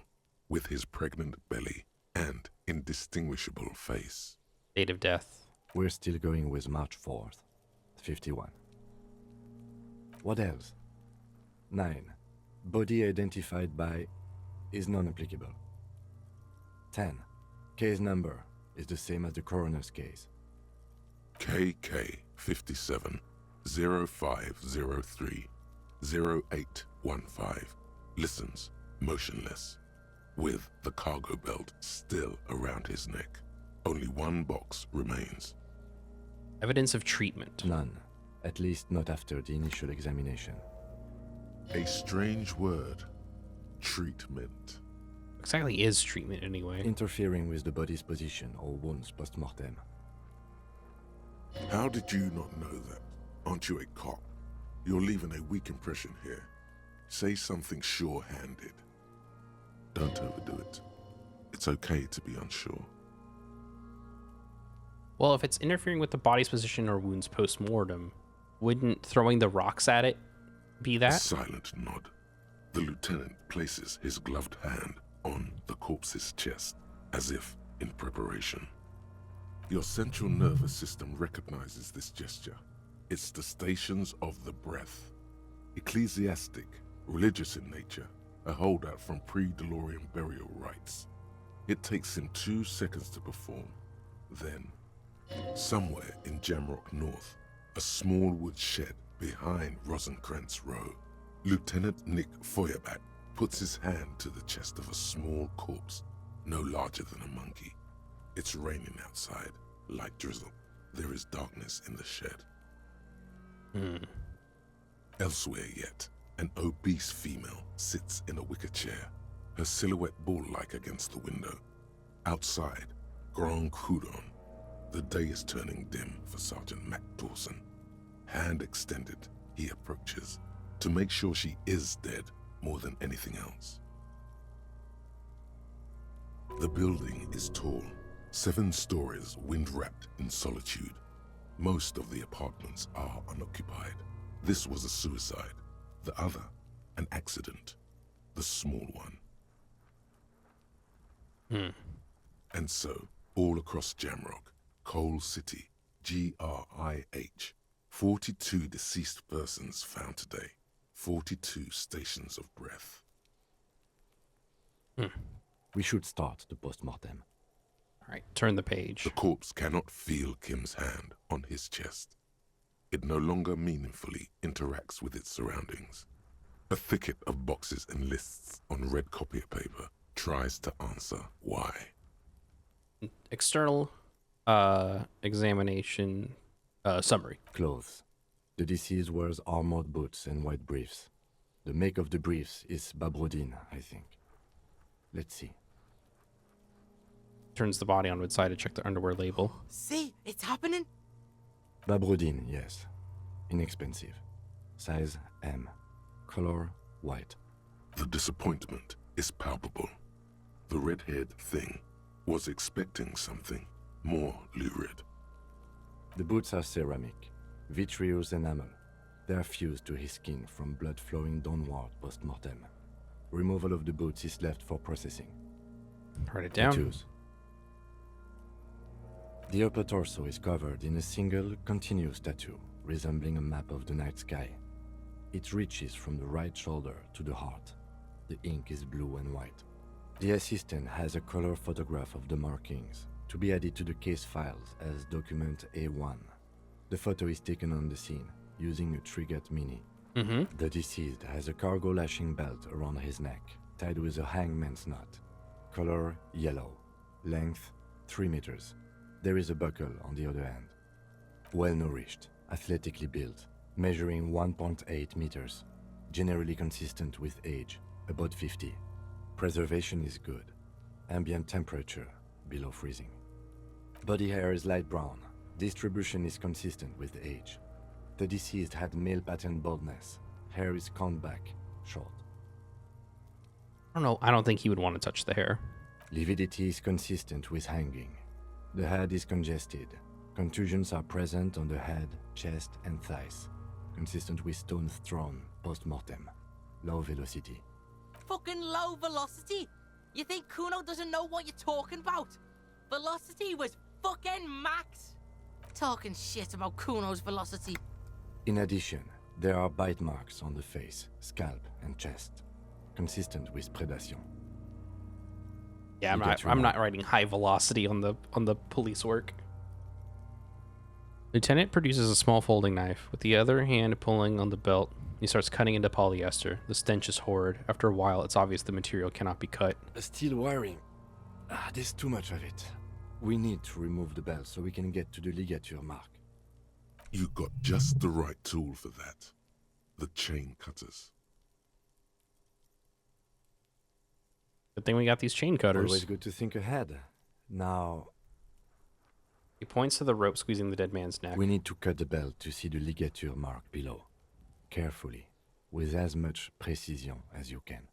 with his pregnant belly and indistinguishable face. Date of death? We're still going with March 4th, 51. What else? 9. Body identified by is non-applicable. 10. Case number is the same as the coroner's case. KK 57 0503 0815 listens motionless, with the cargo belt still around his neck. Only one box remains. Evidence of treatment? None. At least not after the initial examination. A strange word. Treatment. Exactly is treatment anyway? Interfering with the body's position or wounds post-mortem. How did you not know that? Aren't you a cop? You're leaving a weak impression here. Say something sure-handed. Don't overdo it. It's okay to be unsure. Well, if it's interfering with the body's position or wounds post-mortem, wouldn't throwing the rocks at it be A that? silent nod. The lieutenant places his gloved hand on the corpse's chest, as if in preparation. Your central nervous system recognizes this gesture. It's the stations of the breath. Ecclesiastic, religious in nature, a holdout from pre-DeLorean burial rites. It takes him 2 seconds to perform. Then, somewhere in Jamrock North, a small wood shed behind Rosencrantz Row, Lieutenant Nick Feuerbach puts his hand to the chest of a small corpse, no larger than a monkey. It's raining outside, light drizzle. There is darkness in the shed. Elsewhere yet, an obese female sits in a wicker chair, her silhouette bull-like against the window. Outside, Grand Coudon. The day is turning dim for Sergeant Mac Dawson. Hand extended, he approaches, to make sure she is dead more than anything else. The building is tall, 7 stories, wind-wrapped in solitude. Most of the apartments are unoccupied. This was a suicide. The other, an accident. The small one. And so, all across Jamrock, Coal City, GRIH, 42 deceased persons found today. 42 stations of breath. We should start the post-mortem. All right, turn the page. The corpse cannot feel Kim's hand on his chest. It no longer meaningfully interacts with its surroundings. A thicket of boxes and lists on red copier paper tries to answer why. External examination summary. Clothes. The deceased wears armored boots and white briefs. The make of the briefs is Babrodine, I think. Let's see. Turns the body on its side to check the underwear label. See, it's happening. Babrodine, yes. Inexpensive. Size M. Color white. The disappointment is palpable. The red-haired thing was expecting something more lurid. The boots are ceramic, vitreous enamel. They are fused to his skin from blood flowing downward post-mortem. Removal of the boots is left for processing. Write it down. Tattoos. The upper torso is covered in a single, continuous tattoo, resembling a map of the night sky. It reaches from the right shoulder to the heart. The ink is blue and white. The assistant has a color photograph of the markings, to be added to the case files as document A1. The photo is taken on the scene, using a Trigat Mini. The deceased has a cargo lashing belt around his neck, tied with a hangman's knot. Color yellow. Length 3 meters. There is a buckle on the other end. Well nourished, athletically built, measuring 1.8 meters. Generally consistent with age, about 50. Preservation is good. Ambient temperature below freezing. Body hair is light brown. Distribution is consistent with age. The deceased had male pattern baldness. Hair is combed back, short. I don't know. I don't think he would want to touch the hair. Lividity is consistent with hanging. The head is congested. Contusions are present on the head, chest, and thighs. Consistent with stones thrown post-mortem. Low velocity. Fucking low velocity? You think Kuno doesn't know what you're talking about? Velocity was fucking max. Talking shit about Kuno's velocity. In addition, there are bite marks on the face, scalp, and chest. Consistent with predation. Yeah, I'm not writing high velocity on the police work. Lieutenant produces a small folding knife, with the other hand pulling on the belt. He starts cutting into polyester. The stench is horrid. After a while, it's obvious the material cannot be cut. Steel wiring. There's too much of it. We need to remove the belt so we can get to the ligature mark. You got just the right tool for that. The chain cutters. Good thing we got these chain cutters. Always good to think ahead. Now... He points to the rope squeezing the dead man's neck. We need to cut the belt to see the ligature mark below. Carefully, with as much precision as you can.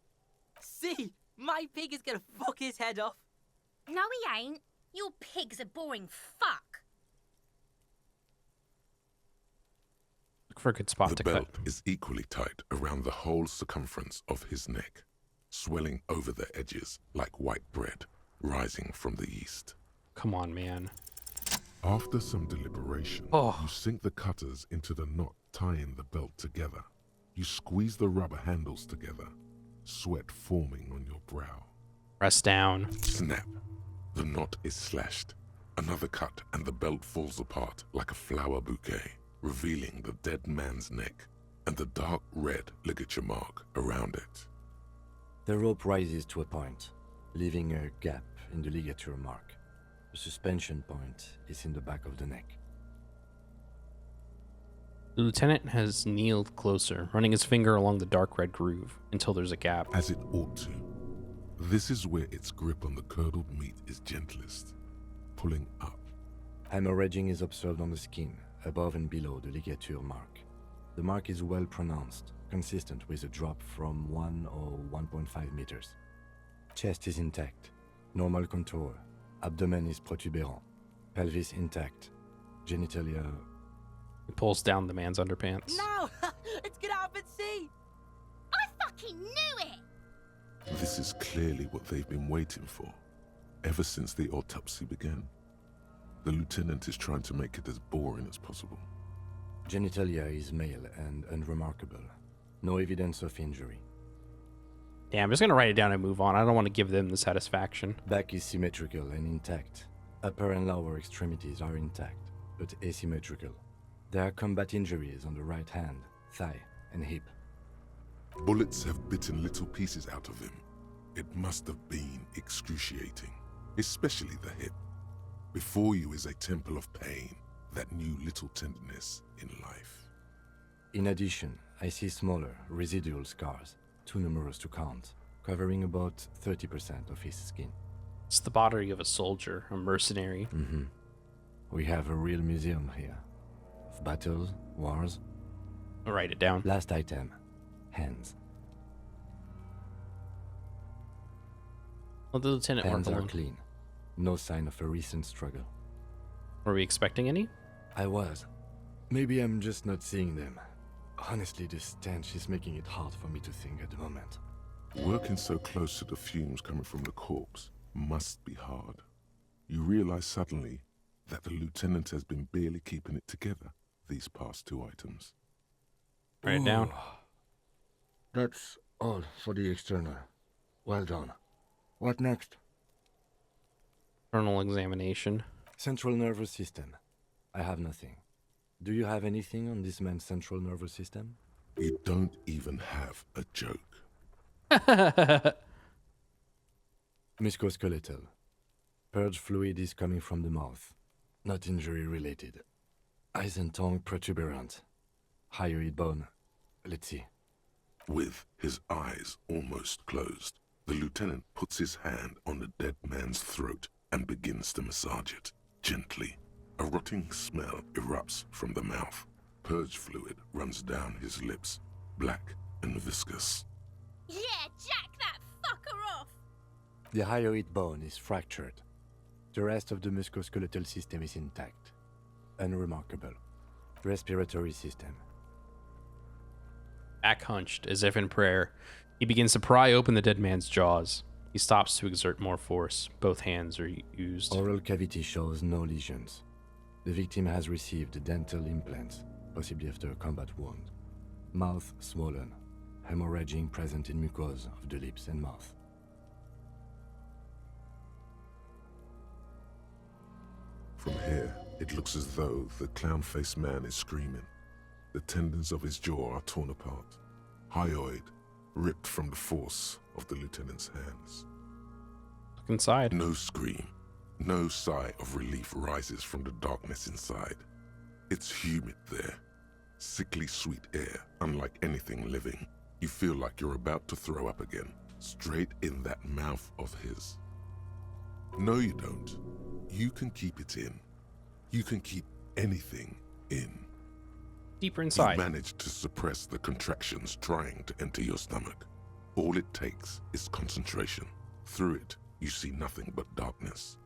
See, my pig is gonna fuck his head off. No, he ain't. Your pig's a boring fuck. Look for a good spot the to belt cut. is equally tight around the whole circumference of his neck, swelling over the edges like white bread rising from the yeast. Come on, man. After some deliberation, you sink the cutters into the knot tying the belt together. You squeeze the rubber handles together, sweat forming on your brow. Press down. Snap. The knot is slashed. Another cut and the belt falls apart like a flower bouquet, revealing the dead man's neck and the dark red ligature mark around it. The rope rises to a point, leaving a gap in the ligature mark. The suspension point is in the back of the neck. The lieutenant has kneeled closer, running his finger along the dark red groove until there's a gap. As it ought to. This is where its grip on the curdled meat is gentlest, pulling up. Hemorrhaging is observed on the skin, above and below the ligature mark. The mark is well pronounced, consistent with a drop from 1 or 1.5 meters. Chest is intact, normal contour. Abdomen is protuberant, pelvis intact, genitalia... He pulls down the man's underpants. No! It's gonna happen, see! I fucking knew it! This is clearly what they've been waiting for, ever since the autopsy began. The lieutenant is trying to make it as boring as possible. Genitalia is male and unremarkable. No evidence of injury. Yeah, I'm just going to write it down and move on. I don't want to give them the satisfaction. Back is symmetrical and intact. Upper and lower extremities are intact, but asymmetrical. There are combat injuries on the right hand, thigh, and hip. Bullets have bitten little pieces out of him. It must have been excruciating, especially the hip. Before you is a temple of pain that knew little tenderness in life. In addition, I see smaller, residual scars, too numerous to count, covering about 30% of his skin. It's the body of a soldier, a mercenary. Mm-hmm. We have a real museum here. Of battles, wars. I'll write it down. Last item. Hands. Well, the lieutenant Hands marked are alone. clean. No sign of a recent struggle. Were we expecting any? I was. Maybe I'm just not seeing them. Honestly, this stench is making it hard for me to think at the moment. Working so close to the fumes coming from the corpse must be hard. You realize suddenly that the lieutenant has been barely keeping it together these past 2 items. Write it down. That's all for the external. Well done. What next? Internal examination. Central nervous system. I have nothing. Do you have anything on this man's central nervous system? You don't even have a joke. Musculoskeletal. Purge fluid is coming from the mouth. Not injury related. Eyes and tongue protuberant. Hyoid bone. Let's see. With his eyes almost closed, the lieutenant puts his hand on the dead man's throat and begins to massage it, gently. A rotting smell erupts from the mouth. Purge fluid runs down his lips, black and viscous. Yeah, jack that fucker off! The hyoid bone is fractured. The rest of the musculoskeletal system is intact. Unremarkable. Respiratory system. Back hunched, as if in prayer, he begins to pry open the dead man's jaws. He stops to exert more force. Both hands are used. Oral cavity shows no lesions. The victim has received dental implants, possibly after a combat wound. Mouth swollen. Hemorrhaging present in mucosa of the lips and mouth. From here, it looks as though the clown-faced man is screaming. The tendons of his jaw are torn apart. Hyoid ripped from the force of the lieutenant's hands. Look inside. No scream, no sigh of relief rises from the darkness inside. It's humid there. Sickly sweet air, unlike anything living. You feel like you're about to throw up again, straight in that mouth of his. No, you don't. You can keep it in. You can keep anything in. Deeper inside. You managed to suppress the contractions trying to enter your stomach. All it takes is concentration. Through it, you see nothing but darkness.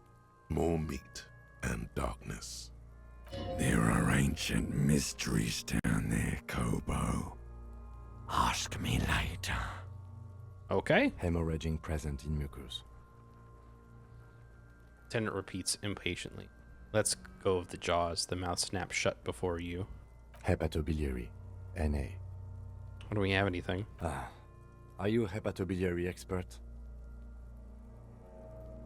More meat and darkness. There are ancient mysteries down there, Kobo. Ask me later. Okay. Hemorrhaging present in mucus. Lieutenant repeats impatiently. Let's go of the jaws. The mouth snaps shut before you. Hepatobiliary. NA. Do we have anything? Are you a hepatobiliary expert?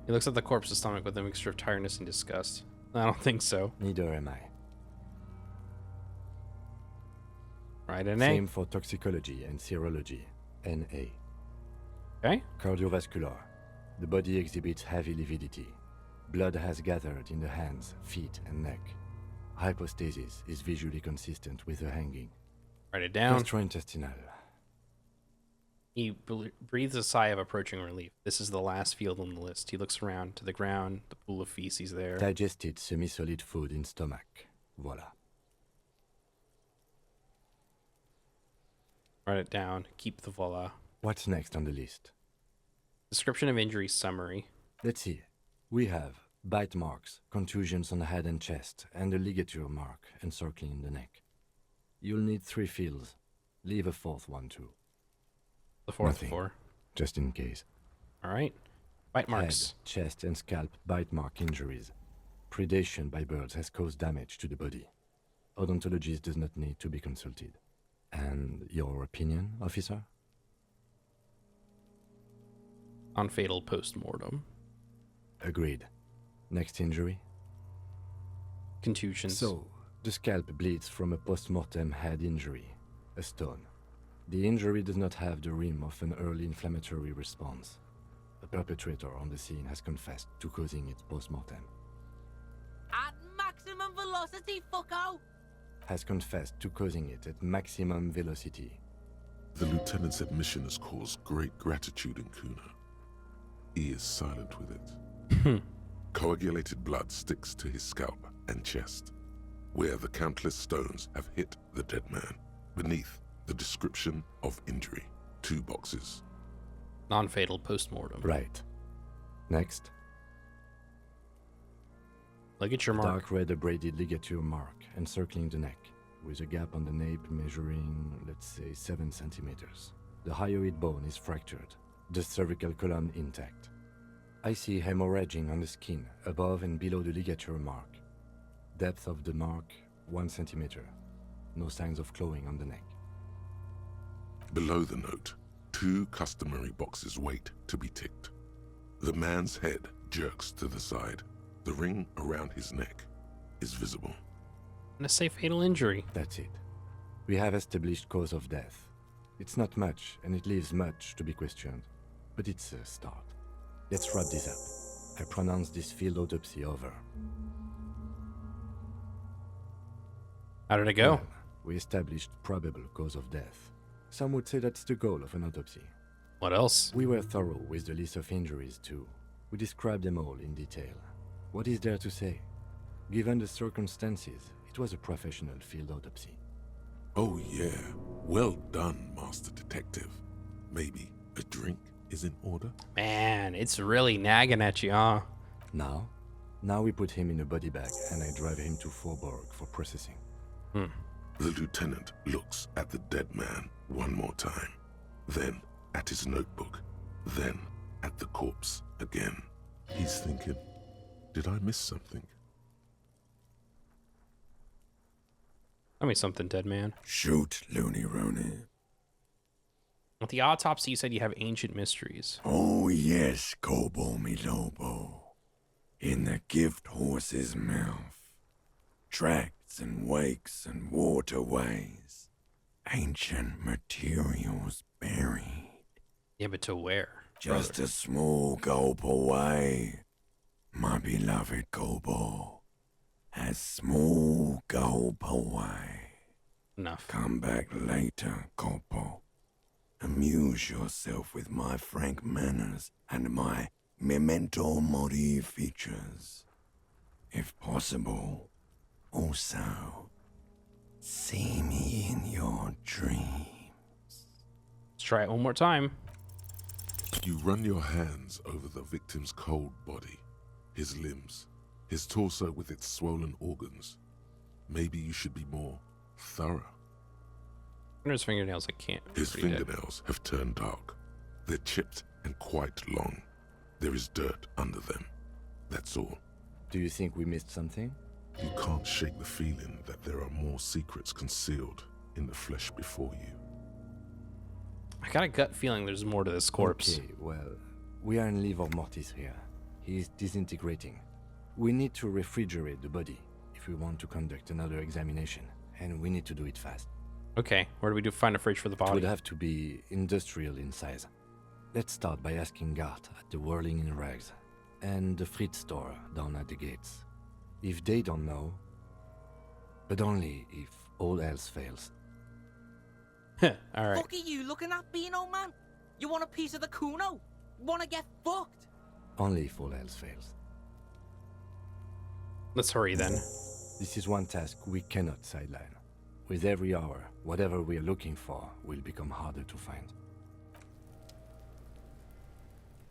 He looks at the corpse's stomach with a mixture of tiredness and disgust. I don't think so. Neither am I. Right, NA? Same for toxicology and serology. NA. Okay. Cardiovascular. The body exhibits heavy lividity. Blood has gathered in the hands, feet, and neck. Hypostasis is visually consistent with the hanging. Write it down. Gastrointestinal. He breathes a sigh of approaching relief. This is the last field on the list. He looks around to the ground, the pool of feces there. Digested semi-solid food in stomach. Voila. Write it down. Keep the voila. What's next on the list? Description of injury summary. Let's see. We have bite marks, contusions on the head and chest, and a ligature mark encircling the neck. You'll need 3 fields. Leave a 4th one too. The 4th Nothing. 4. Just in case. All right. Bite marks. Head, chest, and scalp bite mark injuries. Predation by birds has caused damage to the body. Odontologist does not need to be consulted. And your opinion, officer? Non-fatal post-mortem. Agreed. Next injury? Contusions. So, the scalp bleeds from a post-mortem head injury, a stone. The injury does not have the rim of an early inflammatory response. The perpetrator on the scene has confessed to causing it post-mortem. At maximum velocity, fucko! Has confessed to causing it at maximum velocity. The lieutenant's admission has caused great gratitude in Kuna. He is silent with it. Coagulated blood sticks to his scalp and chest, where the countless stones have hit the dead man. Beneath, the description of injury. 2 boxes. Non-fatal post-mortem. Right. Next. Ligature mark. Dark red abraded ligature mark encircling the neck, with a gap on the nape measuring, let's say, 7 centimeters. The hyoid bone is fractured. The cervical column intact. I see hemorrhaging on the skin, above and below the ligature mark. Depth of the mark, 1 centimeter. No signs of clawing on the neck. Below the note, 2 customary boxes wait to be ticked. The man's head jerks to the side. The ring around his neck is visible. And a safe fatal injury. That's it. We have established cause of death. It's not much, and it leaves much to be questioned. But it's a start. Let's wrap this up. I pronounce this field autopsy over. How did it go? Well, we established probable cause of death. Some would say that's the goal of an autopsy. What else? We were thorough with the list of injuries, too. We described them all in detail. What is there to say? Given the circumstances, it was a professional field autopsy. Oh yeah, well done, Master Detective. Maybe a drink is in order? Man, it's really nagging at you, huh? Now we put him in a body bag and I drive him to Forborg for processing. The lieutenant looks at the dead man one more time, then at his notebook, then at the corpse again. He's thinking, did I miss something? Tell me something, dead man. Shoot, Looney Rooney. With the autopsy, you said you have ancient mysteries. Oh yes, Kobo mi Lobo. In the gift horse's mouth. Tracts and wakes and waterways. Ancient materials buried. Yeah, but to where? Just a small gulp away. My beloved Kobo. A small gulp away. Enough. Come back later, Kobo. Amuse yourself with my frank manners and my memento mori features. If possible, also, see me in your dreams. Let's try it one more time. You run your hands over the victim's cold body, his limbs, his torso with its swollen organs. Maybe you should be more thorough. Under his fingernails, I can't. His fingernails have turned dark. They're chipped and quite long. There is dirt under them. That's all. Do you think we missed something? You can't shake the feeling that there are more secrets concealed in the flesh before you. I got a gut feeling there's more to this corpse. Okay, well, we are in livor mortis here. He is disintegrating. We need to refrigerate the body if we want to conduct another examination, and we need to do it fast. Okay, where do we find a fridge for the It body? would have to be industrial in size. Let's start by asking Gart at the Whirling in Rags and the Fritz store down at the gates. If they don't know, but only if all else fails. All right. Fuck are you looking at, Beano man? You want a piece of the Kuno? Wanna get fucked? Only if all else fails. Let's hurry then. This is one task we cannot sideline. With every hour, whatever we are looking for will become harder to find.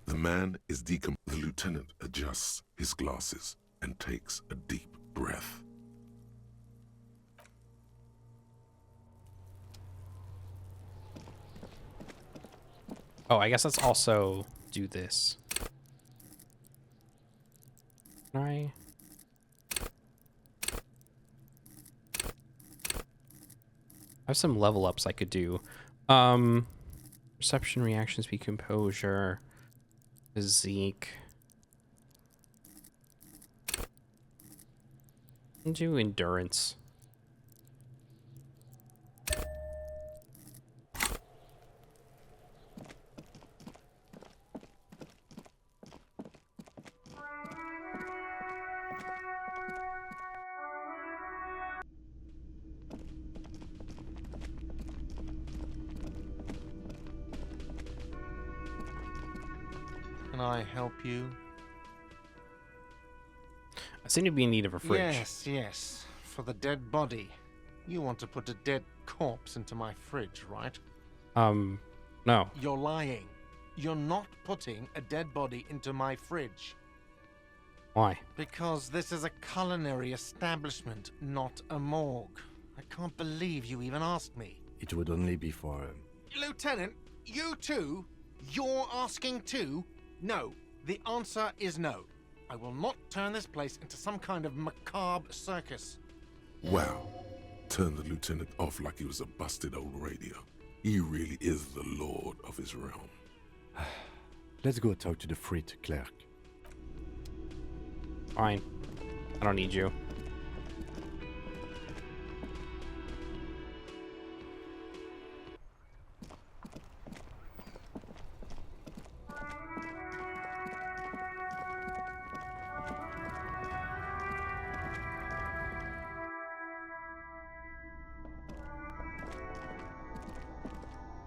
The man is decomposed. The lieutenant adjusts his glasses and takes a deep breath. Oh, I guess let's also do this. Can I? I have some level ups I could do. Perception, reaction speed, composure, physique. And do endurance. Can I help you? I seem to be in need of a fridge. Yes, yes. For the dead body. You want to put a dead corpse into my fridge, right? No. You're lying. You're not putting a dead body into my fridge. Why? Because this is a culinary establishment, not a morgue. I can't believe you even asked me. It would only be for... Lieutenant, you too? You're asking too? No. The answer is no. I will not turn this place into some kind of macabre circus. Wow. Turned the lieutenant off like he was a busted old radio. He really is the lord of his realm. Let's go talk to the frit clerk. Fine. I don't need you.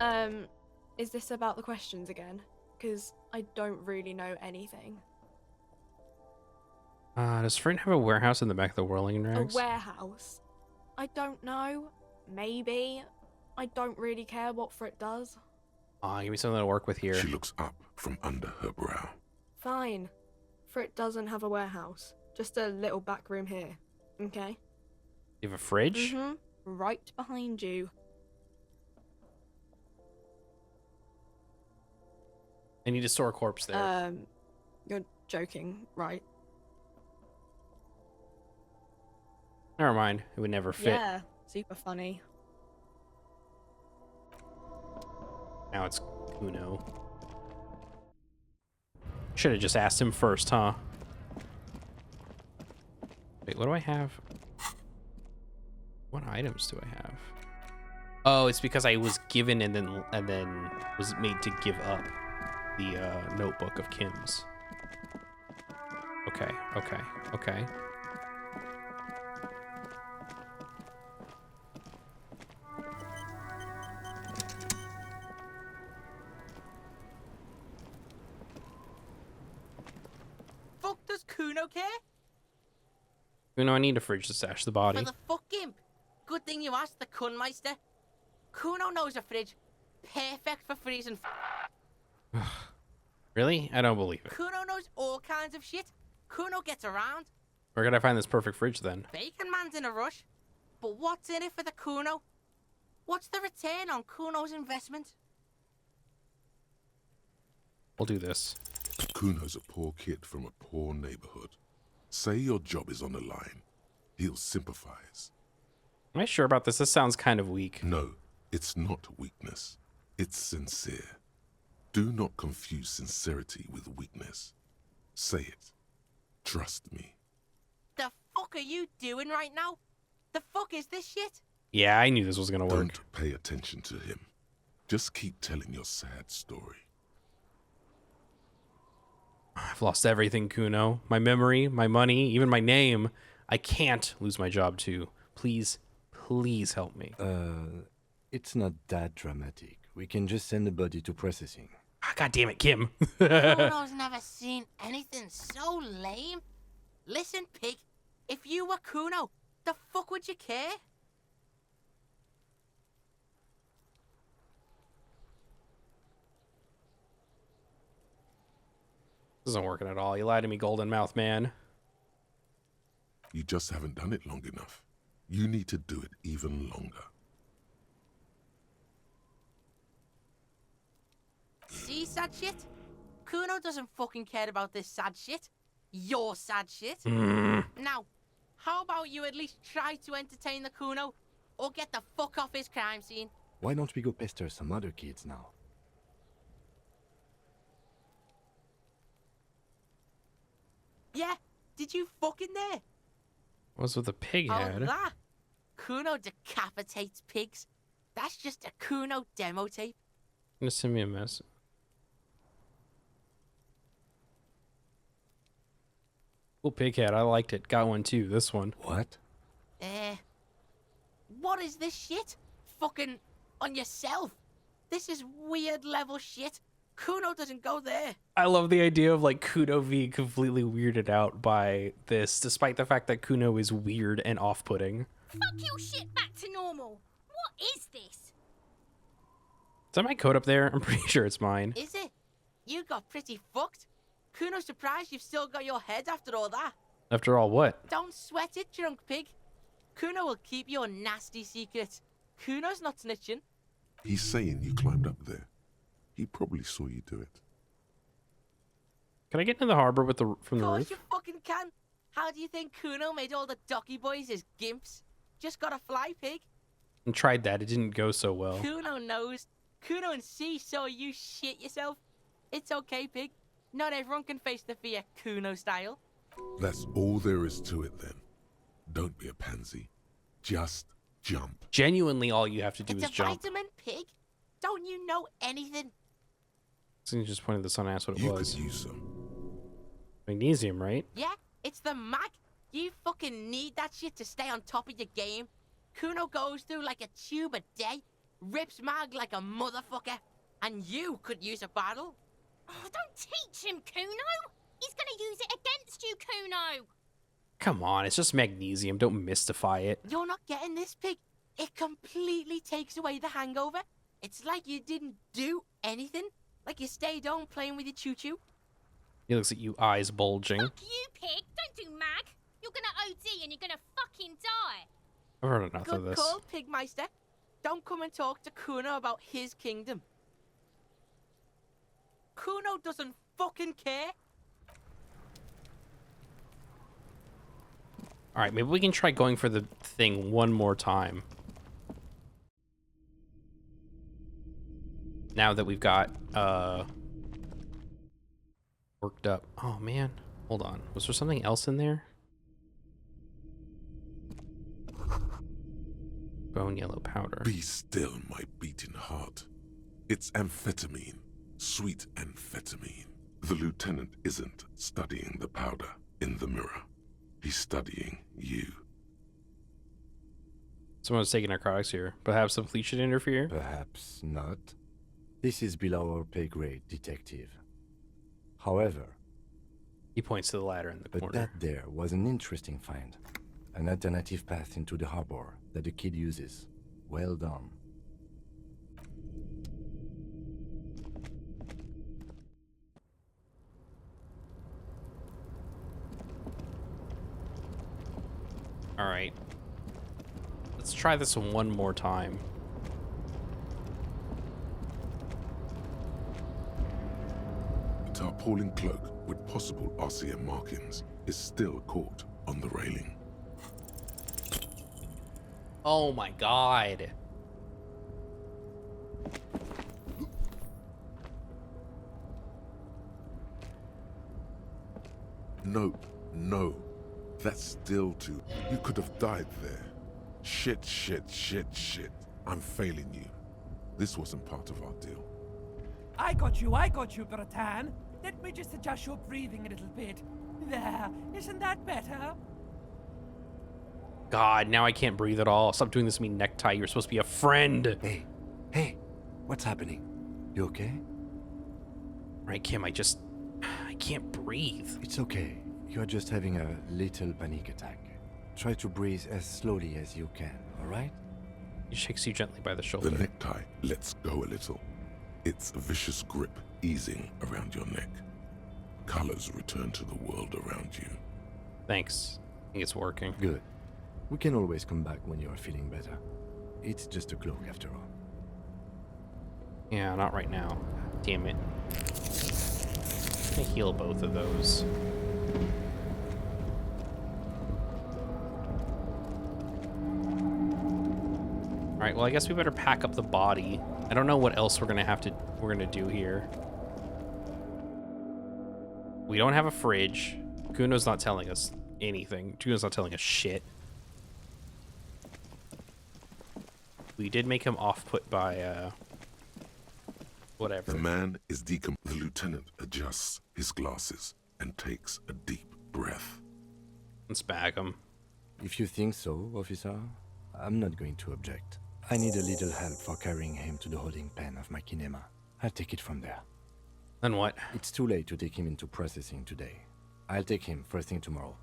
Is this about the questions again? Because I don't really know anything. Does Frin have a warehouse in the back of the whirling rags? A warehouse? I don't know. Maybe. I don't really care what Frit does. Give me something to work with here. She looks up from under her brow. Fine. Frit doesn't have a warehouse. Just a little back room here. Okay? You have a fridge? Mm-hmm. Right behind you. I need to store a corpse there. You're joking, right? Never mind. It would never fit. Yeah, super funny. Now it's Kuno. Should have just asked him first, huh? Wait, what do I have? What items do I have? Oh, it's because I was given and then was made to give up the notebook of Kim's. Okay. Fuck does Kuno care? Kuno, I need a fridge to stash the body. For the fuck imp. Good thing you asked the Kunmeister. Kuno knows a fridge. Perfect for freezing. Really? I don't believe it. Kuno knows all kinds of shit. Kuno gets around. Where could I find this perfect fridge then? Bacon Man's in a rush. But what's in it for the Kuno? What's the return on Kuno's investment? We'll do this. Kuno's a poor kid from a poor neighborhood. Say your job is on the line. He'll sympathize. Am I sure about this? This sounds kind of weak. No, it's not weakness. It's sincere. Do not confuse sincerity with weakness. Say it. Trust me. The fuck are you doing right now? The fuck is this shit? Yeah, I knew this was gonna work. Don't pay attention to him. Just keep telling your sad story. I've lost everything, Kuno. My memory, my money, even my name. I can't lose my job too. Please help me. It's not that dramatic. We can just send the body to processing. God damn it, Kim. Kuno's never seen anything so lame. Listen, pig. If you were Kuno, the fuck would you care? This isn't working at all. You lied to me, golden mouth man. You just haven't done it long enough. You need to do it even longer. See, sad shit? Kuno doesn't fucking care about this sad shit. Your sad shit. Now, how about you at least try to entertain the Kuno, or get the fuck off his crime scene? Why don't we go pester some other kids now? Yeah, did you fucking there? What's with the pig Oh, head? that? Kuno decapitates pigs. That's just a Kuno demo tape. Gonna send me a message. Cool pig head. I liked it. Got one too. This one. What? What is this shit? Fucking on yourself. This is weird level shit. Kuno doesn't go there. I love the idea of like Kuno being completely weirded out by this, despite the fact that Kuno is weird and off-putting. Fuck your shit back to normal. What is this? Is that my coat up there? I'm pretty sure it's mine. Is it? You got pretty fucked. Kuno's surprised you've still got your head after all that. After all, what? Don't sweat it, drunk pig. Kuno will keep your nasty secrets. Kuno's not snitching. He's saying you climbed up there. He probably saw you do it. Can I get into the harbor with the from the Of course roof? you fucking can. How do you think Kuno made all the docky boys his gimps? Just gotta fly, pig. And tried that. It didn't go so well. Kuno knows. Kuno and C saw you shit yourself. It's okay, pig. Not everyone can face the fear Kuno style. That's all there is to it then. Don't be a pansy. Just jump. Genuinely, all you have to do It's is a jump. vitamin, pig. Don't you know anything? So you just pointed this on, asked what it You was. could use some. Magnesium, right? Yeah, it's the mag. You fucking need that shit to stay on top of your game. Kuno goes through like a tube a day. rips mag like a motherfucker, and you could use a bottle. Oh, don't teach him, Kuno. He's gonna use it against you, Kuno. Come on, it's just magnesium. Don't mystify it. You're not getting this, Pig. It completely takes away the hangover. It's like you didn't do anything. Like you stayed home playing with your choo-choo. He looks at you, eyes bulging. Fuck you, Pig. Don't do mag. You're gonna OD and you're gonna fucking die. I've heard enough of Good this. call, Pigmeister. Don't come and talk to Kuno about his kingdom. Kuno doesn't fucking care. All right, maybe we can try going for the thing one more time. Now that we've got worked up. Oh man, hold on. Was there something else in there? Bone yellow powder. Be still, my beating heart. It's amphetamine. Sweet amphetamine. The lieutenant isn't studying the powder in the mirror. He's studying you. Someone's taking narcotics here. Perhaps the police should interfere? Perhaps not. This is below our pay grade, detective. However... He points to the ladder in the but corner. that there was an interesting find. An alternative path into the harbor that the kid uses. Well done. All right. Let's try this one more time. A tarpaulin cloak with possible RCM markings is still caught on the railing. Oh my god. No, no. That's still too... You could have died there. Shit. I'm failing you. This wasn't part of our deal. I got you, Bertan. Let me just adjust your breathing a little bit. There, isn't that better? God, now I can't breathe at all. Stop doing this to me, necktie. You're supposed to be a friend. Hey, what's happening? You okay? Right, Kim, I can't breathe. It's okay. You're just having a little panic attack. Try to breathe as slowly as you can, alright? He shakes you gently by the shoulder. The necktie lets go a little. Its vicious grip easing around your neck. Colors return to the world around you. Thanks. I think it's working. Good. We can always come back when you are feeling better. It's just a cloak after all. Yeah, not right now. Damn it. I'm gonna heal both of those. Alright, well I guess we better pack up the body. I don't know what else we're gonna do here. We don't have a fridge. Kuno's not telling us anything. Kuno's not telling us shit. We did make him off-put by, whatever. The man is The lieutenant adjusts his glasses and takes a deep breath. Let's bag him. If you think so, officer, I'm not going to object. I need a little help for carrying him to the holding pen of my kinema. I'll take it from there. Then what? It's too late to take him into processing today. I'll take him first thing tomorrow.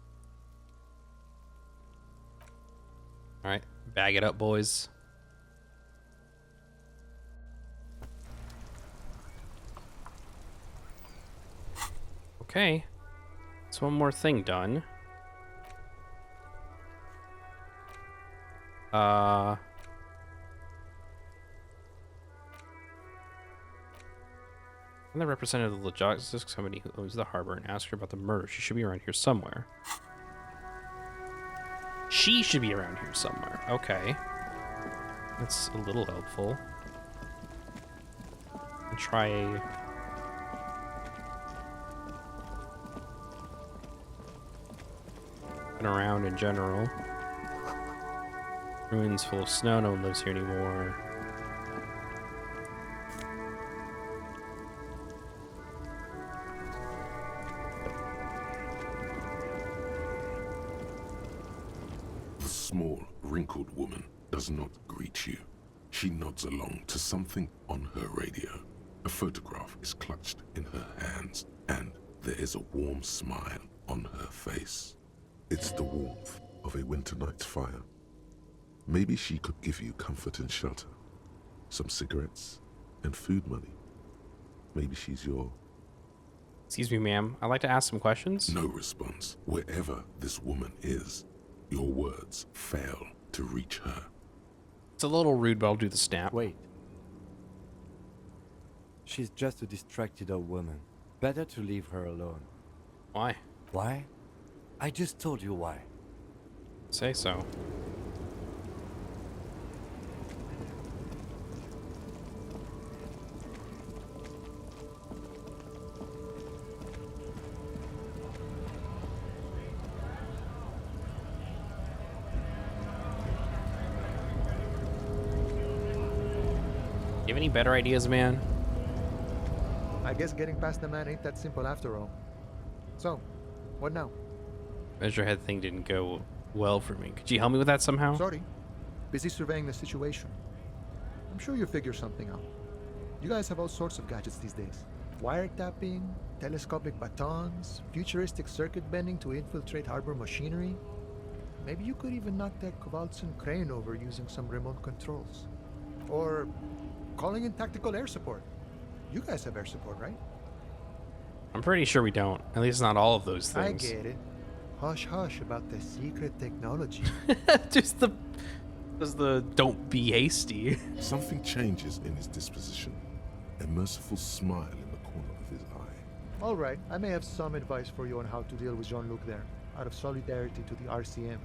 Alright, bag it up, boys. Okay. That's one more thing done. I'm the representative of the logistics company who owns the harbor and ask her about the murder. She should be around here somewhere. She should be around here somewhere. Okay. That's a little helpful. I'll try a... around in general. Ruins full of snow. No one lives here anymore. The small, wrinkled woman does not greet you. She nods along to something on her radio. A photograph is clutched in her hands, and there is a warm smile on her face. It's the warmth of a winter night's fire. Maybe she could give you comfort and shelter, some cigarettes, and food money. Maybe she's your... Excuse me, ma'am. I'd like to ask some questions. No response. Wherever this woman is, your words fail to reach her. It's a little rude, but I'll do the snap. Wait. She's just a distracted old woman. Better to leave her alone. Why? Why? I just told you why. Say so. You have any better ideas, man? I guess getting past the man ain't that simple after all. So, what now? Measurehead thing didn't go well for me. Could you help me with that somehow? Sorry. Busy surveying the situation. I'm sure you'll figure something out. You guys have all sorts of gadgets these days. Wiretapping, telescopic batons, futuristic circuit bending to infiltrate harbor machinery. Maybe you could even knock that Kowalczyk crane over using some remote controls. Or calling in tactical air support. You guys have air support, right? I'm pretty sure we don't. At least not all of those things. I get it. Hush hush about the secret technology. Just the don't be hasty. Something changes in his disposition. A merciful smile in the corner of his eye. All right, I may have some advice for you on how to deal with Jean-Luc there, out of solidarity to the RCM.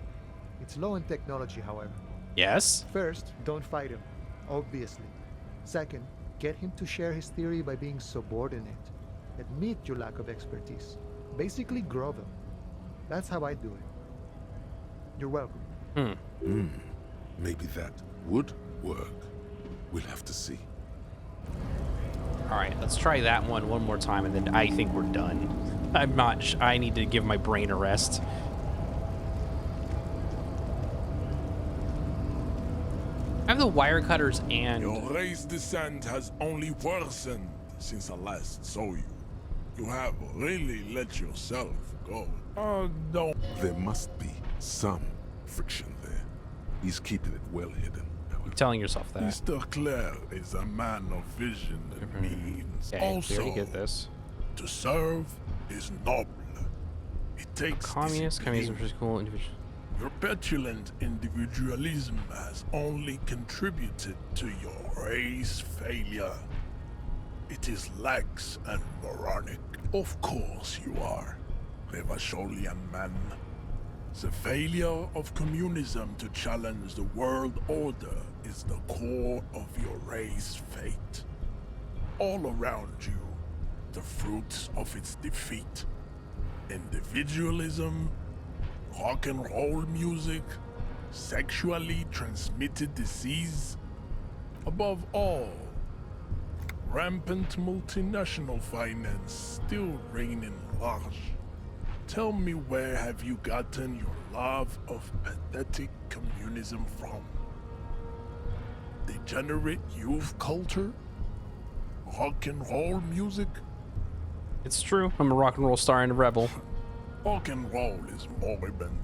It's low in technology, however. Yes? First, don't fight him, obviously. Second, get him to share his theory by being subordinate. Admit your lack of expertise. Basically, grovel. That's how I do it. You're welcome. Maybe that would work. We'll have to see. Alright, let's try that one more time, and then I think we're done. I'm not I need to give my brain a rest. I have the wire cutters and... Your race descent has only worsened since I last saw you. You have really let yourself go. Oh, don't. There must be some friction there. He's keeping it well hidden. You're telling yourself that. Mr. Claire is a man of vision and means. Okay, Also, we already get this. To serve is noble. It takes Communist, communism is cool, individual. Your petulant individualism has only contributed to your race failure. It is lax and moronic. Of course you are, Revacholian man. The failure of communism to challenge the world order is the core of your race fate. All around you, the fruits of its defeat. Individualism, rock and roll music, sexually transmitted disease. Above all, rampant multinational finance still reigning large. Tell me, where have you gotten your love of pathetic communism from? Degenerate youth culture? Rock and roll music? It's true. I'm a rock and roll star and a rebel. Rock and roll is moribund.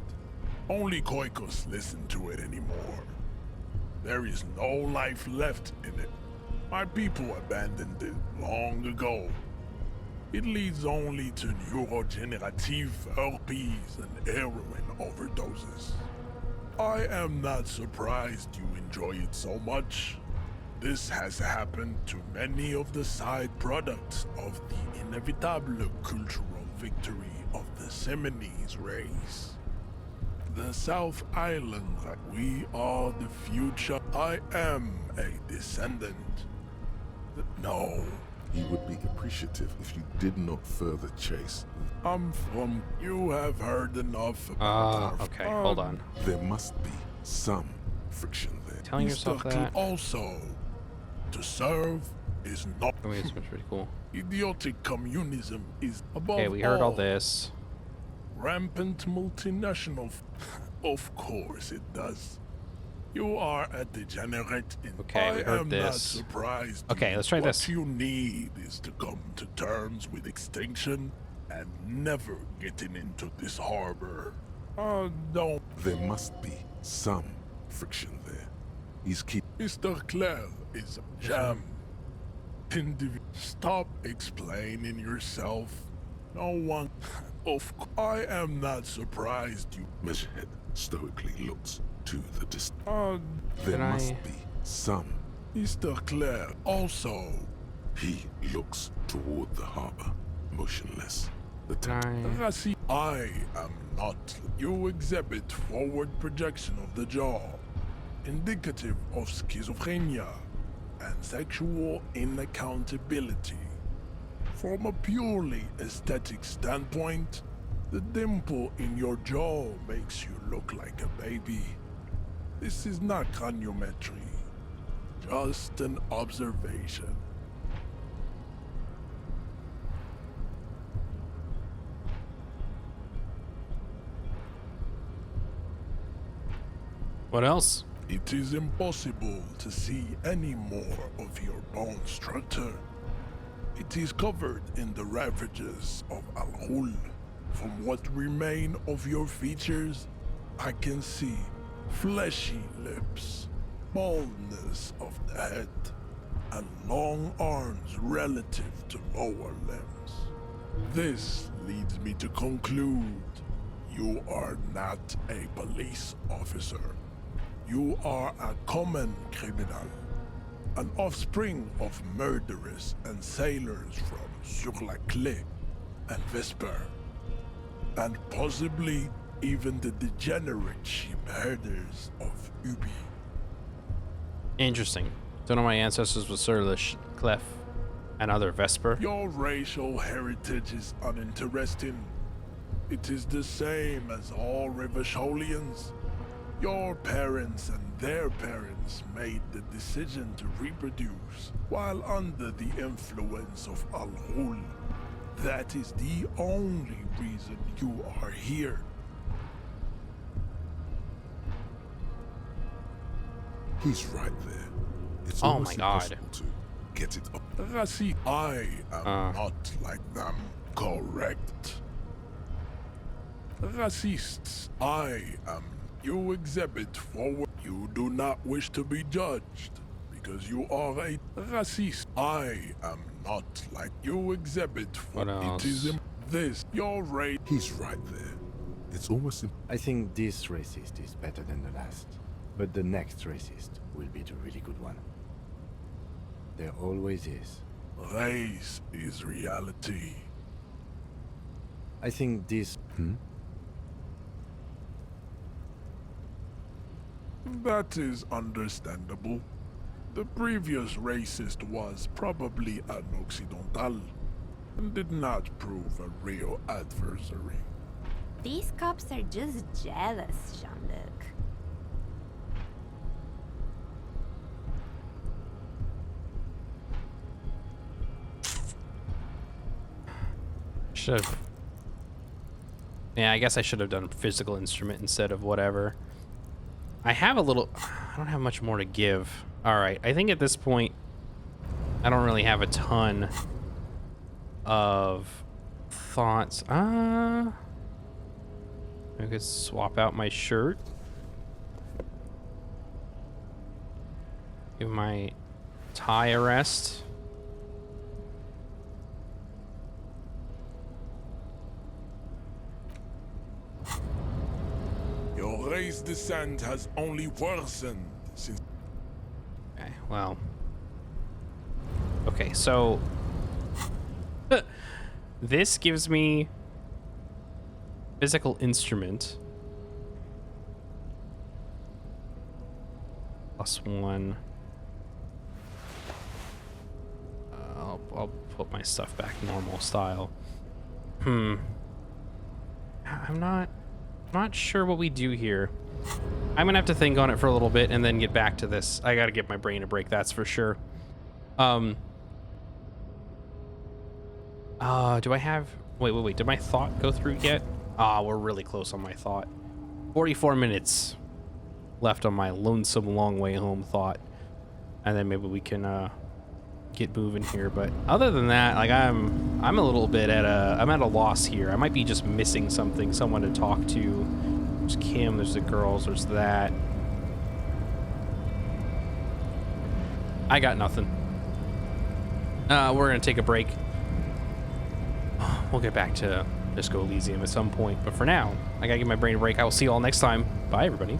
Only Koikos listen to it anymore. There is no life left in it. My people abandoned it long ago. It leads only to neurodegenerative herpes and heroin overdoses. I am not surprised you enjoy it so much. This has happened to many of the side products of the inevitable cultural victory of the Seminoles race. The South Island, we are the future. I am a descendant. No. He would be appreciative if you did not further chase. I'm from... You have heard enough about... okay, hold on. There must be some friction there. Telling yourself that. Also, to serve is not... I mean, it's pretty cool. Idiotic communism is above Okay, we heard all this. Rampant multinational... Of course it does. You are a degenerate. Okay, we heard I am this. not surprised. Okay, let's try what this. What you need is to come to terms with extinction and never getting into this harbor. No. There must be some friction there. He's keep. Mr. Claire is a jam. Stop explaining yourself. No one. I am not surprised you. Meshhead stoically looks to the distance. There must be some. Mr. Claire also. He looks toward the harbor, motionless. I am not. You exhibit forward projection of the jaw, indicative of schizophrenia and sexual inaccountability. From a purely aesthetic standpoint, the dimple in your jaw makes you look like a baby. This is not coniometry, just an observation. What else? It is impossible to see any more of your bone structure. It is covered in the ravages of Al-Ghul. From what remain of your features, I can see fleshy lips, baldness of the head, and long arms relative to lower limbs. This leads me to conclude you are not a police officer. You are a common criminal, an offspring of murderers and sailors from Sur-la-Clé and Vesper, and possibly even the degenerate sheep herders of Ubi. Interesting. Don't know my ancestors were Sur-la-Clé and other Vesper. Your racial heritage is uninteresting. It is the same as all Rivasholians. Your parents and their parents made the decision to reproduce while under the influence of Al-Ghul. That is the only reason you are here. He's right there. It's Oh almost my God. impossible to get it up. Rassi, I am not like them. Correct. Racists, I am. You exhibit forward. You do not wish to be judged because you are a racist. I am not like you exhibit What else? It is this your race. He's right there. It's almost I think this racist is better than the last, but the next racist will be the really good one. There always is. Race is reality. I think this... That is understandable. The previous racist was probably an Occidental and did not prove a real adversary. These cops are just jealous, Jean-Luc. Should've... Yeah, I guess I should have done physical instrument instead of whatever. I have a little... I don't have much more to give. Alright, I think at this point, I don't really have a ton of thoughts. I could swap out my shirt. Give my tie a rest. Your race descent has only worsened since... Okay, well... Okay, so... this gives me... physical instrument. +1. I'll put my stuff back normal style. I'm not sure what we do here. I'm gonna have to think on it for a little bit and then get back to this. I gotta give my brain a break, that's for sure. Do I have... Wait. Did my thought go through yet? We're really close on my thought. 44 minutes. left on my lonesome long way home thought, and then maybe we can get moving here. But other than that, like I'm a little bit at a loss here. I might be just missing something, someone to talk to. There's Kim, there's the girls, there's that. I got nothing. We're gonna take a break. We'll get back to Disco Elysium at some point, but for now, I gotta give my brain a break. I will see you all next time. Bye, everybody.